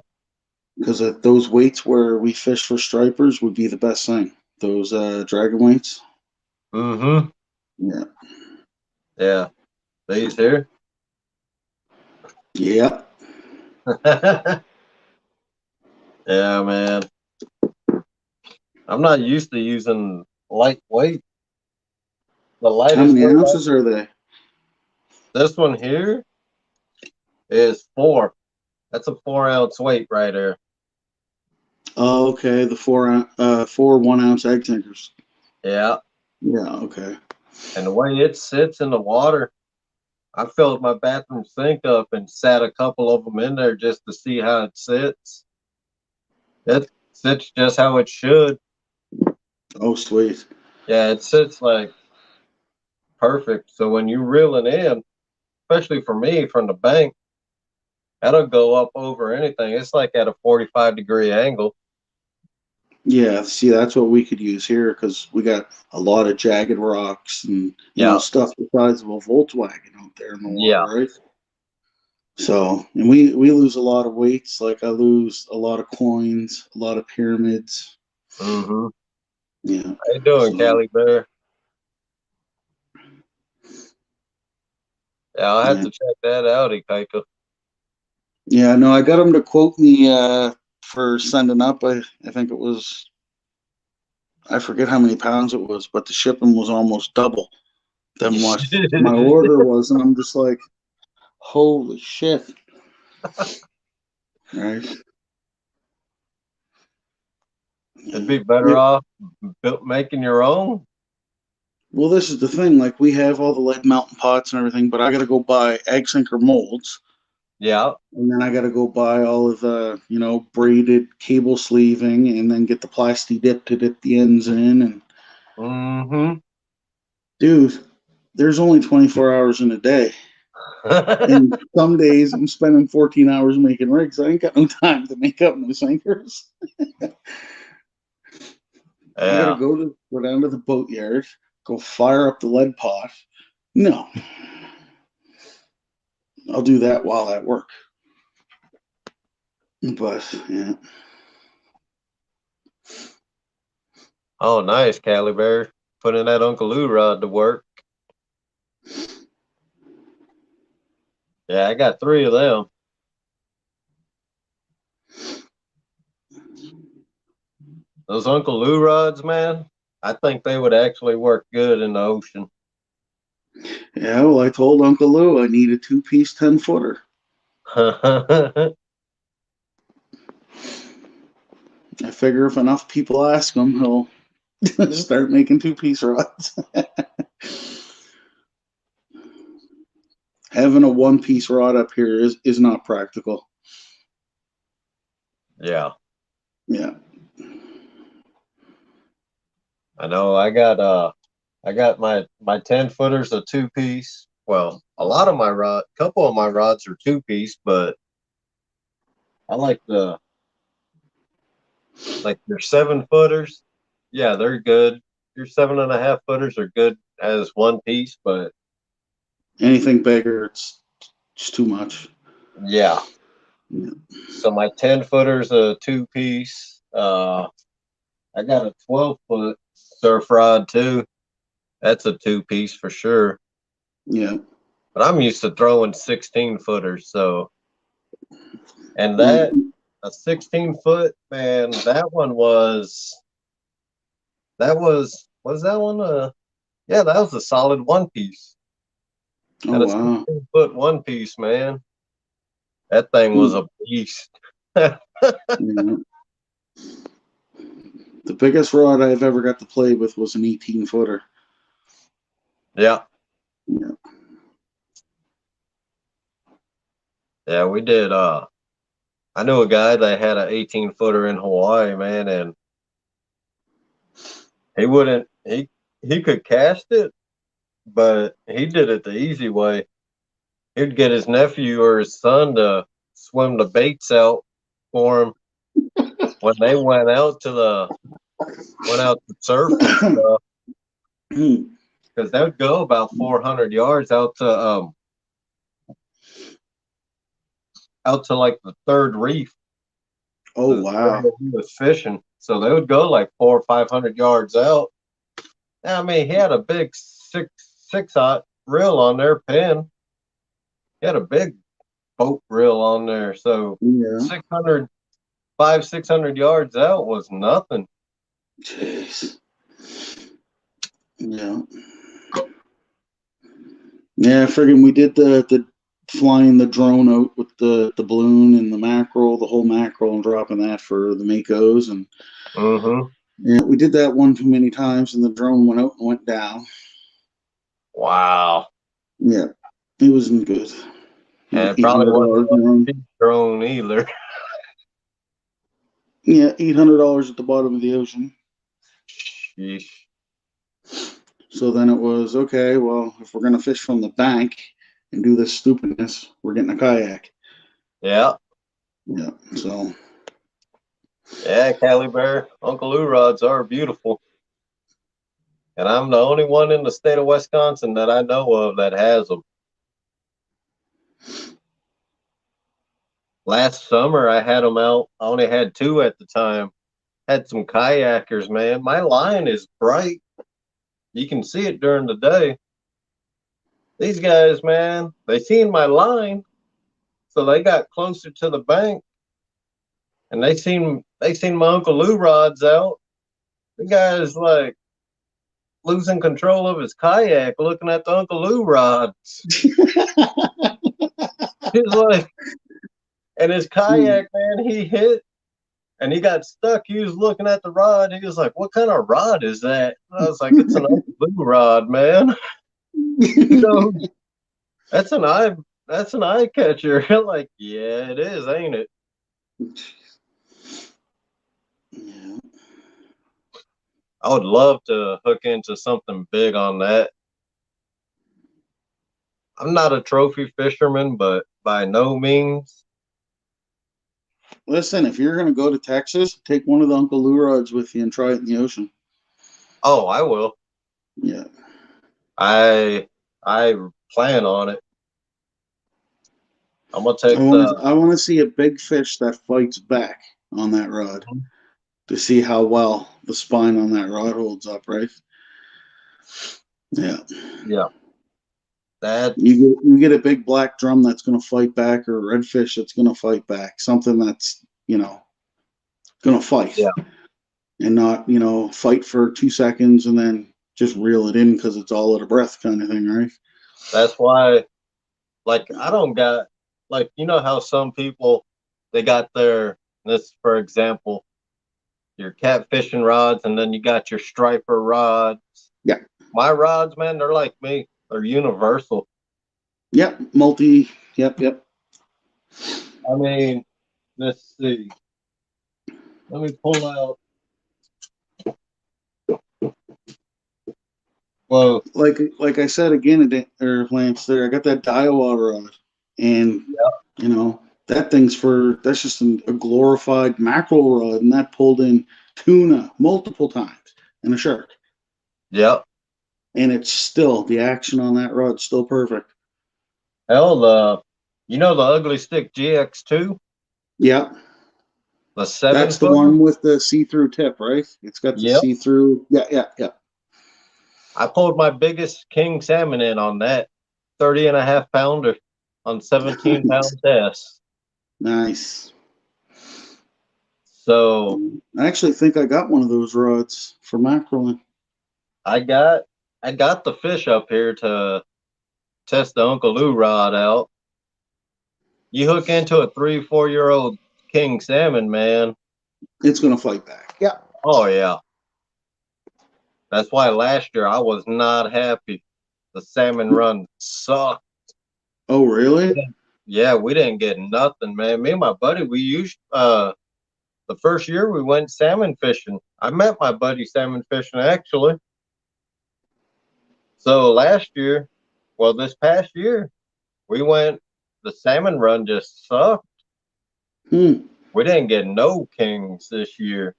Because those weights where we fish for stripers would be the best thing. Those dragon weights. Hmm. Yeah. Yeah. These here. Yeah. Yeah, man. I'm not used to using lightweight. The How lightest many weight, ounces are they? this one here is 4. That's a 4 ounce weight right there. Oh, okay. The four 1 ounce egg tankers. Yeah. Yeah. Okay. And the way it sits in the water, I filled my bathroom sink up and sat a couple of them in there just to see how it sits. It sits just how it should. Oh, sweet. Yeah, it sits like perfect. So when you reel it in, especially for me from the bank, that'll go up over anything. It's like at a 45-degree angle. Yeah, see, that's what we could use here because we got a lot of jagged rocks and Yeah, stuff the size of a Volkswagen out there in the water, yeah. right? So, and we lose a lot of weights. Like I lose a lot of coins, a lot of pyramids. Mm-hmm. Yeah. How you doing, So, Cali Bear? Yeah, I'll have yeah, to check that out, Ikaika. yeah. No, I got him to quote me for sending up. I think it was, I forget how many pounds it was, but the shipping was almost double than what my order was, and I'm just like, holy shit, right? It'd Yeah. be better off making your own. Well, this is the thing. Like, we have all the lead mountain pots and everything, but I got to go buy egg sinker molds. Yeah. And then I got to go buy all of the, braided cable sleeving and then get the plastic dip to dip the ends in. And, Mm-hmm. dude, there's only 24 hours in a day. And some days I'm spending 14 hours making rigs. I ain't got no time to make up no sinkers. I got to Yeah. go down to the boat yard, go fire up the lead pot. No, I'll do that while at work. But, yeah. Oh, nice, Cali Bear. Putting that Uncle Lou rod to work. Yeah, I got 3 of them. Those Uncle Lou rods, man, I think they would actually work good in the ocean. Yeah, well, I told Uncle Lou I need a two-piece 10-footer. I figure if enough people ask him, he'll start making two-piece rods. Having a one-piece rod up here is not practical. Yeah, Yeah. I know. I got my 10 footers a 2 piece. Well, couple of my rods are 2 piece, but I like your 7 footers. Yeah, they're good. Your 7.5 footers are good as 1 piece, but Anything bigger, it's too much. yeah. Yeah. So my 10 footers a 2 piece. I got a 12 foot surf rod too. That's a 2 piece for sure. Yeah. But I'm used to throwing 16 footers, so and Well, that a 16 foot, man, was that one yeah, that was a solid 1 piece. oh At a wow. 16 foot 1 piece, man. That thing was Hmm. a beast. Yeah. The biggest rod I've ever got to play with was an 18-footer. Yeah. Yeah. Yeah, we did I knew a guy that had an 18 footer in Hawaii, man, and he wouldn't he could cast it, but he did it the easy way. He'd get his nephew or his son to swim the baits out for him when they went out to surf and stuff, because they would go about 400 yards out to like the third reef, Oh the wow. area he was fishing. So they would go like 400 or 500 yards out. I mean, he had a big six-aught reel on there, pin. He had a big boat reel on there, so Yeah. 600 yards out was nothing. Jeez. Yeah. Yeah, friggin' we did the flying the drone out with the balloon and the mackerel, the whole mackerel, and dropping that for the Makos, and Mm-hmm. yeah, we did that one too many times, and the drone went out and went down. Wow. Yeah, it wasn't good. And Like it eight probably hundred wasn't dollars drone. a cheap drone either. Yeah, $800 at the bottom of the ocean. Sheesh. So then it was okay. Well, if we're gonna fish from the bank and do this stupidness, we're getting a kayak. Yeah. Yeah. So Yeah, Cali Bear, Uncle Lou rods are beautiful. And I'm the only one in the state of Wisconsin that I know of that has them. Last summer, I had them out. I only had two at the time. Had some kayakers, man. My line is bright. You can see it during the day. These guys, man, they seen my line, so they got closer to the bank, and they seen my Uncle Lou rods out. The guy's like losing control of his kayak, looking at the Uncle Lou rods. He's like, and his kayak, man, he hit and he got stuck. He was looking at the rod. He was like, "What kind of rod is that?" I was like, "It's an Uncle Lou rod, man." He goes, That's an eye catcher." Like, yeah, it is, ain't it? Yeah. I would love to hook into something big on that. I'm not a trophy fisherman, but by no means. Listen, if you're going to go to Texas, take one of the Uncle Lou rods with you and try it in the ocean. Oh, I will. Yeah. I plan on it. I'm gonna I take want the to I want to see a big fish that fights back on that rod to see how well the spine on that rod holds up, right? Yeah. yeah. That You get a big black drum that's going to fight back, or a redfish that's going to fight back. Something that's going to fight yeah. and not fight for 2 seconds and then just reel it in because it's all out of breath, kind of thing, right? That's why, like, I don't got like you know how some people they got their this for example your catfishing rods and then you got your striper rods. Yeah. My rods, man, they're like me. They're universal. Yep. Multi. Yep. Yep. I mean, let's see. Let me pull out. Well, Like I said again, or Lance, there I got that Daiwa rod, and that's just a glorified mackerel rod, and that pulled in tuna multiple times and a shark, yep. and it's still the action on that rod still perfect. Hell, you know the Ugly Stick GX2, Yeah, the seven that's the footer. one with the see-through tip, right? It's got the Yep. see-through. Yeah, yeah, yeah. I pulled my biggest king salmon in on that 30 and a half pounder on 17 Nice, pound test. nice. So I actually think I got one of those rods for mackerel. I got I got the fish up here to test the Uncle Lou rod out. You hook into a 3, 4 year old king salmon, man. It's gonna fight back. Yeah. Oh yeah. That's why last year I was not happy. The salmon run sucked. Oh, really? Yeah, we didn't get nothing, man. Me and my buddy, we used the first year we went salmon fishing. I met my buddy salmon fishing actually. So last year, well, this past year, we went. The salmon run just sucked. Hmm. We didn't get no kings this year.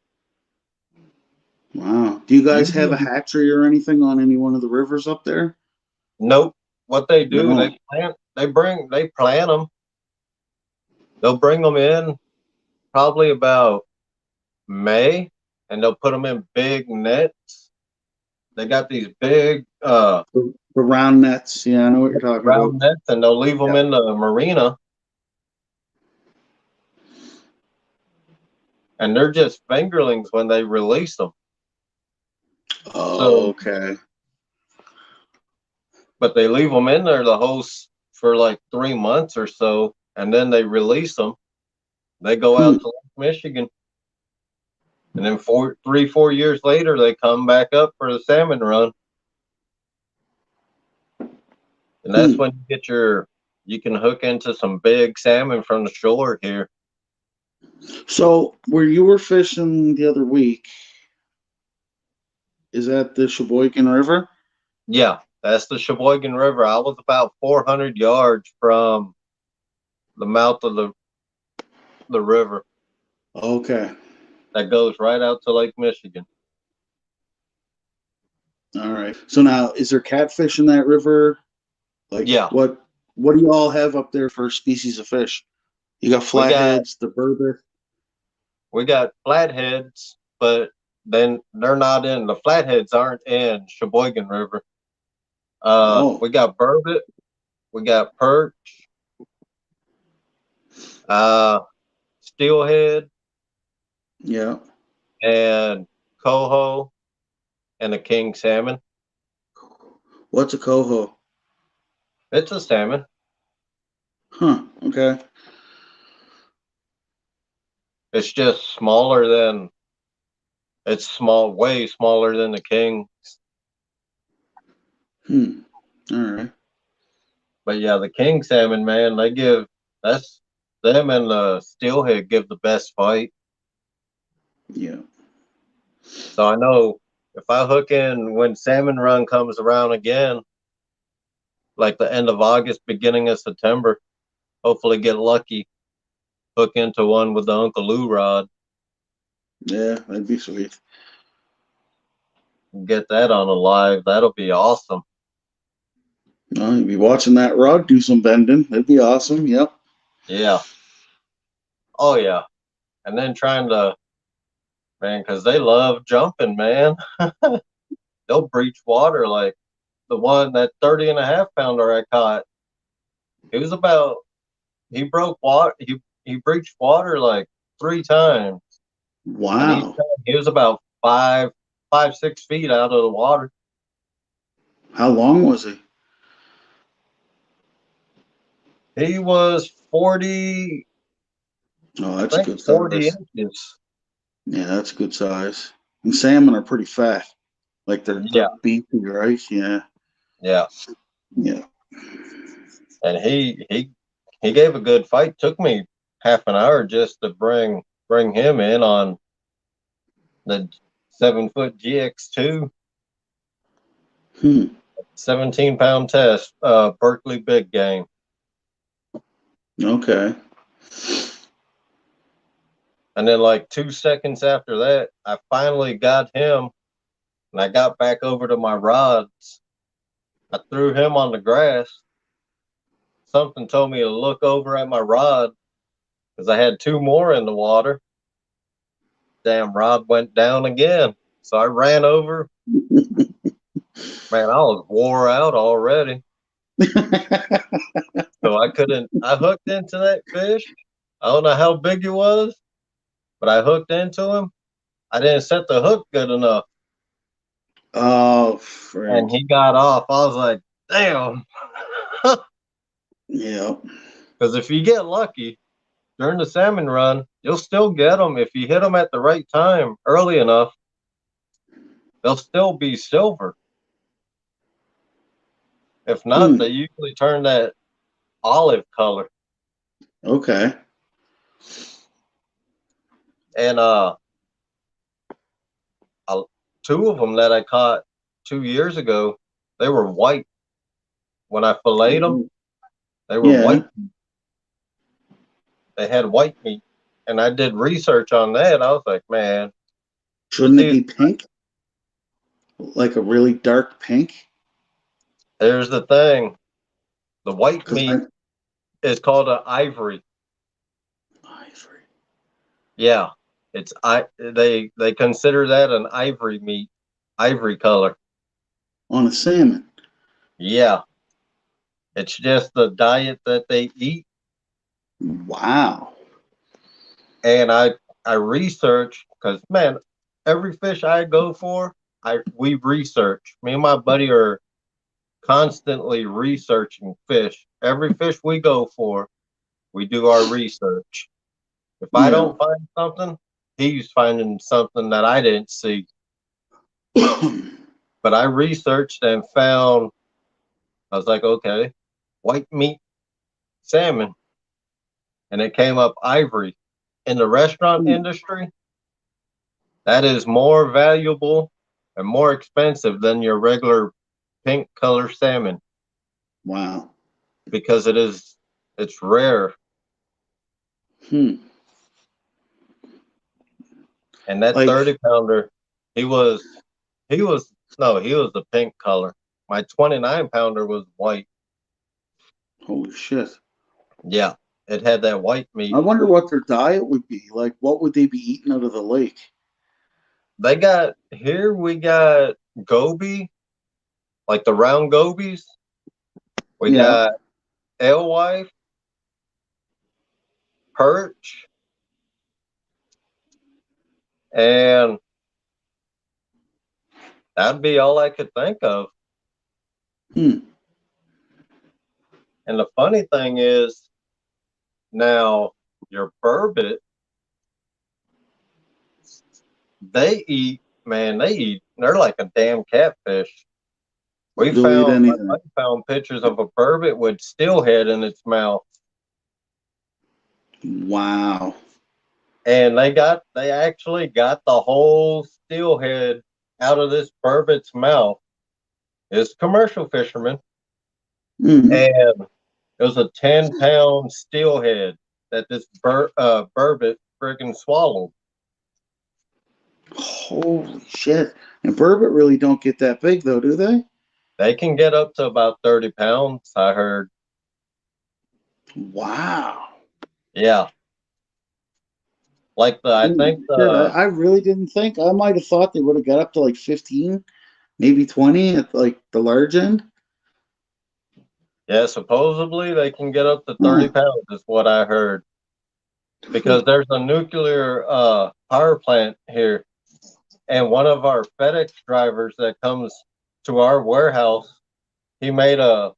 Wow. Do you guys have a Usually, hatchery or anything on any one of the rivers up there? nope. What they do, No. they plant them. They'll bring them in probably about May, and they'll put them in big nets. They got these big The round nets. Yeah, I know what you're talking about. round nets, and they'll leave them Yeah. in the marina, and they're just fingerlings when they release them. Oh, So, okay. but they leave them in there the whole for like 3 months or so, and then they release them. They go Hmm. out to Lake Michigan, and then 3, 4 years later, they come back up for the salmon run, and that's Hmm. when you can hook into some big salmon from the shore here. So, where you were fishing the other week, is that the Sheboygan River? Yeah, that's the Sheboygan River. I was about 400 yards from the mouth of the river. Okay. that goes right out to Lake Michigan. All right. So now, is there catfish in that river? Like, Yeah, what do you all have up there for species of fish? You got we got flatheads, the burbot. we got flatheads, but then they're not in the flatheads aren't in Sheboygan River. Oh, We got burbot, we got perch, uh, steelhead, yeah. and coho, and a king salmon. What's a coho? It's a salmon. Huh. Okay. It's just smaller than it's small, way smaller than the king. Hmm. All right. But yeah, the king salmon, man, they give that's them and the steelhead give the best fight. Yeah. So I know if I hook in when salmon run comes around again, like the end of August, beginning of September, hopefully get lucky, hook into one with the Uncle Lou rod, Yeah, that'd be sweet. and get that on a live. That'll be awesome. You'd be watching that rod do some bending. That'd be awesome. Yep. Yeah. Oh yeah. And then trying to man, because they love jumping, man. They'll breach water like the one that 30 and a half pounder I caught. It was about he broke water he breached water like 3 times. And each Wow. time he was about 6 feet out of the water. How long was he? He was 40, Oh, I that's a think good 40 size. inches. Yeah, that's a good size. And salmon are pretty fat. Like they're Yeah, beefy, right? Yeah. yeah. Yeah. And he gave a good fight. Took me half an hour just to bring him in on the 7 foot GX2, Hmm. 17-pound test, Berkeley big game. Okay. And then like 2 seconds after that, I finally got him and I got back over to my rods. I threw him on the grass. Something told me to look over at my rod because I had two more in the water. Damn rod went down again. So I ran over. Man, I was wore out already. So I couldn't, I hooked into that fish. I don't know how big it was, but I hooked into him. I didn't set the hook good enough. Oh, And frick. he got off. I was like, damn. Yeah. Because if you get lucky during the salmon run, you'll still get them. If you hit them at the right time early enough, they'll still be silver. If not, Hmm. they usually turn that olive color. Okay. And uh, two of them that I caught 2 years ago, they were white. When I filleted them, they were Yeah. white. They had white meat. And I did research on that. I was like, man, it's Shouldn't it either, be pink? Like a really dark pink? there's the thing. The white Because I meat is called an ivory. ivory Yeah, they consider that an ivory meat, ivory color. on a salmon. Yeah, it's just the diet that they eat. Wow. And I research because man, every fish I go for, we research. Me and my buddy are constantly researching fish. Every fish we go for, we do our research. If I Yeah. don't find something, he's finding something that I didn't see. But I researched and found, I was like, okay, white meat salmon. And it came up ivory. In the restaurant industry, that is more valuable and more expensive than your regular pink color salmon Wow. because it's rare. Hmm. And that Like, 30-pounder, he was he was no, he was the pink color. My 29-pounder was white. holy shit. Yeah, it had that white meat. I wonder what their diet would be. Like, what would they be eating out of the lake? We got goby, like the round gobies. We Yeah. got alewife, perch, and that'd be all I could think of. Hmm. And the funny thing is, now your burbot, they're like a damn catfish. They'll eat My anything. buddy found pictures of a burbot with steelhead in its mouth. Wow. And they actually got the whole steelhead out of this burbot's mouth. It's commercial fishermen. Hmm. And it was a 10-pound steelhead that this burbot friggin' swallowed. Holy shit. And burbot really don't get that big, though, do they? They can get up to about 30 pounds, I heard. Wow. Yeah. I Holy think shit. I really didn't think. I might have thought they would have got up to like 15, maybe 20 at like the large end. yeah, supposedly they can get up to 30 Huh. pounds, is what I heard. Because there's a nuclear power plant here. And one of our FedEx drivers that comes to our warehouse, he made a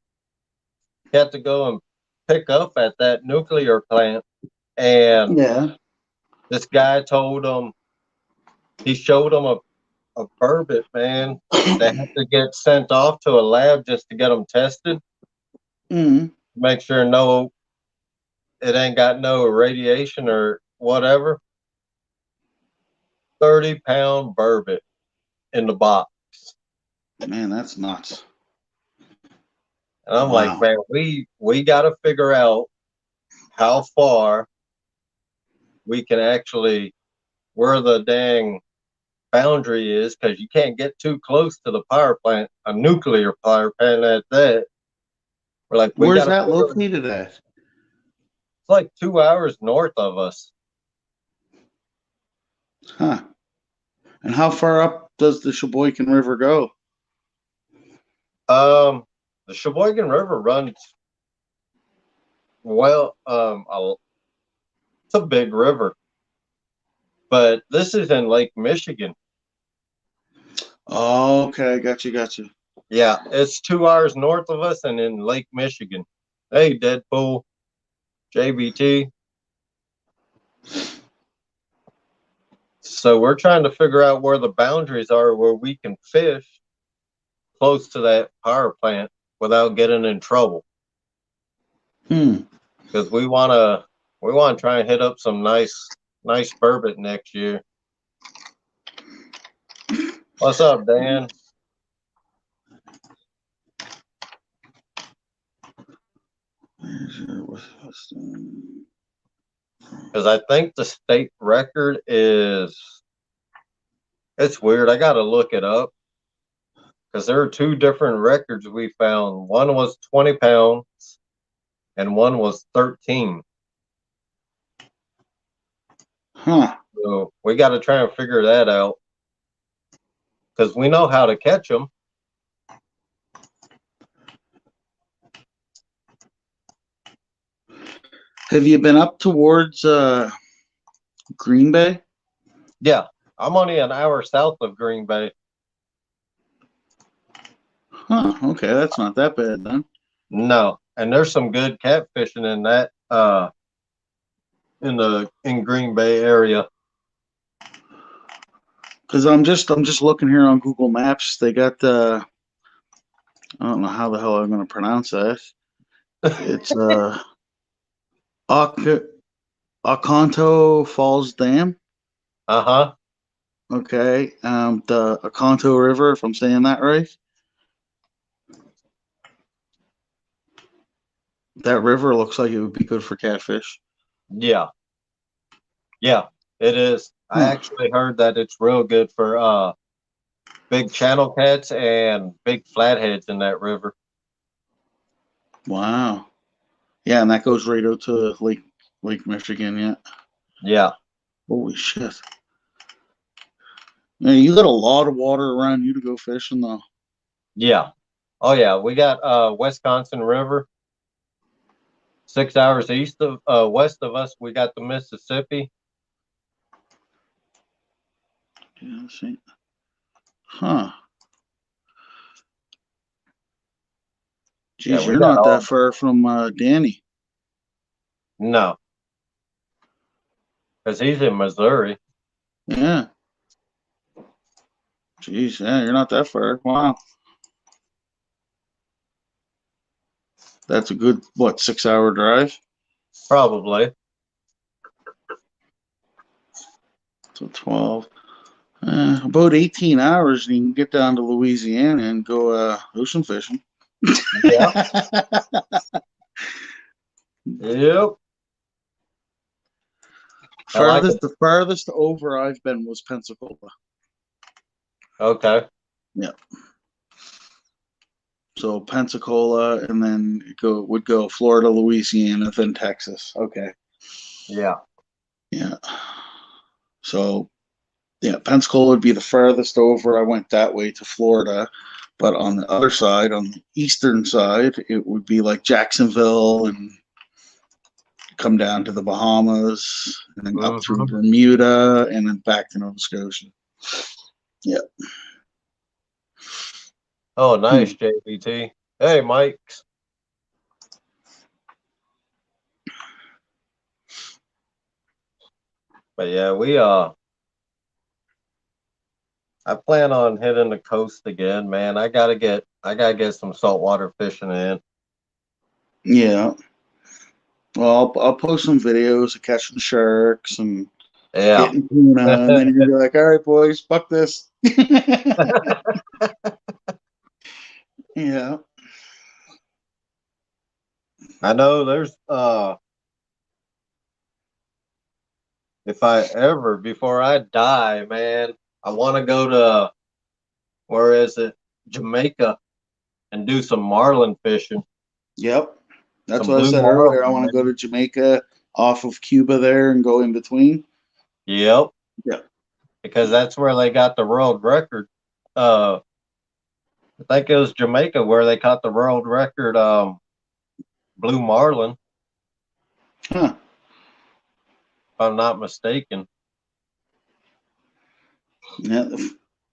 he had to go and pick up at that nuclear plant, and Yeah. this guy told him he showed him a burbot, man, that had to get sent off to a lab just to get them tested, Mm. make sure it ain't got no radiation or whatever. 30-pound burbot in the box. Man, that's nuts. And I'm like, Wow. man, we got to figure out how far we can actually where the dang boundary is, because you can't get too close to the power plant, a nuclear power plant at that. We're like, we got Where's to that figure. located at? It's like 2 hours north of us. Huh. And how far up does the Sheboygan River go? The Sheboygan River runs well. It's a big river, but this is in Lake Michigan. Oh, okay. Got you. Yeah, it's 2 hours north of us and in Lake Michigan. Hey, Deadpool, JBT. So we're trying to figure out where the boundaries are where we can fish close to that power plant without getting in trouble. Hmm. Because we want to try and hit up some nice burbot next year. What's up, Dan? Because I think the state record is it's weird. I got to look it up because there are two different records we found. One was 20 pounds and one was 13. Huh. So we got to try and figure that out because we know how to catch them. Have you been up towards Green Bay? Yeah, I'm only an hour south of Green Bay. Huh. Okay, that's not that bad then. No, and there's some good catfishing in that in Green Bay area. Because I'm just looking here on Google Maps. They got I don't know how the hell I'm going to pronounce that. It's Oconto Falls Dam. Uh-huh. Okay. The Oconto River, if I'm saying that right. That river looks like it would be good for catfish. Yeah. Yeah, it is. I actually heard that it's real good for big channel cats and big flatheads in that river. Wow. Yeah, and that goes right out to Lake Michigan. Yeah. Yeah. Holy shit. Man, you got a lot of water around you to go fishing, though. Yeah. Oh yeah. We got Wisconsin River. 6 hours east of west of us, we got the Mississippi. Yeah, let's see. Huh. Yeah, Geez, we you're got not that all. far from Danny. No, because he's in Missouri. Yeah. Geez, yeah, you're not that far. Wow. That's a good, what, 6 hour drive? Probably. So 12. About 18 hours, and you can get down to Louisiana and go ocean fishing. Yeah. Yep. I like it. The farthest over I've been was Pensacola. Okay. Yeah. So Pensacola, and then would go Florida, Louisiana, then Texas. Okay. Yeah. Yeah. So yeah, Pensacola would be the farthest over. I went that way to Florida, but on the other side, on the eastern side, it would be like Jacksonville and come down to the Bahamas and then up through Bermuda and then back to Nova Scotia. Yeah. Oh, nice, JBT. Hey, Mike. But yeah, I plan on hitting the coast again, man. I gotta get some saltwater fishing in. Yeah. Well, I'll post some videos of catching sharks and Yeah. hitting tuna, and then you're gonna be like, "All right, boys, fuck this." Yeah. I know there's if I ever before I die, man, I wanna go to where is it? Jamaica and do some marlin fishing. Yep. That's Some what I blue said earlier. I marlin, want to go man. to Jamaica off of Cuba there and go in between. Yep. Yeah. Because that's where they got the world record. Uh I think it was Jamaica where they caught the world record blue marlin, if Huh. I'm not mistaken. Yeah.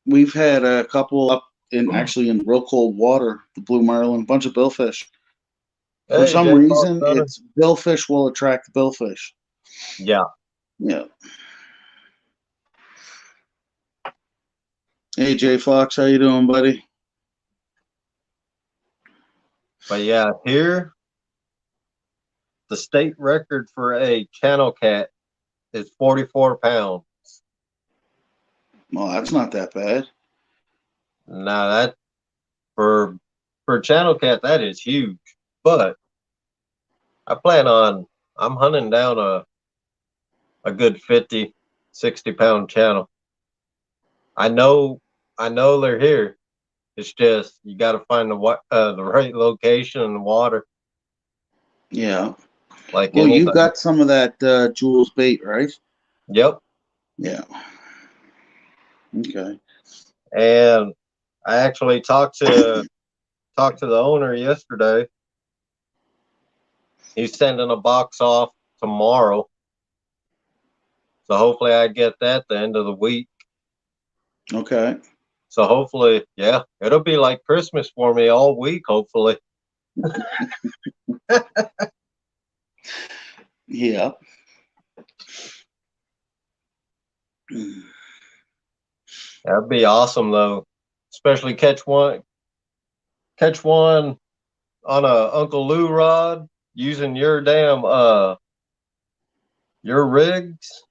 We've had a couple up in real cold water, the blue marlin, a bunch of billfish. For Hey, some J Fox reason, Hunter. it's billfish will attract billfish. Yeah. Yeah. Hey, J Fox, how you doing, buddy? But yeah, here the state record for a channel cat is 44 pounds. Well, that's not that bad. Now that for for a channel cat that is huge. But I plan on I'm hunting down a good 50, 60 pound channel. I know I know they're here. It's just you got to find the right location and the water, Yeah. like Well, you anything. got some of that Jules bait, right? Yep. Yeah. Okay. And I actually talked to the owner yesterday. He's sending a box off tomorrow, so hopefully I get that the end of the week. Okay. So hopefully, yeah, it'll be like Christmas for me all week. Hopefully, Yeah. that'd be awesome though. Especially catch one on a Uncle Lou rod using your damn your rigs,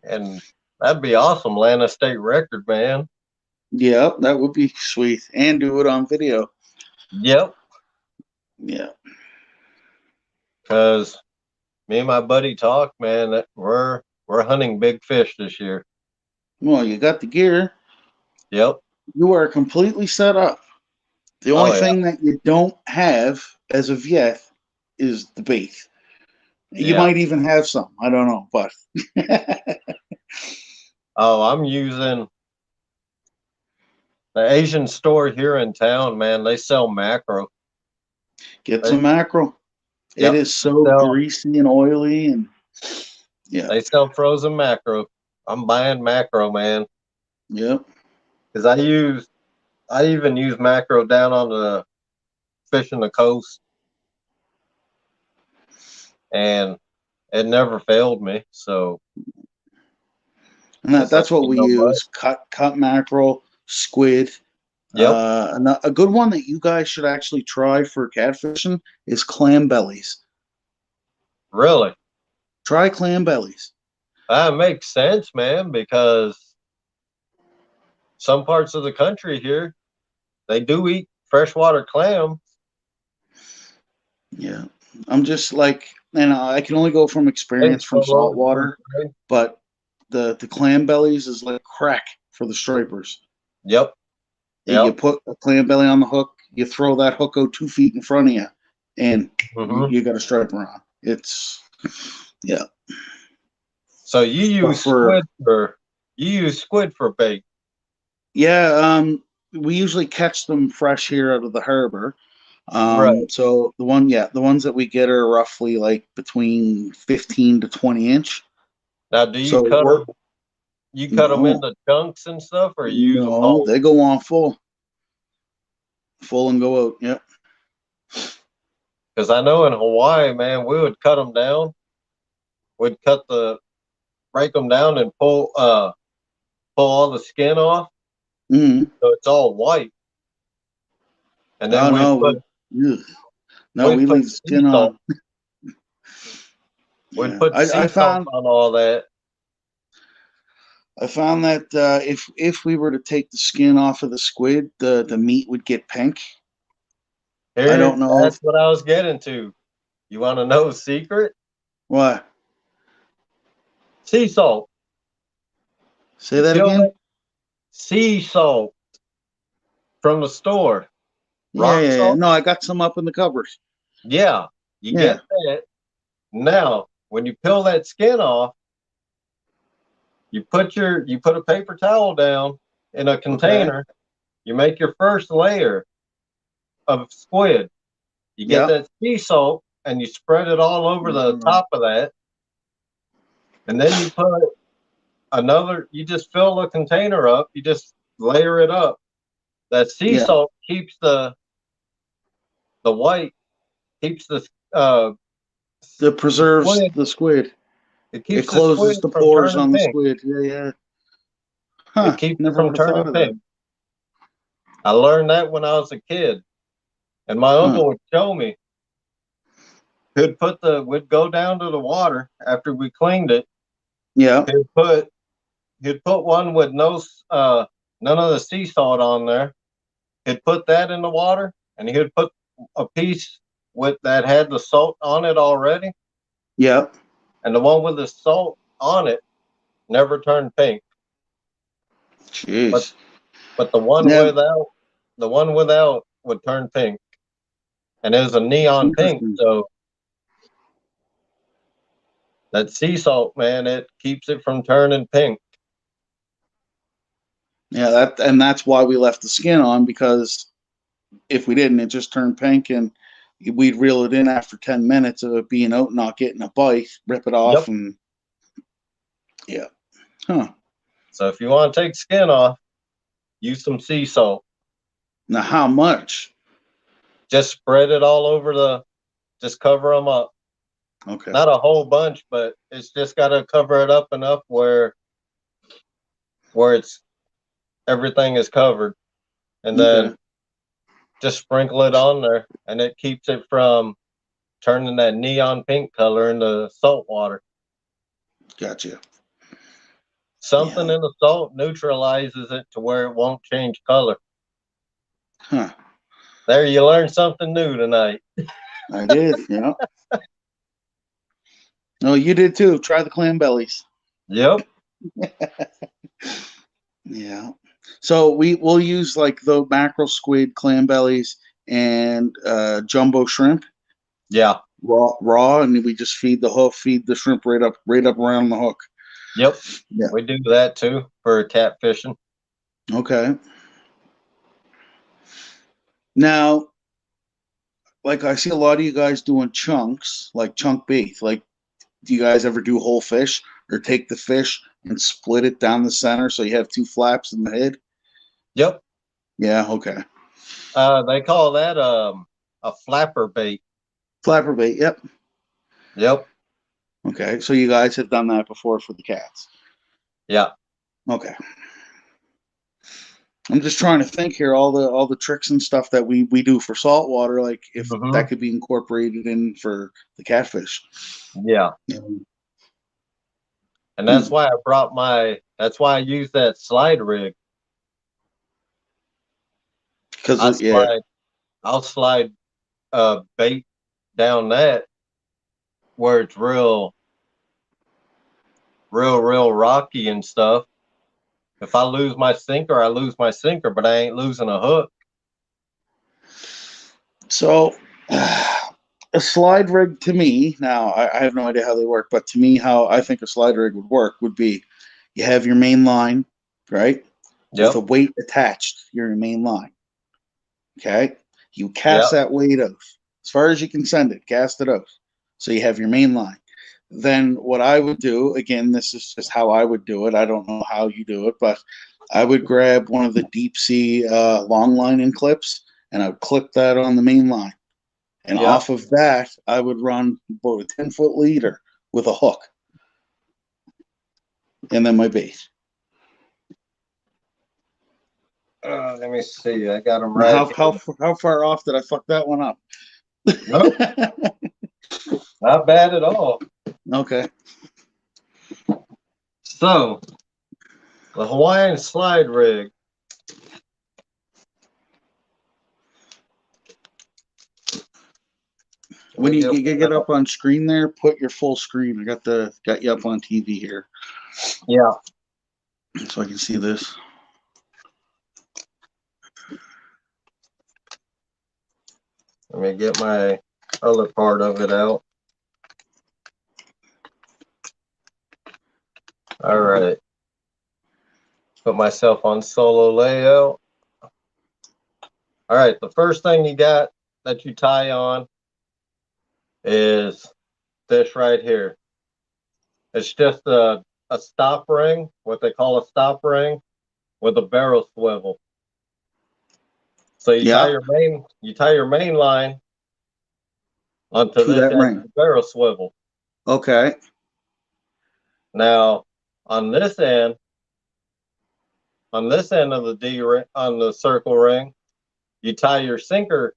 and that'd be awesome. Land a state record, man. Yeah, that would be sweet. And do it on video. Yep, Yeah. because me and my buddy talk, man. That we're We're hunting big fish this year. Well, you got the gear. Yep. You are completely set up. The only Oh yeah. thing that you don't have as of yet is the bait. You Yeah. might even have some. I don't know, but Oh, I'm using the Asian store here in town, man. They sell macro. get They, some mackerel. It yep. is so Sell, greasy and oily, and yeah, they sell frozen macro. I'm buying macro, man, yep. because I even use macro down on the fishing the coast, and it never failed me. So And it's like that's what we no mud. use: cut mackerel, squid. Yep. A good one that you guys should actually try for catfishing is clam bellies. Really. Try clam bellies. That makes sense, man, because some parts of the country here, they do eat freshwater clam. Yeah, I'm just like, and I can only go from They experience from throw those saltwater, things. but the clam bellies is like crack for the stripers. Yep. You Yep. put a clam belly on the hook, you throw that hook out 2 feet in front of you, and Hmm. you got a striper on. It's yeah. So But for you use squid for bait. yeah, we usually catch them fresh here out of the harbor. Right. So the ones that we get are roughly like between 15 to 20 inch. Now, do you So cut we're them? You cut them no, into chunks and stuff, or you use them no, whole? they go on full and go out. Yep. Because I know in Hawaii, man, we would cut them down. We'd break them down and pull all the skin off, Mm-hmm. so it's all white. And then Oh no, ugh. No, we we'd put leave the sea skin salt. on. We'd Yeah, put I sea salt found on all that. that if we were to take the skin off of the squid, the meat would get pink. I Here, don't know if that's what I was getting to. You want to know a secret? what. Sea salt. Say You that peel again. that sea salt from the store. Yeah, Rock yeah, yeah. salt. No, I got some up in the cupboard. Yeah, you Yeah. get that. Now, when you peel that skin off, you put a paper towel down in a Okay. container. You make your first layer of squid. You get Yeah. that sea salt and you spread it all over the Right. top of that. And then you put you just fill the container up, you just layer it up. That sea Yeah. salt keeps the white, keeps uh It the preserves squid, the squid. it It keeps the squid closes the from pores turning on the pink. squid. Yeah, yeah. It Huh. keeps it Never from would have turning thought of that. pink. I learned that when I was a kid. And my Huh. uncle would show me. We'd go down to the water after we cleaned it. Yeah. He'd put he'd put one with none of the sea salt on there. He'd put that in the water, and he'd put a piece with that had the salt on it already, Yeah. and the one with the salt on it never turned pink. But Jeez. but Yeah. the one without would turn pink, and it was a It's neon pink. interesting. So that sea salt, man, it keeps it from turning pink. Yeah, that's why we left the skin on, because if we didn't, it just turned pink, and we'd reel it in after 10 minutes of it being out, not getting a bite, rip it Yep. off, and yeah. Huh. So if you want to take skin off, use some sea salt. Now, how much? Just spread it all over just cover them up. Okay. Not a whole bunch, but it's just got to cover it up enough where it's everything is covered, and Okay. then just sprinkle it on there, and it keeps it from turning that neon pink color into salt water. Gotcha. Something Yeah. in the salt neutralizes it to where it won't change color. Huh. There, you learned something new tonight. I did. Yeah. No, you did too. Try the clam bellies. Yep. Yeah. So we'll use like the mackerel, squid, clam bellies, and jumbo shrimp Yeah. raw, and we just feed the shrimp right up around the hook. Yep. Yeah. We do that too for catfishing. Okay. Now, like I see a lot of you guys doing chunks, like chunk bait. Like, do you guys ever do whole fish or take the fish and split it down the center so you have two flaps in the head? Yep. Yeah. Okay. They call that a flapper bait. Flapper bait. Yep. Yep. Okay. So you guys have done that before for the cats. Yeah. Okay. I'm just trying to think here, all the tricks and stuff that we do for saltwater, like if Hmm. that could be incorporated in for the catfish. Yeah. And that's why I brought that's why I use that slide rig. Because yeah, I'll slide bait down that where it's real rocky and stuff. If I lose my sinker, I lose my sinker, but I ain't losing a hook. so a slide rig to me, now I have no idea how they work, but to me, how I think a slide rig would work would be you have your main line, right? With a Yep. weight attached to your main line. Okay. You cast Yep. that weight out as far as you can send it, cast it out. So you have your main line. Then what I would do, again, this is just how I would do it. I don't know how you do it, but I would grab one of the deep sea long lining clips and I would clip that on the main line. And Yep. off of that, I would run about a 10-foot leader with a hook and then my bait. Let me see. I got them Now, right here. how far off did I fuck that one up? Nope. Not bad at all. Okay. So the Hawaiian slide rig. When you get up on screen there, put your full screen. I got you up on TV here, Yeah. so I can see this. Let me get my other part of it out. All right. Put myself on solo layout. All right. The first thing you got that you tie on is this right here. It's just a stop ring, what they call a stop ring, with a barrel swivel. So you tie Yeah, your main line onto to this that end of ring. the barrel swivel. Okay. Now on this end of the D ring, on the circle ring, you tie your sinker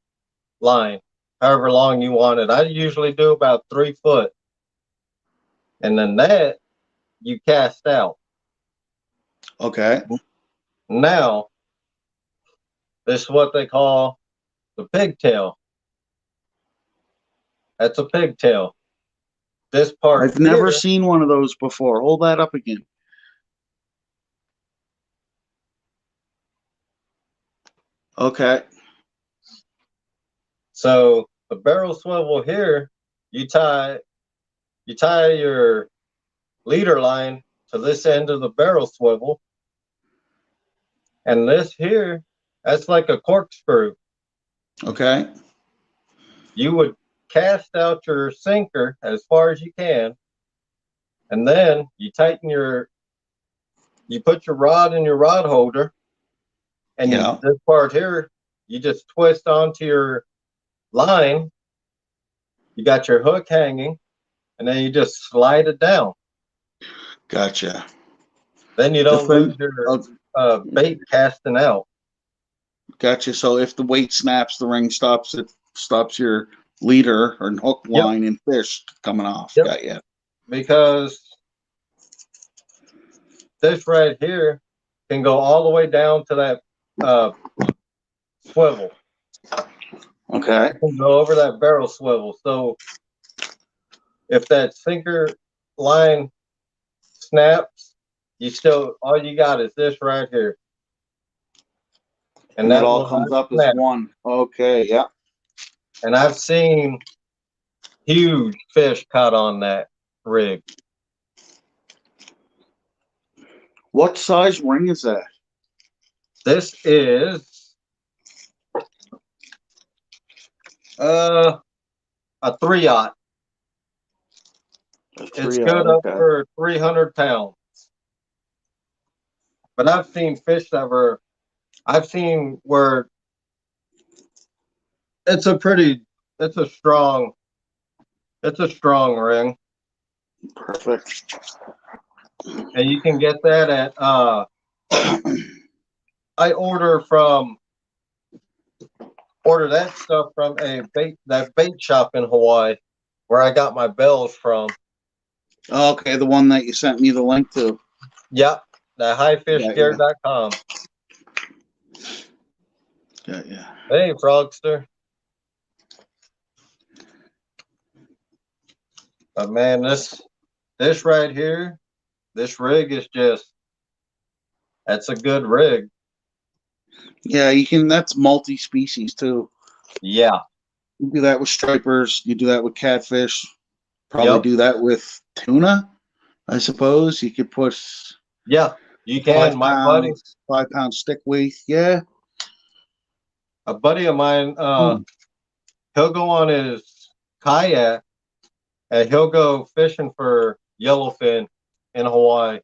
line, however long you want it. I usually do about 3 foot, and then that you cast out. Okay. Now this is what they call the pigtail. That's a pigtail. This part I've never here, seen one of those before. Hold that up again. Okay. so the barrel swivel here, you tie your leader line to this end of the barrel swivel, and this here, that's like a corkscrew. Okay. You would cast out your sinker as far as you can, and then you put your rod in your rod holder, and Yeah. this part here, you just twist onto your line. You got your hook hanging, and then you just slide it down. Gotcha. Then you If don't lose I'm, your uh, bait casting out. gotcha. So if the weight snaps, the ring stops. It stops your leader or hook Yep, line and fish coming off. yep. Got you. Because this right here can go all the way down to that uh, swivel. Okay. It can go over that barrel swivel. So if that sinker line snaps, all you got is this right here. And that all comes up as one. Okay, yeah. And I've seen huge fish caught on that rig. What size ring is that? This is a 3/0. It's good up for 300 pounds. But I've seen fish I've seen where it's a strong ring. Perfect. And you can get that at I order that stuff from that bait shop in Hawaii where I got my bells from. Okay, the one that you sent me the link to. Yep, the highfishgear.com. Yeah. Hey, Frogster. But man, this right here, this rig is that's a good rig. Yeah, you can. That's multi-species too. Yeah. You do that with stripers. You do that with catfish. Probably do that with tuna, I suppose. You could put. Yeah, you can. 5-pound stick weight. Yeah. A buddy of mine, he'll go on his kayak and he'll go fishing for yellowfin in Hawaii.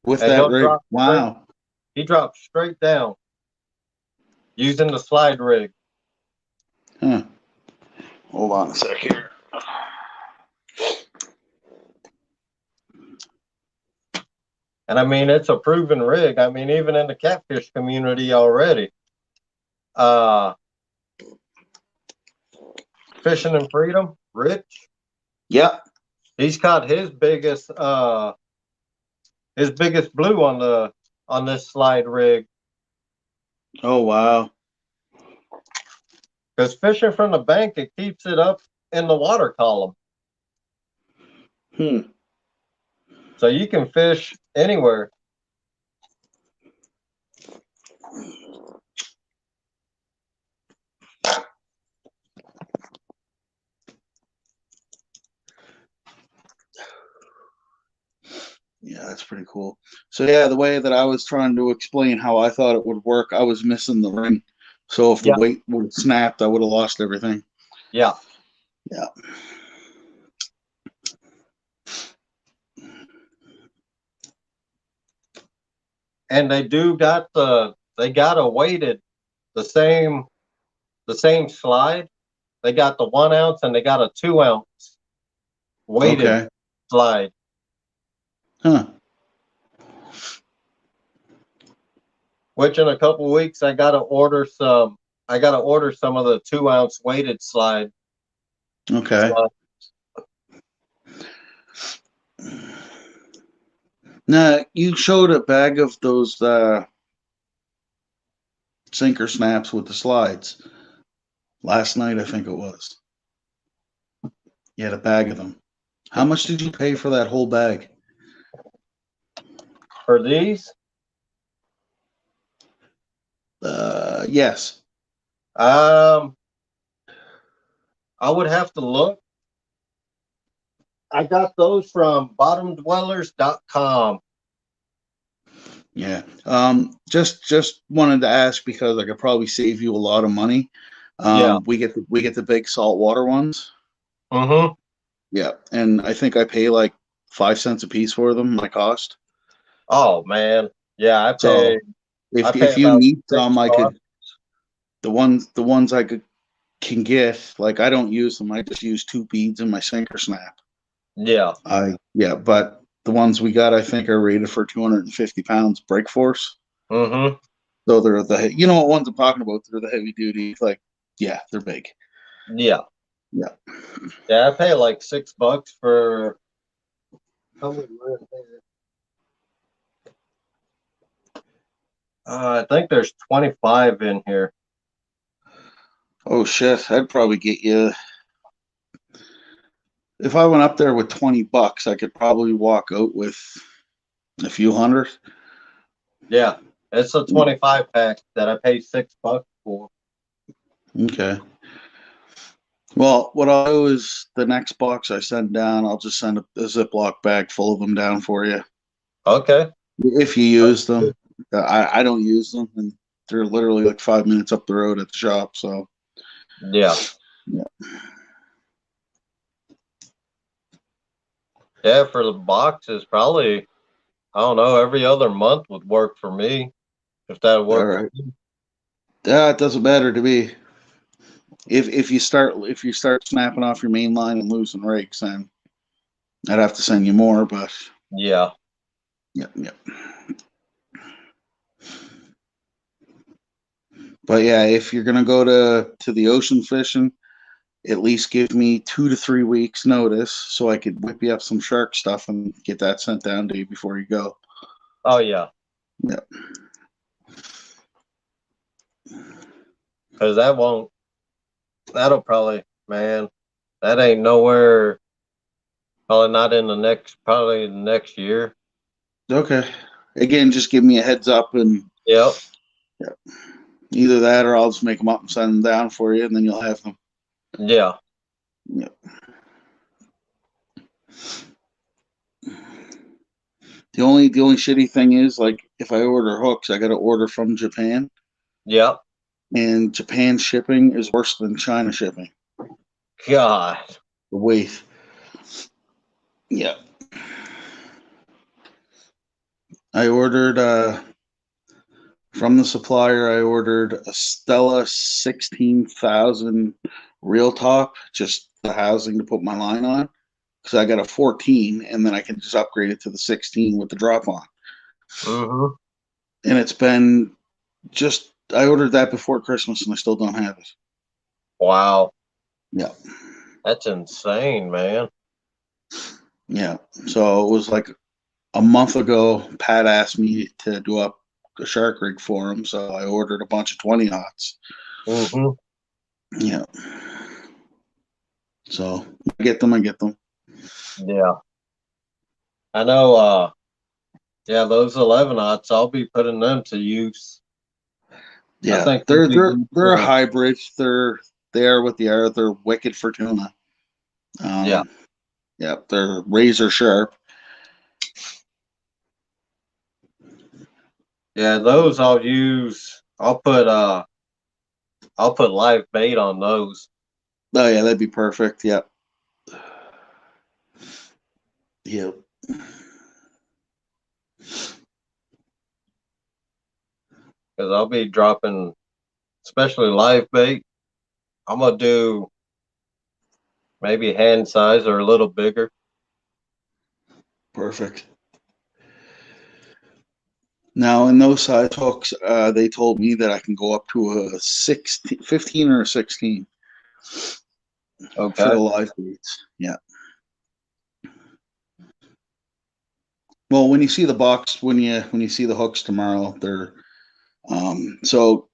With that rig. Wow. He drops straight down using the slide rig. Huh. Hold on a sec here. And I mean, it's a proven rig. I mean, even in the catfish community already. Fishing in Freedom, Rich. Yep. He's caught his biggest blue on this slide rig. Oh wow. Because fishing from the bank, it keeps it up in the water column. So you can fish anywhere. Yeah, that's pretty cool. So yeah, the way that I was trying to explain how I thought it would work, I was missing the ring. So if the weight would have snapped, I would have lost everything. Yeah. Yeah. And they got a weighted the same slide. They got the 1 ounce and they got a 2 ounce weighted slide. Huh. Which in a couple of weeks I gotta order some of the 2 ounce weighted slide. Okay. Now you showed a bag of those sinker snaps with the slides last night, I think it was. You had a bag of them. How much did you pay for that whole bag? For these? Yes. I would have to look. I got those from bottomdwellers.com. Yeah. Just wanted to ask because I could probably save you a lot of money. We get the big saltwater ones. Mm-hmm. Yeah, and I think I pay like 5 cents a piece for them. My cost. Oh man, yeah, I pay. If you need some, I could. The ones I can get, like I don't use them. I just use 2 beads in my sinker snap. Yeah. But the ones we got, I think, are rated for 250 pounds break force. Mm-hmm. So they're what ones I'm talking about. They're the heavy duty. Like, yeah, they're big. Yeah. Yeah. Yeah, I pay like $6 for. I think there's 25 in here. Oh shit! I'd probably get you. If I went up there with $20, I could probably walk out with A few hundred? Yeah, it's a 25 pack that I pay $6 for. Okay. Well, what I'll do is the next box I send down, I'll just send a Ziploc bag full of them down for you. Okay. If you use them. I don't use them, and they're literally like 5 minutes up the road at the shop. So, Yeah. yeah. Yeah, for the boxes, probably, I don't know, every other month would work for me, if that would All work for right. you. Yeah, it doesn't matter to me. If you start snapping off your main line and losing rakes, then I'd have to send you more. But Yeah. yeah. But yeah, if you're gonna go to the ocean fishing, at least give me 2 to 3 weeks notice so I could whip you up some shark stuff and get that sent down to you before you go. Oh, yeah. Yeah. Because that'll probably, man, that ain't nowhere, probably the next year. Okay. Again, just give me a heads up, and Yep. yeah, either that or I'll just make them up and send them down for you, and then you'll have them. Yeah. Yep. The only shitty thing is, like, if I order hooks, I got to order from Japan, Yep. and Japan shipping is worse than China shipping. God. The weight. Yeah. I ordered from the supplier. I ordered a Stella 16,000 real top, just the housing to put my line on. Because I got a 14, and then I can just upgrade it to the 16 with the drop on. Mm-hmm. And it's been just, I ordered that before Christmas, and I still don't have it. Wow. Yeah. That's insane, man. Yeah. So it was like a month ago, Pat asked me to do up a shark rig for him. So I ordered a bunch of 20 knots. Mm-hmm. Yeah. So I get them. Yeah. I know, yeah, those 11-aughts, I'll be putting them to use. I Yeah. think they'll They're be they're good they're a for, hybrid. They are what they are. They're wicked for tuna. yeah. Yeah, they're razor sharp. Yeah, those I'll put live bait on those. Oh yeah, that'd be perfect. Yep. Yep. Because I'll be dropping, especially live bait. I'm gonna do maybe hand size or a little bigger. Perfect. Now, in those size hooks, they told me that I can go up to a 16, 15 or a 16 for Okay. the live baits. Yeah. Well, when you see the box, when you see the hooks tomorrow, they're so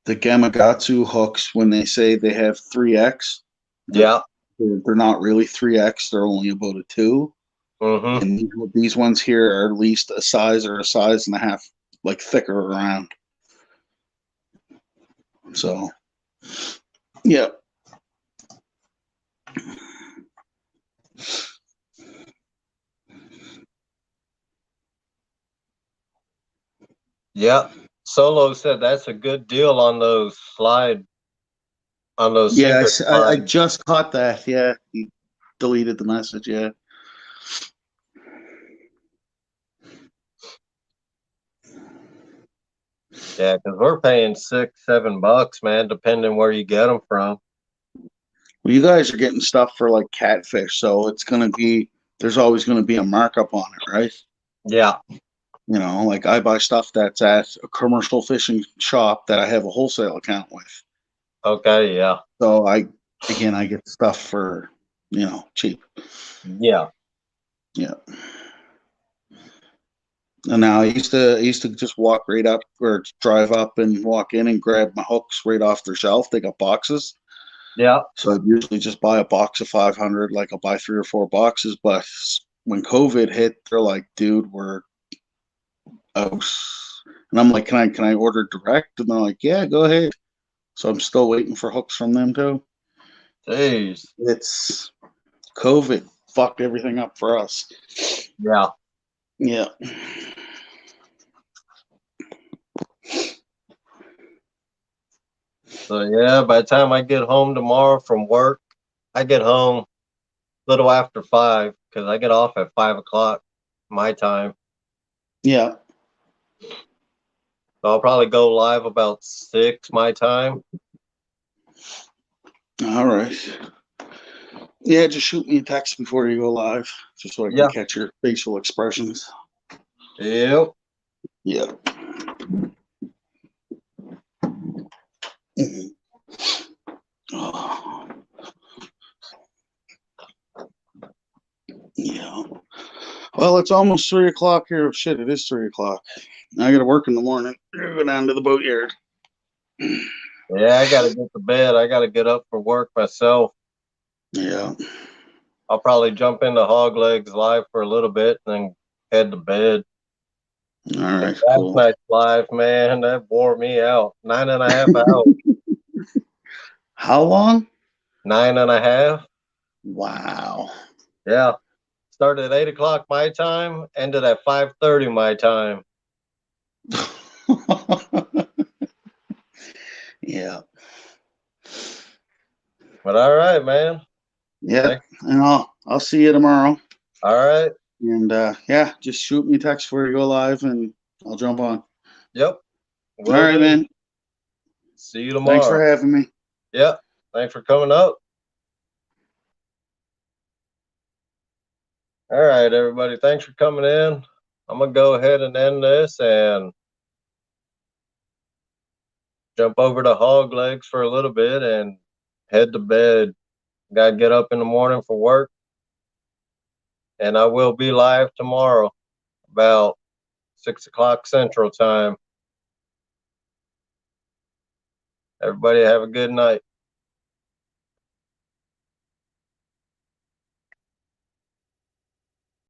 the Gamakatsu hooks, when they say they have 3X, they're Yeah. they're not really 3X. They're only about a 2. Mm-hmm. And these ones here are at least a size or a size and a half, like, thicker around. So, yeah. Yeah. Solo said that's a good deal on those Yeah, sinker I slides. just caught that. Yeah, he deleted the message. Yeah. Yeah, because we're paying $6, $7, man, depending where you get them from. Well, you guys are getting stuff for like catfish, so there's always gonna be a markup on it, right? Yeah. Like, I buy stuff that's at a commercial fishing shop that I have a wholesale account with. Okay. Yeah. So I get stuff for, cheap. Yeah. Yeah. And now I used to just walk right up or drive up and walk in and grab my hooks right off their shelf. They got boxes. Yeah. So I'd usually just buy a box of 500, like I'll buy 3 or 4 boxes. But when COVID hit, they're like, dude, we're Oh, and I'm like, can I order direct? And they're like, yeah, go ahead. So I'm still waiting for hooks from them too. Jeez. It's COVID fucked everything up for us. Yeah. Yeah. So yeah, by the time I get home tomorrow from work, I get home a little after 5 because I get off at 5 o'clock my time. Yeah. So I'll probably go live about 6 my time. All right. Yeah, just shoot me a text before you go live, just so I can Yeah. catch your facial expressions. Yep. Yeah. Mhm. Oh. Yeah. Well, it's almost 3 o'clock here. Shit, it is 3 o'clock. I got to work in the morning. Go down to the boatyard. Yeah, I gotta get to bed. I gotta get up for work myself. Yeah. I'll probably jump into Hog Legs live for a little bit and then head to bed. All right. Last Cool. night's live, man, that wore me out. 9.5 hours. How long? 9.5. Wow. Yeah. Started at 8 o'clock my time, ended at 5:30 my time. Yeah. But all right, man. Yeah. Thanks. And I'll see you tomorrow. All right. And yeah, just shoot me a text before you go live, and I'll jump on. Yep. All Will right, do. man. See you Thanks for tomorrow. having me. Yep. Thanks for coming up. All right, everybody. Thanks for coming in. I'm gonna go ahead and end this and jump over to Hog Legs for a little bit and head to bed. Gotta get up in the morning for work. And I will be live tomorrow about 6 o'clock Central Time. Everybody have a good night.